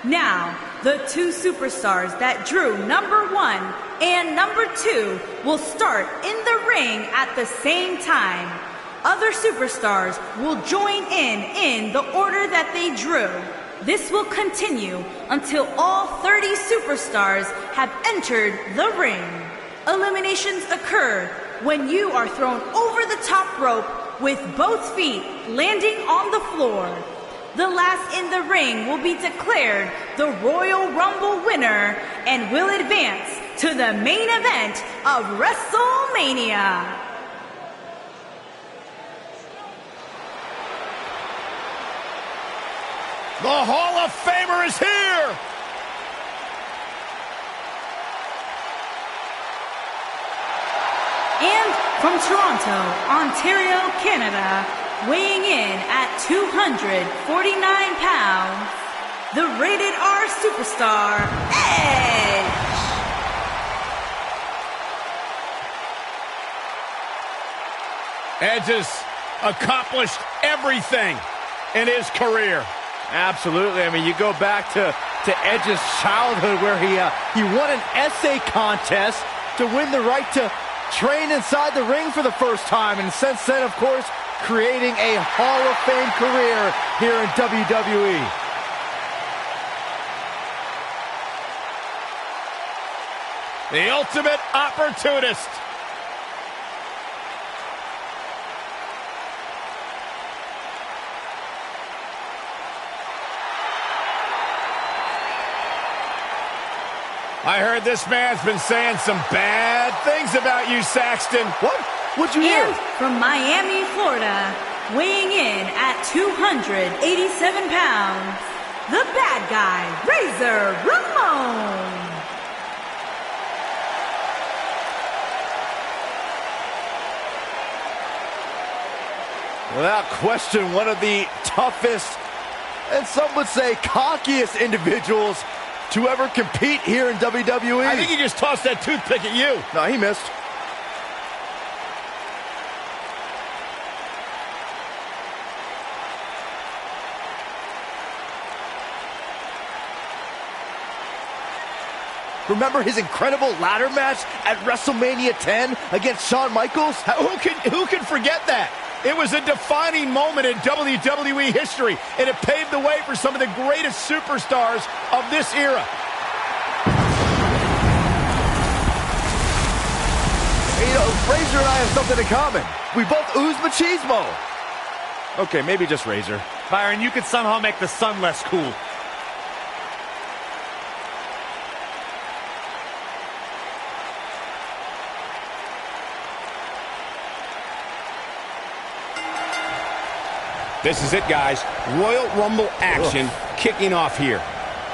Speaker 3: Now, the two superstars that drew number 1 and number 2 will start in the ring at the same time. Other superstars will join in the order that they drew. This will continue until all 30 superstars have entered the ring. Eliminations occur when you are thrown over the top rope with both feet landing on the floor. The last in the ring will be declared the Royal Rumble winner and will advance to the main event of WrestleMania.
Speaker 7: The Hall of Famer is here!
Speaker 3: And from Toronto, Ontario, Canada, weighing in at 249 pounds, the Rated R superstar, Edge!
Speaker 7: Edge has accomplished everything in his career.
Speaker 2: Absolutely. I mean, you go back to Edge's childhood where he won an essay contest to win the right to train inside the ring for the first time, and since then, of course, creating a Hall of Fame career here in WWE.
Speaker 7: The ultimate opportunist. I heard this man's been saying some bad things about you, Saxton.
Speaker 2: What? What'd you hear?
Speaker 3: And from Miami, Florida, weighing in at 287 pounds, the bad guy, Razor Ramon.
Speaker 2: Without question, one of the toughest, and some would say cockiest individuals to ever compete here in WWE.
Speaker 7: I think he just tossed that toothpick at you.
Speaker 2: No, he missed. Remember his incredible ladder match at WrestleMania 10 against Shawn Michaels?
Speaker 7: Who can forget that? It was a defining moment in WWE history, and it paved the way for some of the greatest superstars of this era.
Speaker 2: You know, Razor and I have something in common. We both ooze machismo. Okay, maybe just Razor.
Speaker 4: Byron, you could somehow make the sun less cool.
Speaker 1: This is it, guys. Royal Rumble action kicking off here.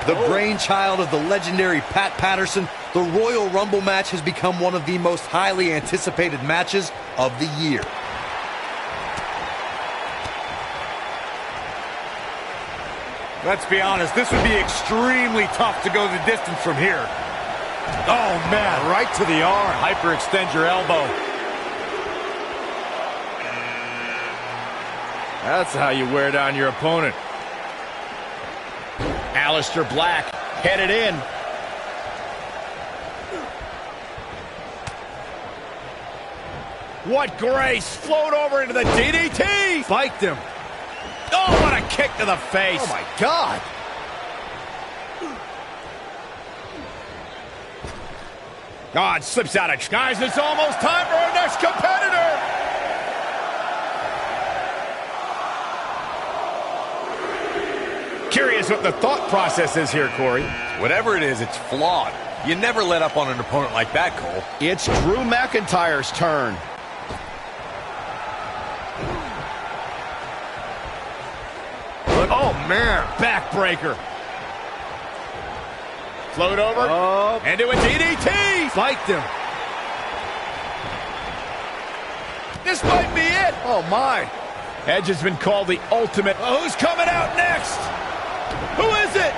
Speaker 5: The brainchild of the legendary Pat Patterson, The Royal Rumble match has become one of the most highly anticipated matches of the year.
Speaker 4: Let's be honest, this would be extremely tough to go the distance from here. Oh, man, right to the arm. Hyperextend your elbow. That's how you wear down your opponent.
Speaker 7: Aleister Black headed in. What grace! Float over into the DDT!
Speaker 2: Spiked him.
Speaker 7: Oh, what a kick to the face!
Speaker 2: Oh, my God.
Speaker 7: Oh, it slips out of... Guys, it's almost time for our next competitor! Curious what the thought process is here, Corey.
Speaker 4: Whatever it is, it's flawed. You never let up on an opponent like that, Cole.
Speaker 1: It's Drew McIntyre's turn.
Speaker 7: Oh, man. Backbreaker. Float over.
Speaker 2: Oh.
Speaker 7: Into a DDT.
Speaker 2: Spiked him.
Speaker 7: This might be it.
Speaker 2: Oh, my.
Speaker 7: Edge has been called the ultimate. Oh, who's coming out next? Who is it?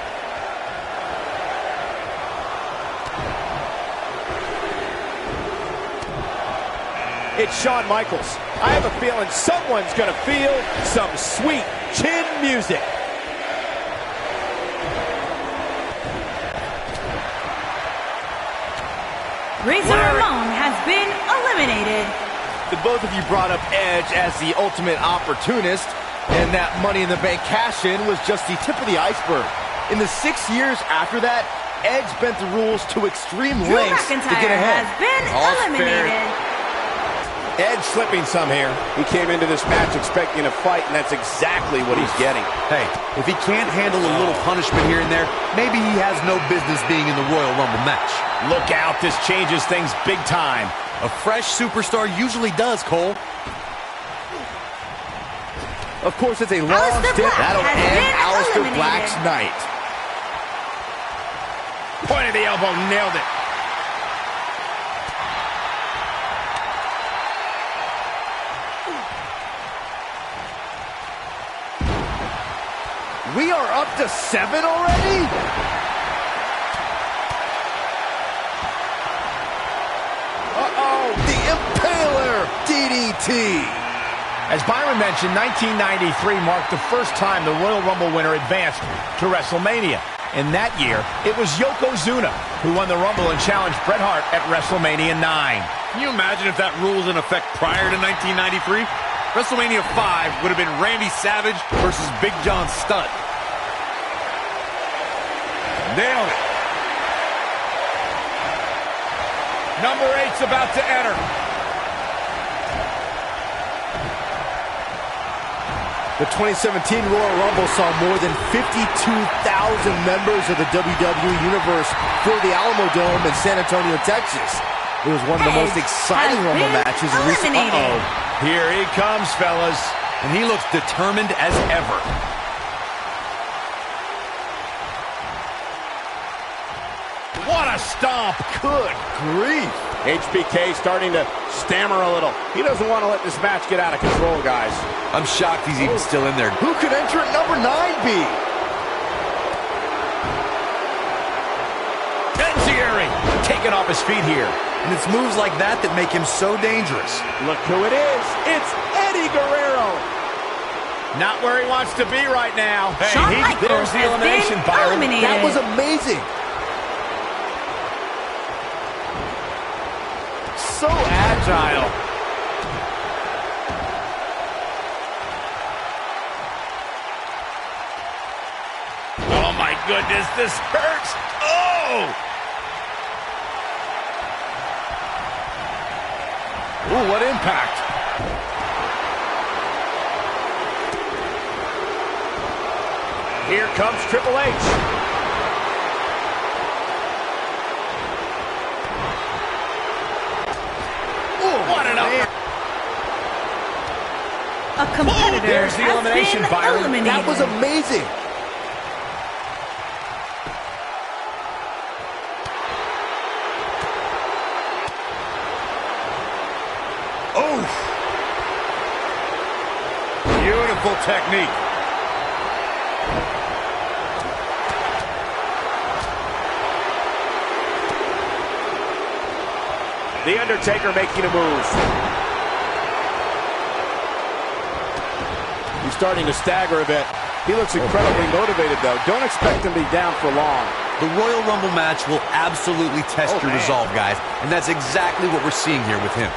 Speaker 7: It's Shawn Michaels. I have a feeling someone's going to feel some sweet chin music.
Speaker 3: Razor Ramon has been eliminated.
Speaker 2: The both of you brought up Edge as the ultimate opportunist, and that Money in the Bank cash-in was just the tip of the iceberg. In the 6 years after that, Edge bent the rules to extreme lengths to get ahead.
Speaker 3: Has been eliminated.
Speaker 1: Edge slipping some here. He came into this match expecting a fight, and that's exactly what he's getting.
Speaker 5: Hey, if he can't handle a little punishment here and there, maybe he has no business being in the Royal Rumble match.
Speaker 7: Look out, this changes things big time.
Speaker 5: A fresh superstar usually does, Cole.
Speaker 2: Of course, it's a long stint.
Speaker 7: That'll end Aleister
Speaker 3: eliminated.
Speaker 7: Black's night. Point of the elbow, nailed it.
Speaker 2: We are up to 7 already? Uh-oh, the Impaler DDT.
Speaker 7: As Byron mentioned, 1993 marked the first time the Royal Rumble winner advanced to WrestleMania. In that year, it was Yokozuna who won the Rumble and challenged Bret Hart at WrestleMania 9.
Speaker 4: Can you imagine if that rule was in effect prior to 1993? WrestleMania 5 would have been Randy Savage versus Big John Studd.
Speaker 7: Nailed it. Number 8's about to enter.
Speaker 2: The 2017 Royal Rumble saw more than 52,000 members of the WWE Universe for the Alamo Dome in San Antonio, Texas. It was one of the most exciting Rumble matches in recent...
Speaker 7: Here he comes, fellas.
Speaker 5: And he looks determined as ever.
Speaker 7: What a stomp. Good grief.
Speaker 1: HBK starting to stammer a little. He doesn't want to let this match get out of control, guys.
Speaker 5: I'm shocked he's even still in there.
Speaker 2: Who could entrant number 9 be?
Speaker 7: Enziguri taking off his feet here.
Speaker 5: And it's moves like that that make him so dangerous.
Speaker 1: Look who it is. It's Eddie Guerrero.
Speaker 7: Not where he wants to be right now.
Speaker 3: Shawn Michaels
Speaker 7: there's the elimination, Byron.
Speaker 3: eliminated.
Speaker 2: That was amazing.
Speaker 7: So agile. Oh, my goodness, this hurts. Oh! Ooh, what impact. Here comes Triple H. What an up.
Speaker 3: A competitor
Speaker 7: there's the elimination,
Speaker 3: has been
Speaker 7: Byron.
Speaker 3: eliminated.
Speaker 2: That was amazing.
Speaker 4: technique.
Speaker 6: The Undertaker making a move. He's starting to stagger a bit. He looks incredibly motivated, though. Don't expect him to be down for long.
Speaker 5: The Royal Rumble match will absolutely test your resolve, guys. And that's exactly what we're seeing here with him.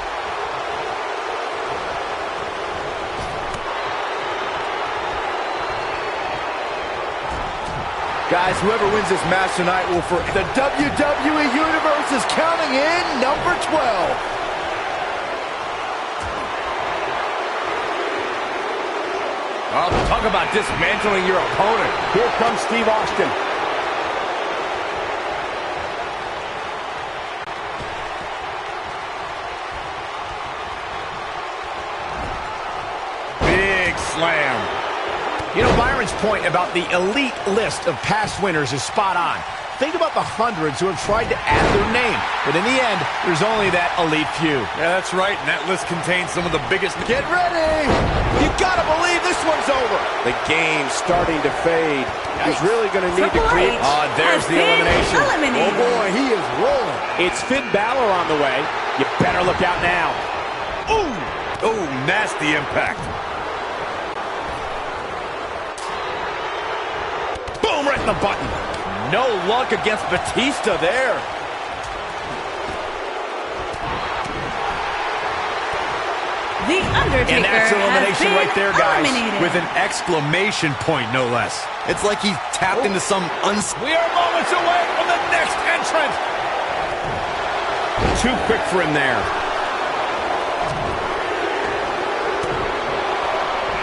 Speaker 2: Guys, whoever wins this match tonight will for the WWE Universe is counting in number 12.
Speaker 4: Oh, talk about dismantling your opponent.
Speaker 6: Here comes Steve Austin.
Speaker 4: Big slam.
Speaker 7: You know, Byron's point about the elite list of past winners is spot on. Think about the hundreds who have tried to add their name, but in the end, there's only that elite few.
Speaker 4: Yeah, that's right, and that list contains some of the biggest...
Speaker 2: Get ready! You gotta believe this one's over.
Speaker 6: The game's starting to fade. He's really going to need to create...
Speaker 7: Oh, there's the elimination.
Speaker 2: Oh boy, he is rolling.
Speaker 6: It's Finn Balor on the way. You better look out now.
Speaker 4: Ooh! Oh, nasty impact.
Speaker 7: Boom, right in the button.
Speaker 2: No luck against Batista there.
Speaker 3: The Undertaker
Speaker 7: And that's elimination right there, guys.
Speaker 3: eliminated.
Speaker 2: With an exclamation point, no less.
Speaker 5: It's like he tapped into some
Speaker 7: We are moments away from the next entrant. Too quick for him there.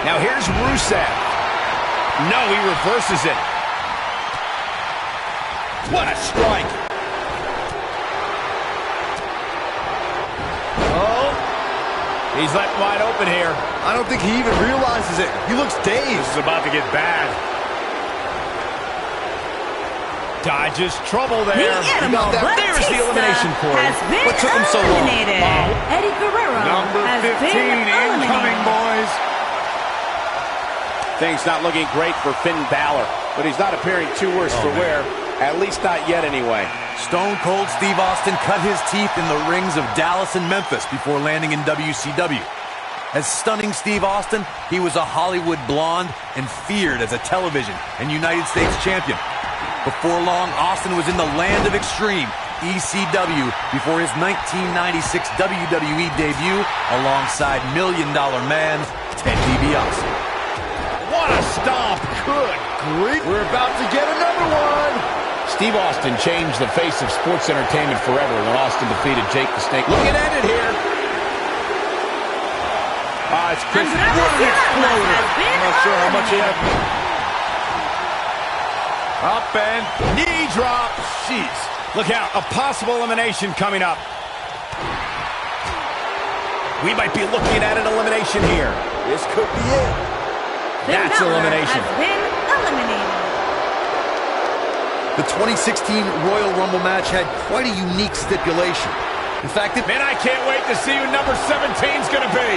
Speaker 7: Now here's Rusev. No, he reverses it. What a strike.
Speaker 2: Oh,
Speaker 7: He's left wide open here.
Speaker 2: I don't think he even realizes it. He looks dazed.
Speaker 4: This is about to get bad.
Speaker 7: Dodges trouble
Speaker 3: The
Speaker 7: there.
Speaker 3: Animal
Speaker 7: There's the elimination,
Speaker 3: Batista
Speaker 7: Corey.
Speaker 3: has been
Speaker 5: What took him so long?
Speaker 3: eliminated. Eddie Guerrero
Speaker 4: Number
Speaker 3: has
Speaker 4: 15
Speaker 3: been
Speaker 4: incoming,
Speaker 3: eliminated.
Speaker 4: boys.
Speaker 6: Things not looking great for Finn Balor, but he's not appearing too worse for wear. At least not yet, anyway.
Speaker 5: Stone Cold Steve Austin cut his teeth in the rings of Dallas and Memphis before landing in WCW. As stunning Steve Austin, he was a Hollywood blonde and feared as a television and United States champion. Before long, Austin was in the land of extreme, ECW, before his 1996 WWE debut alongside $1 Million Man Ted DiBiase.
Speaker 7: What a stomp. Good grief.
Speaker 2: We're about to get another one.
Speaker 7: Steve Austin changed the face of sports entertainment forever when Austin defeated Jake the Snake. Look at it here.
Speaker 6: It's Chris.
Speaker 3: Andrade has been
Speaker 2: I'm not sure how much he had.
Speaker 4: Up and...
Speaker 7: Knee drop. Jeez. Look out. A possible elimination coming up. We might be looking at an elimination here.
Speaker 2: This could be it.
Speaker 3: Finn
Speaker 7: That's
Speaker 3: Balor
Speaker 7: elimination.
Speaker 3: has been eliminated.
Speaker 5: The 2016 Royal Rumble match had quite a unique stipulation. In fact,
Speaker 7: Man, I can't wait to see who number 17's going to be.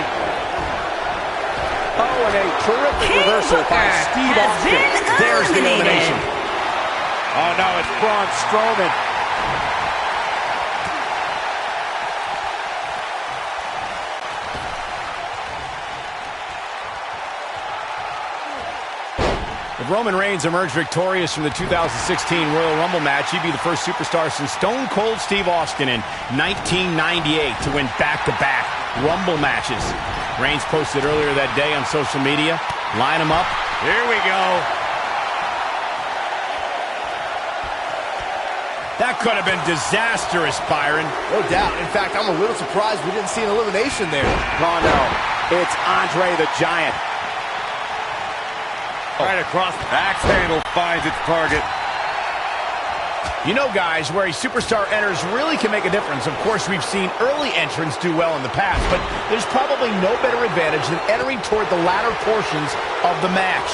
Speaker 6: Oh, and a terrific
Speaker 3: King
Speaker 6: reversal by
Speaker 3: Booker
Speaker 6: Steve
Speaker 3: has
Speaker 6: Austin.
Speaker 3: been
Speaker 7: There's the
Speaker 3: eliminated.
Speaker 7: elimination.
Speaker 6: Oh, no, it's Braun Strowman.
Speaker 7: If Roman Reigns emerged victorious from the 2016 Royal Rumble match, he'd be the first superstar since Stone Cold Steve Austin in 1998 to win back-to-back Rumble matches. Reigns posted earlier that day on social media. Line him up.
Speaker 4: Here we go.
Speaker 7: That could have been disastrous, Byron.
Speaker 2: No doubt. In fact, I'm a little surprised we didn't see an elimination there.
Speaker 6: Oh, no. It's Andre the Giant.
Speaker 4: Right across. Axe handle finds its target.
Speaker 7: You know, guys, where a superstar enters really can make a difference. Of course, we've seen early entrants do well in the past, but there's probably no better advantage than entering toward the latter portions of the match.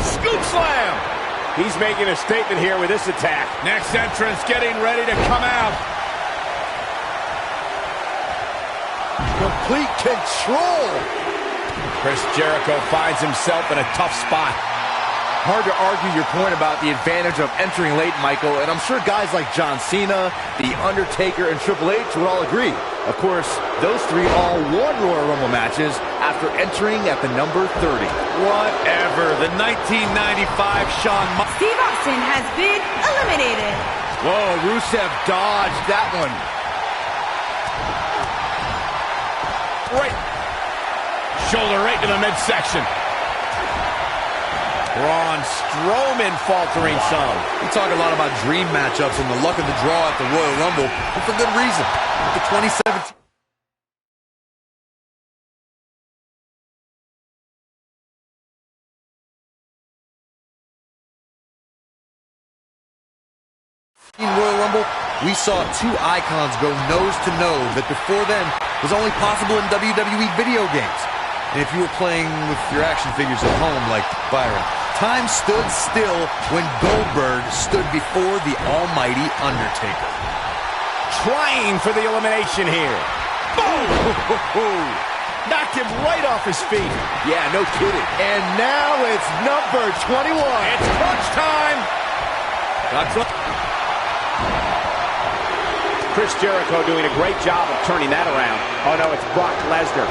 Speaker 7: Scoop slam!
Speaker 6: He's making a statement here with this attack.
Speaker 7: Next entrance getting ready to come out.
Speaker 2: Complete control.
Speaker 1: Chris Jericho finds himself in a tough spot.
Speaker 2: Hard to argue your point about the advantage of entering late, Michael, and I'm sure guys like John Cena, The Undertaker, and Triple H would all agree. Of course, those three all won Royal Rumble matches after entering at the number 30.
Speaker 4: Whatever. The 1995 Shawn
Speaker 3: Steve Austin has been eliminated.
Speaker 2: Whoa, Rusev dodged that one.
Speaker 1: Right. Shoulder right to the midsection. Braun Strowman faltering some.
Speaker 5: We talk a lot about dream matchups and the luck of the draw at the Royal Rumble, and for good reason. The 2017 Royal Rumble, we saw two icons go nose to nose that before then was only possible in WWE video games. And if you were playing with your action figures at home like Byron, time stood still when Goldberg stood before the almighty Undertaker.
Speaker 1: Trying for the elimination here. Boom! Knocked him right off his feet.
Speaker 2: Yeah, no kidding. And now it's number 21.
Speaker 1: It's crunch time. Chris Jericho doing a great job of turning that around. Oh no, it's Brock Lesnar.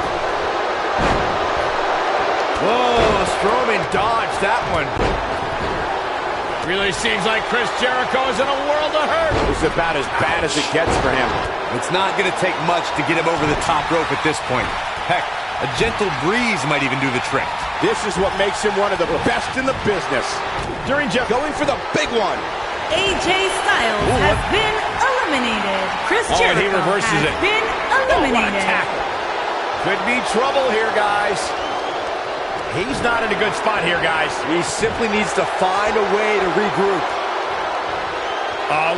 Speaker 2: Whoa, Strowman dodged that one.
Speaker 7: Really seems like Chris Jericho is in a world of hurt.
Speaker 6: This is about as bad as it gets for him.
Speaker 5: It's not going to take much to get him over the top rope at this point. Heck, a gentle breeze might even do the trick.
Speaker 6: This is what makes him one of the best in the business.
Speaker 1: During Jeff going for the big one.
Speaker 3: AJ Styles has been eliminated. Chris
Speaker 7: and
Speaker 3: Jericho
Speaker 7: he reverses
Speaker 3: has
Speaker 7: it.
Speaker 3: been
Speaker 1: What a
Speaker 3: eliminated.
Speaker 1: tackle. Could be trouble here, guys. He's not in a good spot here, guys.
Speaker 2: He simply needs to find a way to regroup.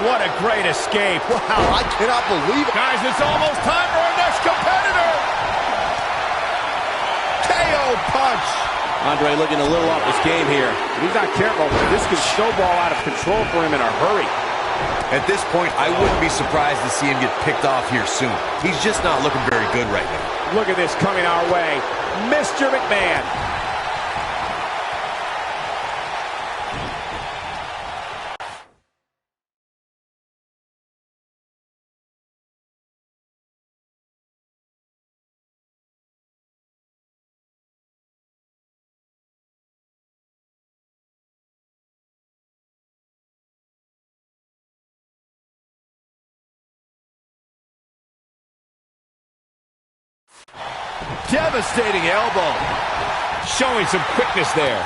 Speaker 1: What a great escape.
Speaker 2: Wow, I cannot believe it.
Speaker 7: Guys, it's almost time for our next competitor.
Speaker 1: KO punch.
Speaker 6: Andre looking a little off his game here. If he's not careful, this could snowball out of control for him in a hurry.
Speaker 5: At this point, I wouldn't be surprised to see him get picked off here soon. He's just not looking very good right now.
Speaker 6: Look at this coming our way. Mr. McMahon.
Speaker 2: Devastating elbow.
Speaker 1: Showing some quickness there.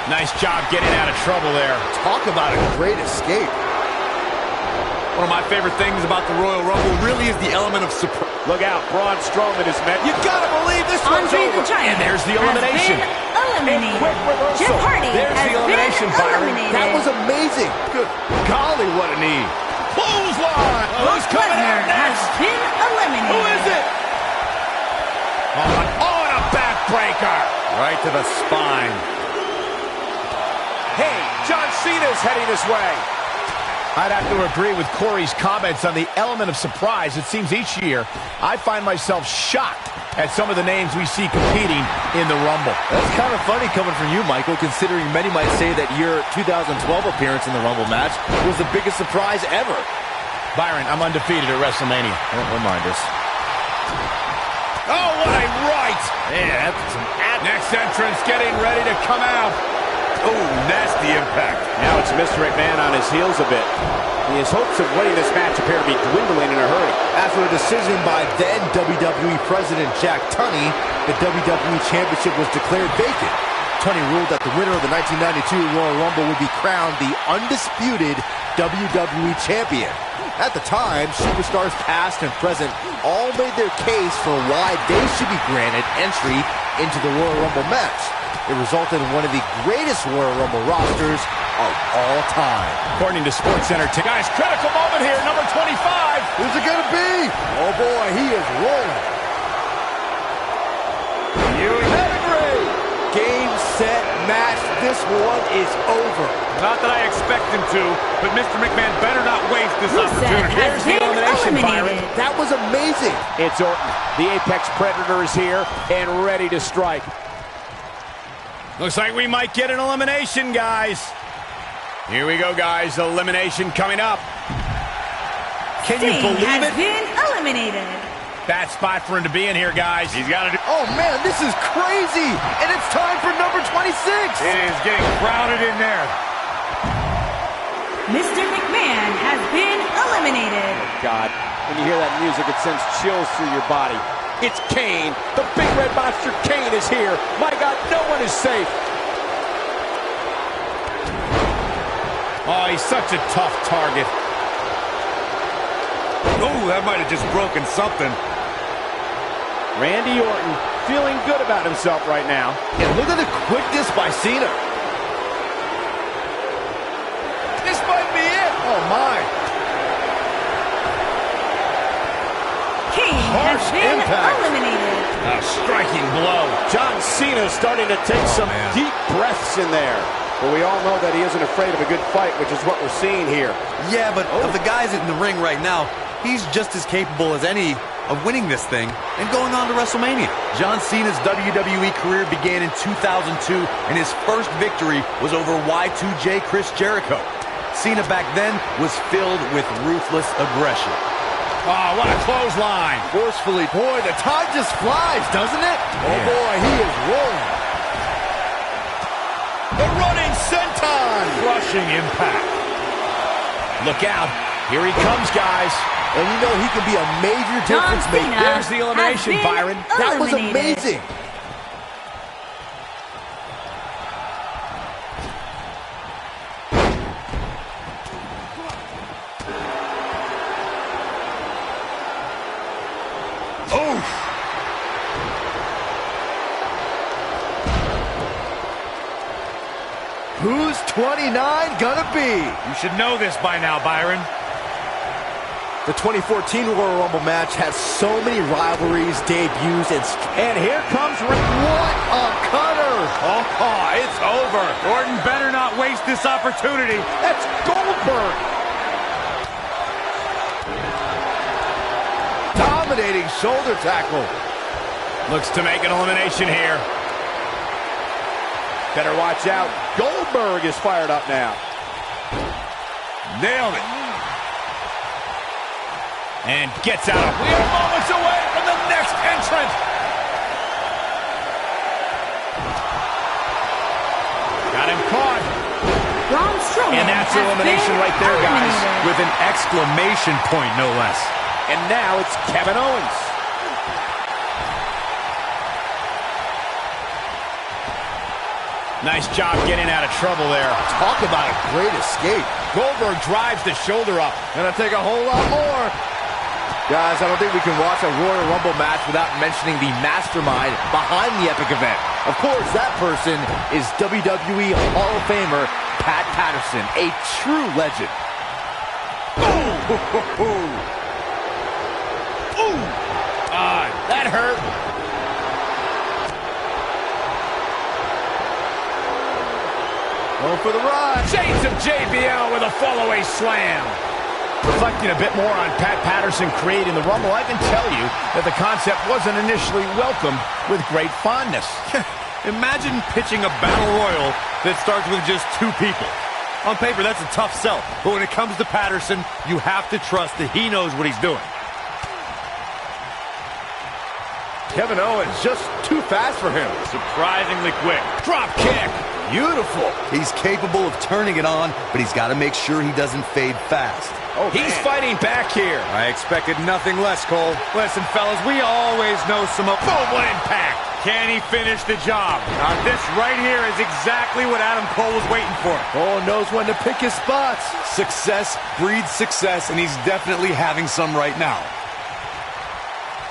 Speaker 1: Nice job getting out of trouble there.
Speaker 2: Talk about a great escape.
Speaker 4: One of my favorite things about the Royal Rumble really is the element of surprise.
Speaker 6: Look out, Braun Strowman is met.
Speaker 1: You gotta believe this one's
Speaker 3: Andre
Speaker 1: over.
Speaker 3: the Giant
Speaker 1: And there's the elimination.
Speaker 3: has been eliminated.
Speaker 1: Quick reversal.
Speaker 3: Jeff Hardy
Speaker 1: There's
Speaker 3: has
Speaker 1: the elimination,
Speaker 3: been
Speaker 1: Byron.
Speaker 3: eliminated.
Speaker 2: That was amazing. Good golly, what a knee.
Speaker 1: Clothesline. Who's coming
Speaker 3: Lesnar
Speaker 1: out
Speaker 3: has
Speaker 1: next?
Speaker 3: been eliminated.
Speaker 1: Who is it? Oh, and a backbreaker.
Speaker 2: Right to the spine.
Speaker 6: Hey, John Cena's heading this way.
Speaker 1: I'd have to agree with Corey's comments on the element of surprise. It seems each year I find myself shocked at some of the names we see competing in the Rumble.
Speaker 2: That's kind of funny coming from you, Michael, considering many might say that your 2012 appearance in the Rumble match was the biggest surprise ever.
Speaker 1: Byron, I'm undefeated at WrestleMania.
Speaker 2: Don't remind us.
Speaker 1: Oh, what a right!
Speaker 2: Man, that's some
Speaker 1: Next entrance getting ready to come out.
Speaker 5: Oh, nasty impact.
Speaker 6: Now it's Mr. McMahon on his heels a bit. His hopes of winning this match appear to be dwindling in a hurry.
Speaker 2: After a decision by then WWE President Jack Tunney, the WWE Championship was declared vacant. Tunney ruled that the winner of the 1992 Royal Rumble would be crowned the undisputed WWE Champion. At the time, superstars past and present all made their case for why they should be granted entry into the Royal Rumble match. It resulted in one of the greatest Royal Rumble rosters of all time.
Speaker 1: According to SportsCenter, guys, critical moment here, number 25.
Speaker 2: Who's it gonna be? Oh boy, he is rolling. You pedigree. Game, set, match, this one is over.
Speaker 4: Not that I expect him to, but Mr. McMahon better not waste this
Speaker 3: Rusev
Speaker 4: opportunity.
Speaker 3: has been eliminated.
Speaker 2: That was amazing.
Speaker 6: It's Orton. The Apex Predator is here and ready to strike.
Speaker 1: Looks like we might get an elimination, guys. Here we go, guys. Elimination coming up.
Speaker 2: Can you believe
Speaker 3: has
Speaker 2: it?
Speaker 3: been eliminated.
Speaker 1: Bad spot for him to be in here, guys.
Speaker 4: He's got to do...
Speaker 2: Oh, man, this is crazy. And it's time for number 26.
Speaker 4: It is getting crowded in there.
Speaker 3: Mr. McMahon has been eliminated.
Speaker 6: God, when you hear that music, it sends chills through your body. It's Kane. The big red monster Kane is here. My God, no one is safe.
Speaker 1: Oh, he's such a tough target.
Speaker 4: Oh, that might have just broken something.
Speaker 6: Randy Orton feeling good about himself right now.
Speaker 2: And look at the quickness by Cena. This might be it. Oh, my.
Speaker 3: Kane has been eliminated.
Speaker 1: A striking blow.
Speaker 6: John Cena starting to take some deep breaths in there. But we all know that he isn't afraid of a good fight, which is what we're seeing here.
Speaker 5: Yeah, but of the guys in the ring right now, he's just as capable as any of winning this thing and going on to WrestleMania. John Cena's WWE career began in 2002, and his first victory was over Y2J Chris Jericho. Cena back then was filled with ruthless aggression.
Speaker 1: Oh, what a clothesline.
Speaker 2: Forcefully. Boy, the time just flies, doesn't it? Oh, boy, he is rolling.
Speaker 1: The running senton.
Speaker 4: Crushing impact.
Speaker 1: Look out. Here he comes, guys.
Speaker 2: And you know he can be a major difference maker.
Speaker 1: There's the elimination, Byron.
Speaker 2: That was amazing. Who's 29 gonna be?
Speaker 4: You should know this by now, Byron.
Speaker 2: The 2014 Royal Rumble match has so many rivalries, debuts, and here comes Rick. What a cutter!
Speaker 4: Oh, it's over. Orton better not waste this opportunity.
Speaker 2: That's Goldberg. Dominating shoulder tackle.
Speaker 1: Looks to make an elimination here.
Speaker 6: Better watch out. Goldberg is fired up now.
Speaker 4: Nailed it.
Speaker 1: And gets out. We are moments away from the next entrant. Got him caught.
Speaker 3: Braun Strowman
Speaker 1: And that's
Speaker 3: has
Speaker 1: elimination
Speaker 3: been
Speaker 1: right there, guys.
Speaker 3: eliminated.
Speaker 4: With an exclamation point, no less.
Speaker 6: And now it's Kevin Owens.
Speaker 1: Nice job getting out of trouble there.
Speaker 2: Talk about a great escape.
Speaker 1: Goldberg drives the shoulder up.
Speaker 2: Gonna take a whole lot more. Guys, I don't think we can watch a Royal Rumble match without mentioning the mastermind behind the epic event. Of course, that person is WWE Hall of Famer Pat Patterson, a true legend.
Speaker 1: That hurt.
Speaker 2: Going for the ride.
Speaker 1: Shades of JBL with a fallaway slam. Reflecting a bit more on Pat Patterson creating the Rumble, I can tell you that the concept wasn't initially welcomed with great fondness.
Speaker 4: Imagine pitching a battle royal that starts with just 2 people. On paper, that's a tough sell. But when it comes to Patterson, you have to trust that he knows what he's doing.
Speaker 2: Kevin Owens just too fast for him.
Speaker 4: Surprisingly quick.
Speaker 1: Drop kick.
Speaker 2: Beautiful.
Speaker 5: He's capable of turning it on, but he's got to make sure he doesn't fade fast.
Speaker 1: He's fighting back here.
Speaker 4: I expected nothing less, Cole. Listen, fellas, we always know some...
Speaker 1: Boom, what impact.
Speaker 4: Can he finish the job? Now, this right here is exactly what Adam Cole was waiting for.
Speaker 2: Cole knows when to pick his spots.
Speaker 5: Success breeds success, and he's definitely having some right now.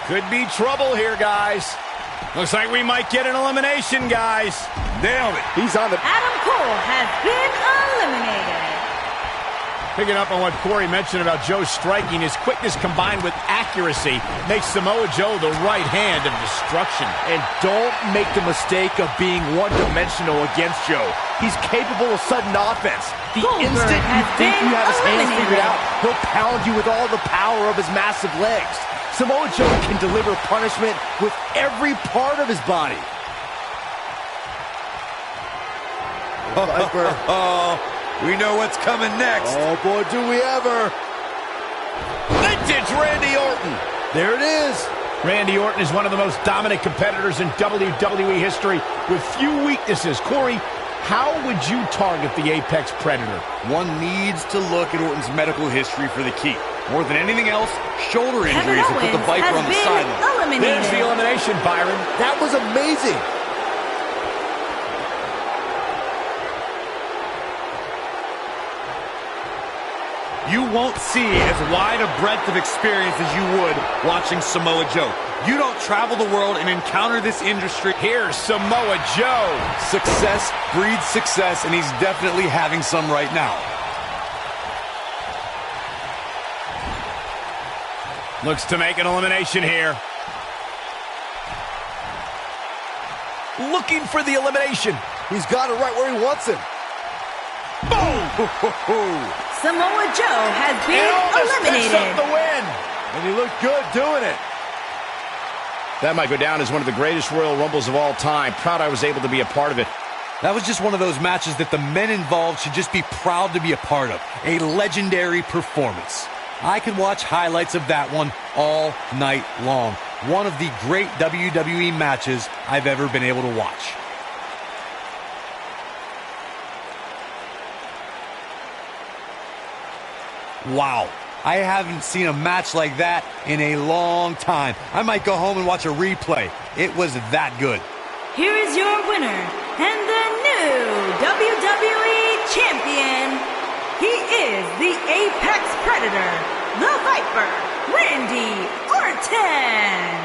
Speaker 1: Could be trouble here, guys. Looks like we might get an elimination, guys.
Speaker 4: Nailed it.
Speaker 6: He's on the...
Speaker 3: Adam Cole has been eliminated.
Speaker 7: Picking up on what Corey mentioned about Joe striking, his quickness combined with accuracy makes Samoa Joe the right hand of destruction.
Speaker 2: And don't make the mistake of being one-dimensional against Joe. He's capable of sudden offense. The instant you think you have his hands figured out, he'll pound you with all the power of his massive legs. Samoa Joe can deliver punishment with every part of his body.
Speaker 5: Viper. We know what's coming next.
Speaker 2: Oh, boy, do we ever.
Speaker 6: Vintage Randy Orton.
Speaker 2: There it is.
Speaker 7: Randy Orton is one of the most dominant competitors in WWE history with few weaknesses. Corey, how would you target the Apex Predator?
Speaker 4: One needs to look at Orton's medical history for the key. More than anything else, shoulder injuries have put the Viper on the sideline.
Speaker 7: There's the elimination, Byron.
Speaker 2: That was amazing.
Speaker 4: You won't see as wide a breadth of experience as you would watching Samoa Joe. You don't travel the world and encounter this industry.
Speaker 7: Here's Samoa Joe.
Speaker 4: Success breeds success, and he's definitely having some right now.
Speaker 7: Looks to make an elimination here. Looking for the elimination.
Speaker 2: He's got it right where he wants him.
Speaker 7: Boom!
Speaker 3: Samoa Joe has been eliminated.
Speaker 7: Picks up the win.
Speaker 2: And he looked good doing it.
Speaker 1: That might go down as one of the greatest Royal Rumbles of all time. Proud I was able to be a part of it.
Speaker 5: That was just one of those matches that the men involved should just be proud to be a part of. A legendary performance. I could watch highlights of that one all night long. One of the great WWE matches I've ever been able to watch. Wow. I haven't seen a match like that in a long time. I might go home and watch a replay. It was that good.
Speaker 3: Here is your winner and the new WWE Champion. He is the Apex Predator, the Viper, Randy Orton.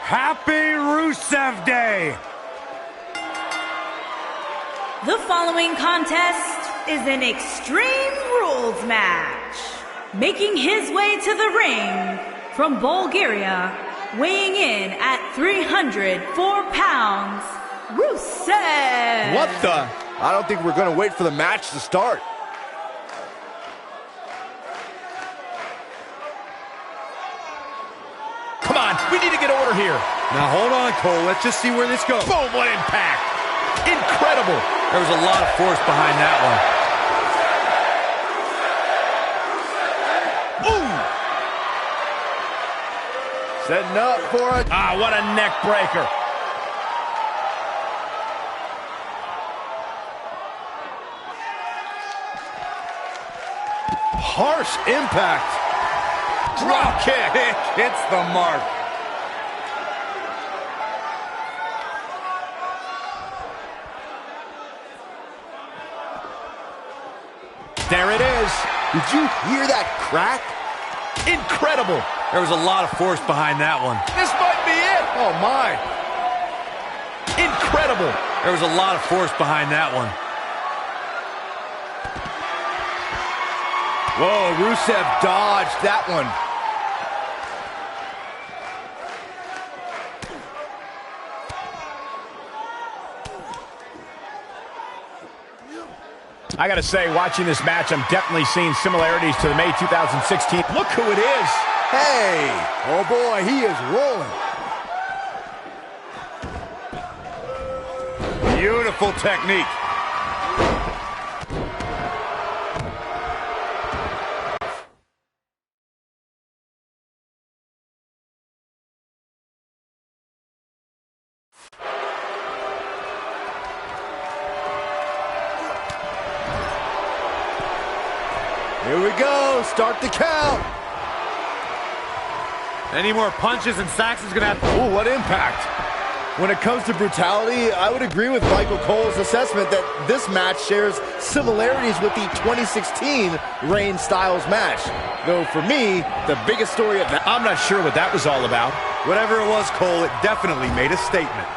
Speaker 4: Happy Rusev Day!
Speaker 3: The following contest is an Extreme Rules match. Making his way to the ring from Bulgaria, weighing in at 304 pounds, Rusev.
Speaker 2: What the? I don't think we're going to wait for the match to start.
Speaker 7: here.
Speaker 5: Now hold on, Cole. Let's just see where this goes.
Speaker 7: Boom, what impact. Incredible.
Speaker 5: There was a lot of force behind that one.
Speaker 7: Ooh.
Speaker 2: Setting up for it.
Speaker 7: Ah, what a neck breaker.
Speaker 2: Harsh impact.
Speaker 7: Drop kick.
Speaker 5: Hits the mark.
Speaker 7: There it is.
Speaker 2: Did you hear that crack?
Speaker 7: Incredible.
Speaker 5: There was a lot of force behind that one.
Speaker 7: This might be it.
Speaker 2: Oh, my.
Speaker 7: Incredible.
Speaker 5: There was a lot of force behind that one.
Speaker 2: Whoa, Rusev dodged that one.
Speaker 7: I gotta say, watching this match, I'm definitely seeing similarities to the May 2016. Look who it is.
Speaker 2: Hey, oh boy, he is rolling.
Speaker 5: Beautiful technique.
Speaker 2: Here we go, start the count.
Speaker 5: Any more punches and sacks is gonna have to...
Speaker 2: Ooh, what impact. When it comes to brutality, I would agree with Michael Cole's assessment that this match shares similarities with the 2016 Reigns Styles match. Though for me, the biggest story of that...
Speaker 7: I'm not sure what that was all about.
Speaker 5: Whatever it was, Cole, it definitely made a statement.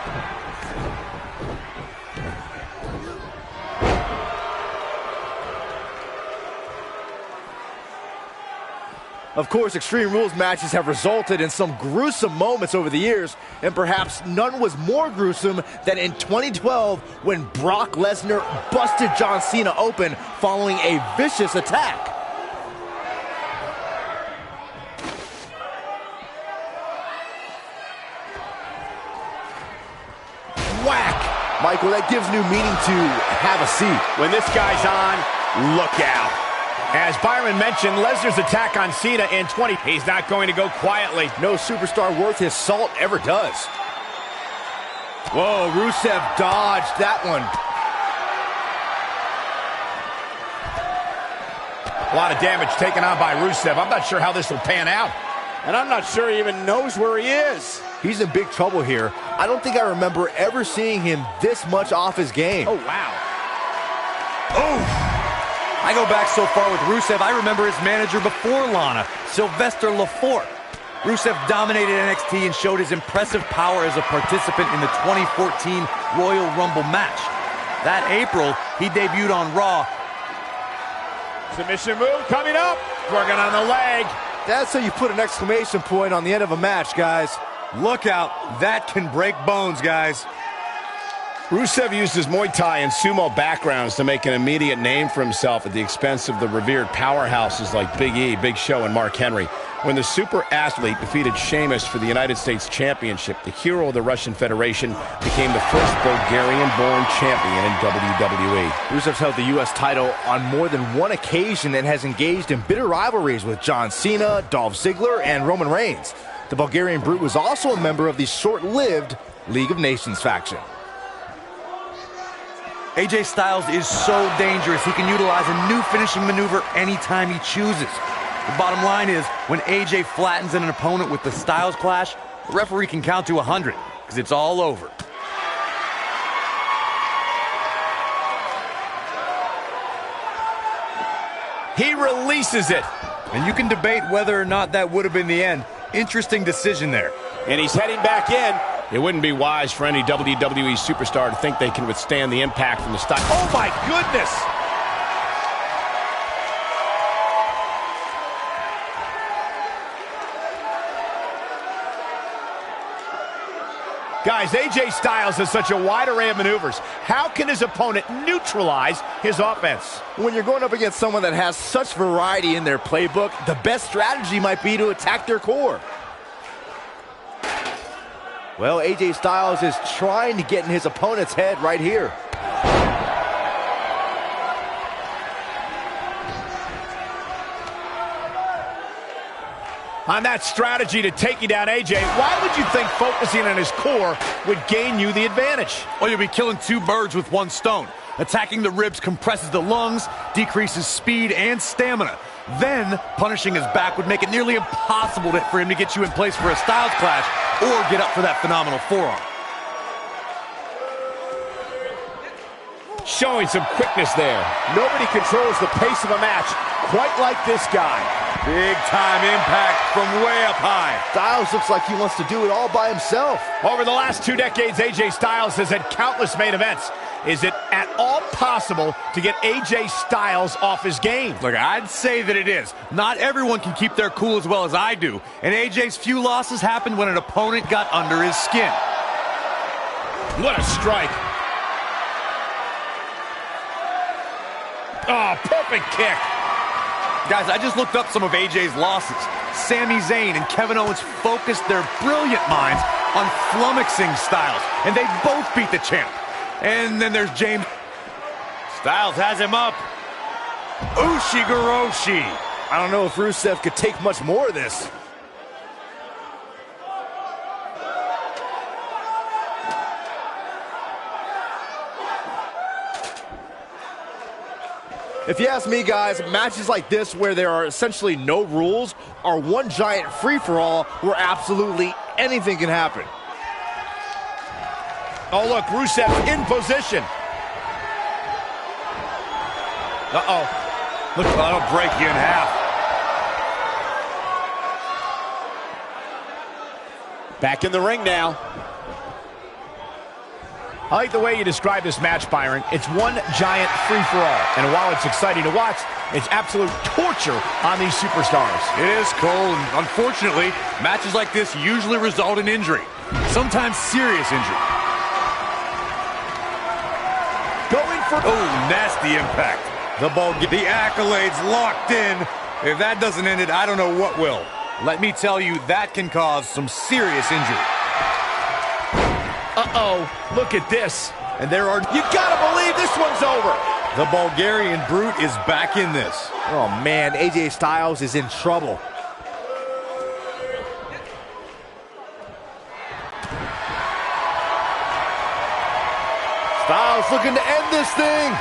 Speaker 2: Of course, Extreme Rules matches have resulted in some gruesome moments over the years, and perhaps none was more gruesome than in 2012 when Brock Lesnar busted John Cena open following a vicious attack. Whack! Michael, that gives new meaning to have a seat.
Speaker 1: When this guy's on, look out.
Speaker 7: As Byron mentioned, Lesnar's attack on Cena in 20. He's not going to go quietly.
Speaker 2: No superstar worth his salt ever does. Whoa, Rusev dodged that one.
Speaker 7: A lot of damage taken on by Rusev. I'm not sure how this will pan out.
Speaker 1: And I'm not sure he even knows where he is.
Speaker 2: He's in big trouble here. I don't think I remember ever seeing him this much off his game.
Speaker 7: Oh, wow.
Speaker 5: Oh! I go back so far with Rusev, I remember his manager before Lana, Sylvester LaForte. Rusev dominated NXT and showed his impressive power as a participant in the 2014 Royal Rumble match. That April, he debuted on Raw.
Speaker 7: Submission move coming up. Working on the leg.
Speaker 2: That's how you put an exclamation point on the end of a match, guys.
Speaker 5: Look out, that can break bones, guys.
Speaker 1: Rusev used his Muay Thai and sumo backgrounds to make an immediate name for himself at the expense of the revered powerhouses like Big E, Big Show, and Mark Henry. When the super athlete defeated Sheamus for the United States Championship, the hero of the Russian Federation became the first Bulgarian-born champion in WWE.
Speaker 2: Rusev's held the U.S. title on more than one occasion and has engaged in bitter rivalries with John Cena, Dolph Ziggler, and Roman Reigns. The Bulgarian Brute was also a member of the short-lived League of Nations faction.
Speaker 5: AJ Styles is so dangerous, he can utilize a new finishing maneuver anytime he chooses. The bottom line is, when AJ flattens an opponent with the Styles Clash, the referee can count to 100, because it's all over.
Speaker 7: He releases it.
Speaker 5: And you can debate whether or not that would have been the end. Interesting decision there.
Speaker 1: And he's heading back in. It wouldn't be wise for any WWE superstar to think they can withstand the impact from the style.
Speaker 7: Oh, my goodness. Guys, AJ Styles has such a wide array of maneuvers. How can his opponent neutralize his offense?
Speaker 2: When you're going up against someone that has such variety in their playbook, the best strategy might be to attack their core. Well, AJ Styles is trying to get in his opponent's head right here.
Speaker 7: On that strategy to taking down AJ, why would you think focusing on his core would gain you the advantage?
Speaker 4: Well, you'll be killing two birds with one stone. Attacking the ribs compresses the lungs, decreases speed and stamina. Then, punishing his back would make it nearly impossible for him to get you in place for a Styles clash or get up for that phenomenal forearm.
Speaker 7: Showing some quickness there.
Speaker 1: Nobody controls the pace of a match quite like this guy.
Speaker 4: Big time impact from way up high.
Speaker 2: Styles looks like he wants to do it all by himself.
Speaker 7: Over the last 2 decades, AJ Styles has had countless main events. Is it at all possible to get AJ Styles off his game?
Speaker 4: Look, I'd say that it is. Not everyone can keep their cool as well as I do. And AJ's few losses happened when an opponent got under his skin.
Speaker 7: What a strike. Oh, perfect kick.
Speaker 4: Guys, I just looked up some of AJ's losses. Sami Zayn and Kevin Owens focused their brilliant minds on flummoxing Styles, and they both beat the champ. And then there's James. Styles has him up. Ushigoroshi.
Speaker 2: I don't know if Rusev could take much more of this. If you ask me, guys, matches like this where there are essentially no rules are one giant free-for-all where absolutely anything can happen.
Speaker 7: Oh, look, Rusev's in position.
Speaker 4: Uh-oh. Look, that'll break you in half.
Speaker 1: Back in the ring now.
Speaker 7: I like the way you describe this match, Byron. It's one giant free-for-all. And while it's exciting to watch, it's absolute torture on these superstars.
Speaker 4: It is, Cole, and unfortunately, matches like this usually result in injury. Sometimes serious injury.
Speaker 7: Going for...
Speaker 4: Oh, nasty impact. The accolades locked in. If that doesn't end it, I don't know what will. Let me tell you, that can cause some serious injury.
Speaker 7: Uh-oh, look at this.
Speaker 2: And there are...
Speaker 1: You gotta believe this one's over.
Speaker 4: The Bulgarian Brute is back in this.
Speaker 2: Oh, man, AJ Styles is in trouble. Styles looking to end this thing.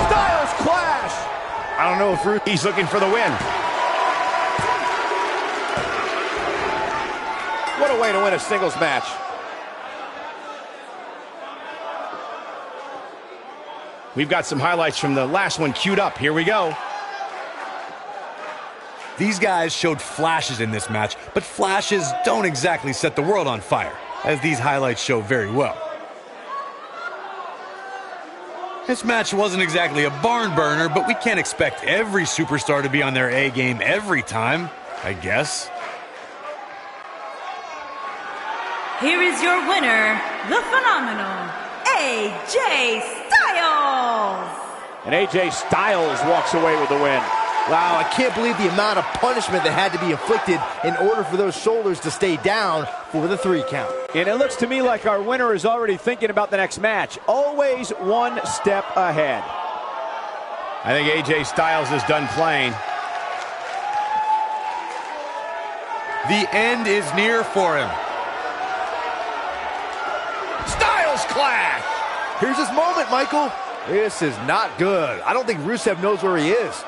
Speaker 1: Styles clash.
Speaker 2: I don't know if
Speaker 7: He's looking for the win.
Speaker 1: What a way to win a singles match.
Speaker 7: We've got some highlights from the last one queued up. Here we go.
Speaker 4: These guys showed flashes in this match, but flashes don't exactly set the world on fire, as these highlights show very well. This match wasn't exactly a barn burner, but we can't expect every superstar to be on their A game every time, I guess.
Speaker 3: Here is your winner, the phenomenal AJ Styles.
Speaker 1: And AJ Styles walks away with the win.
Speaker 2: Wow, I can't believe the amount of punishment that had to be inflicted in order for those shoulders to stay down for the 3 count.
Speaker 1: And it looks to me like our winner is already thinking about the next match. Always one step ahead.
Speaker 7: I think AJ Styles is done playing.
Speaker 4: The end is near for him.
Speaker 7: Styles clash!
Speaker 2: Here's his moment, Michael. This is not good. I don't think Rusev knows where he is.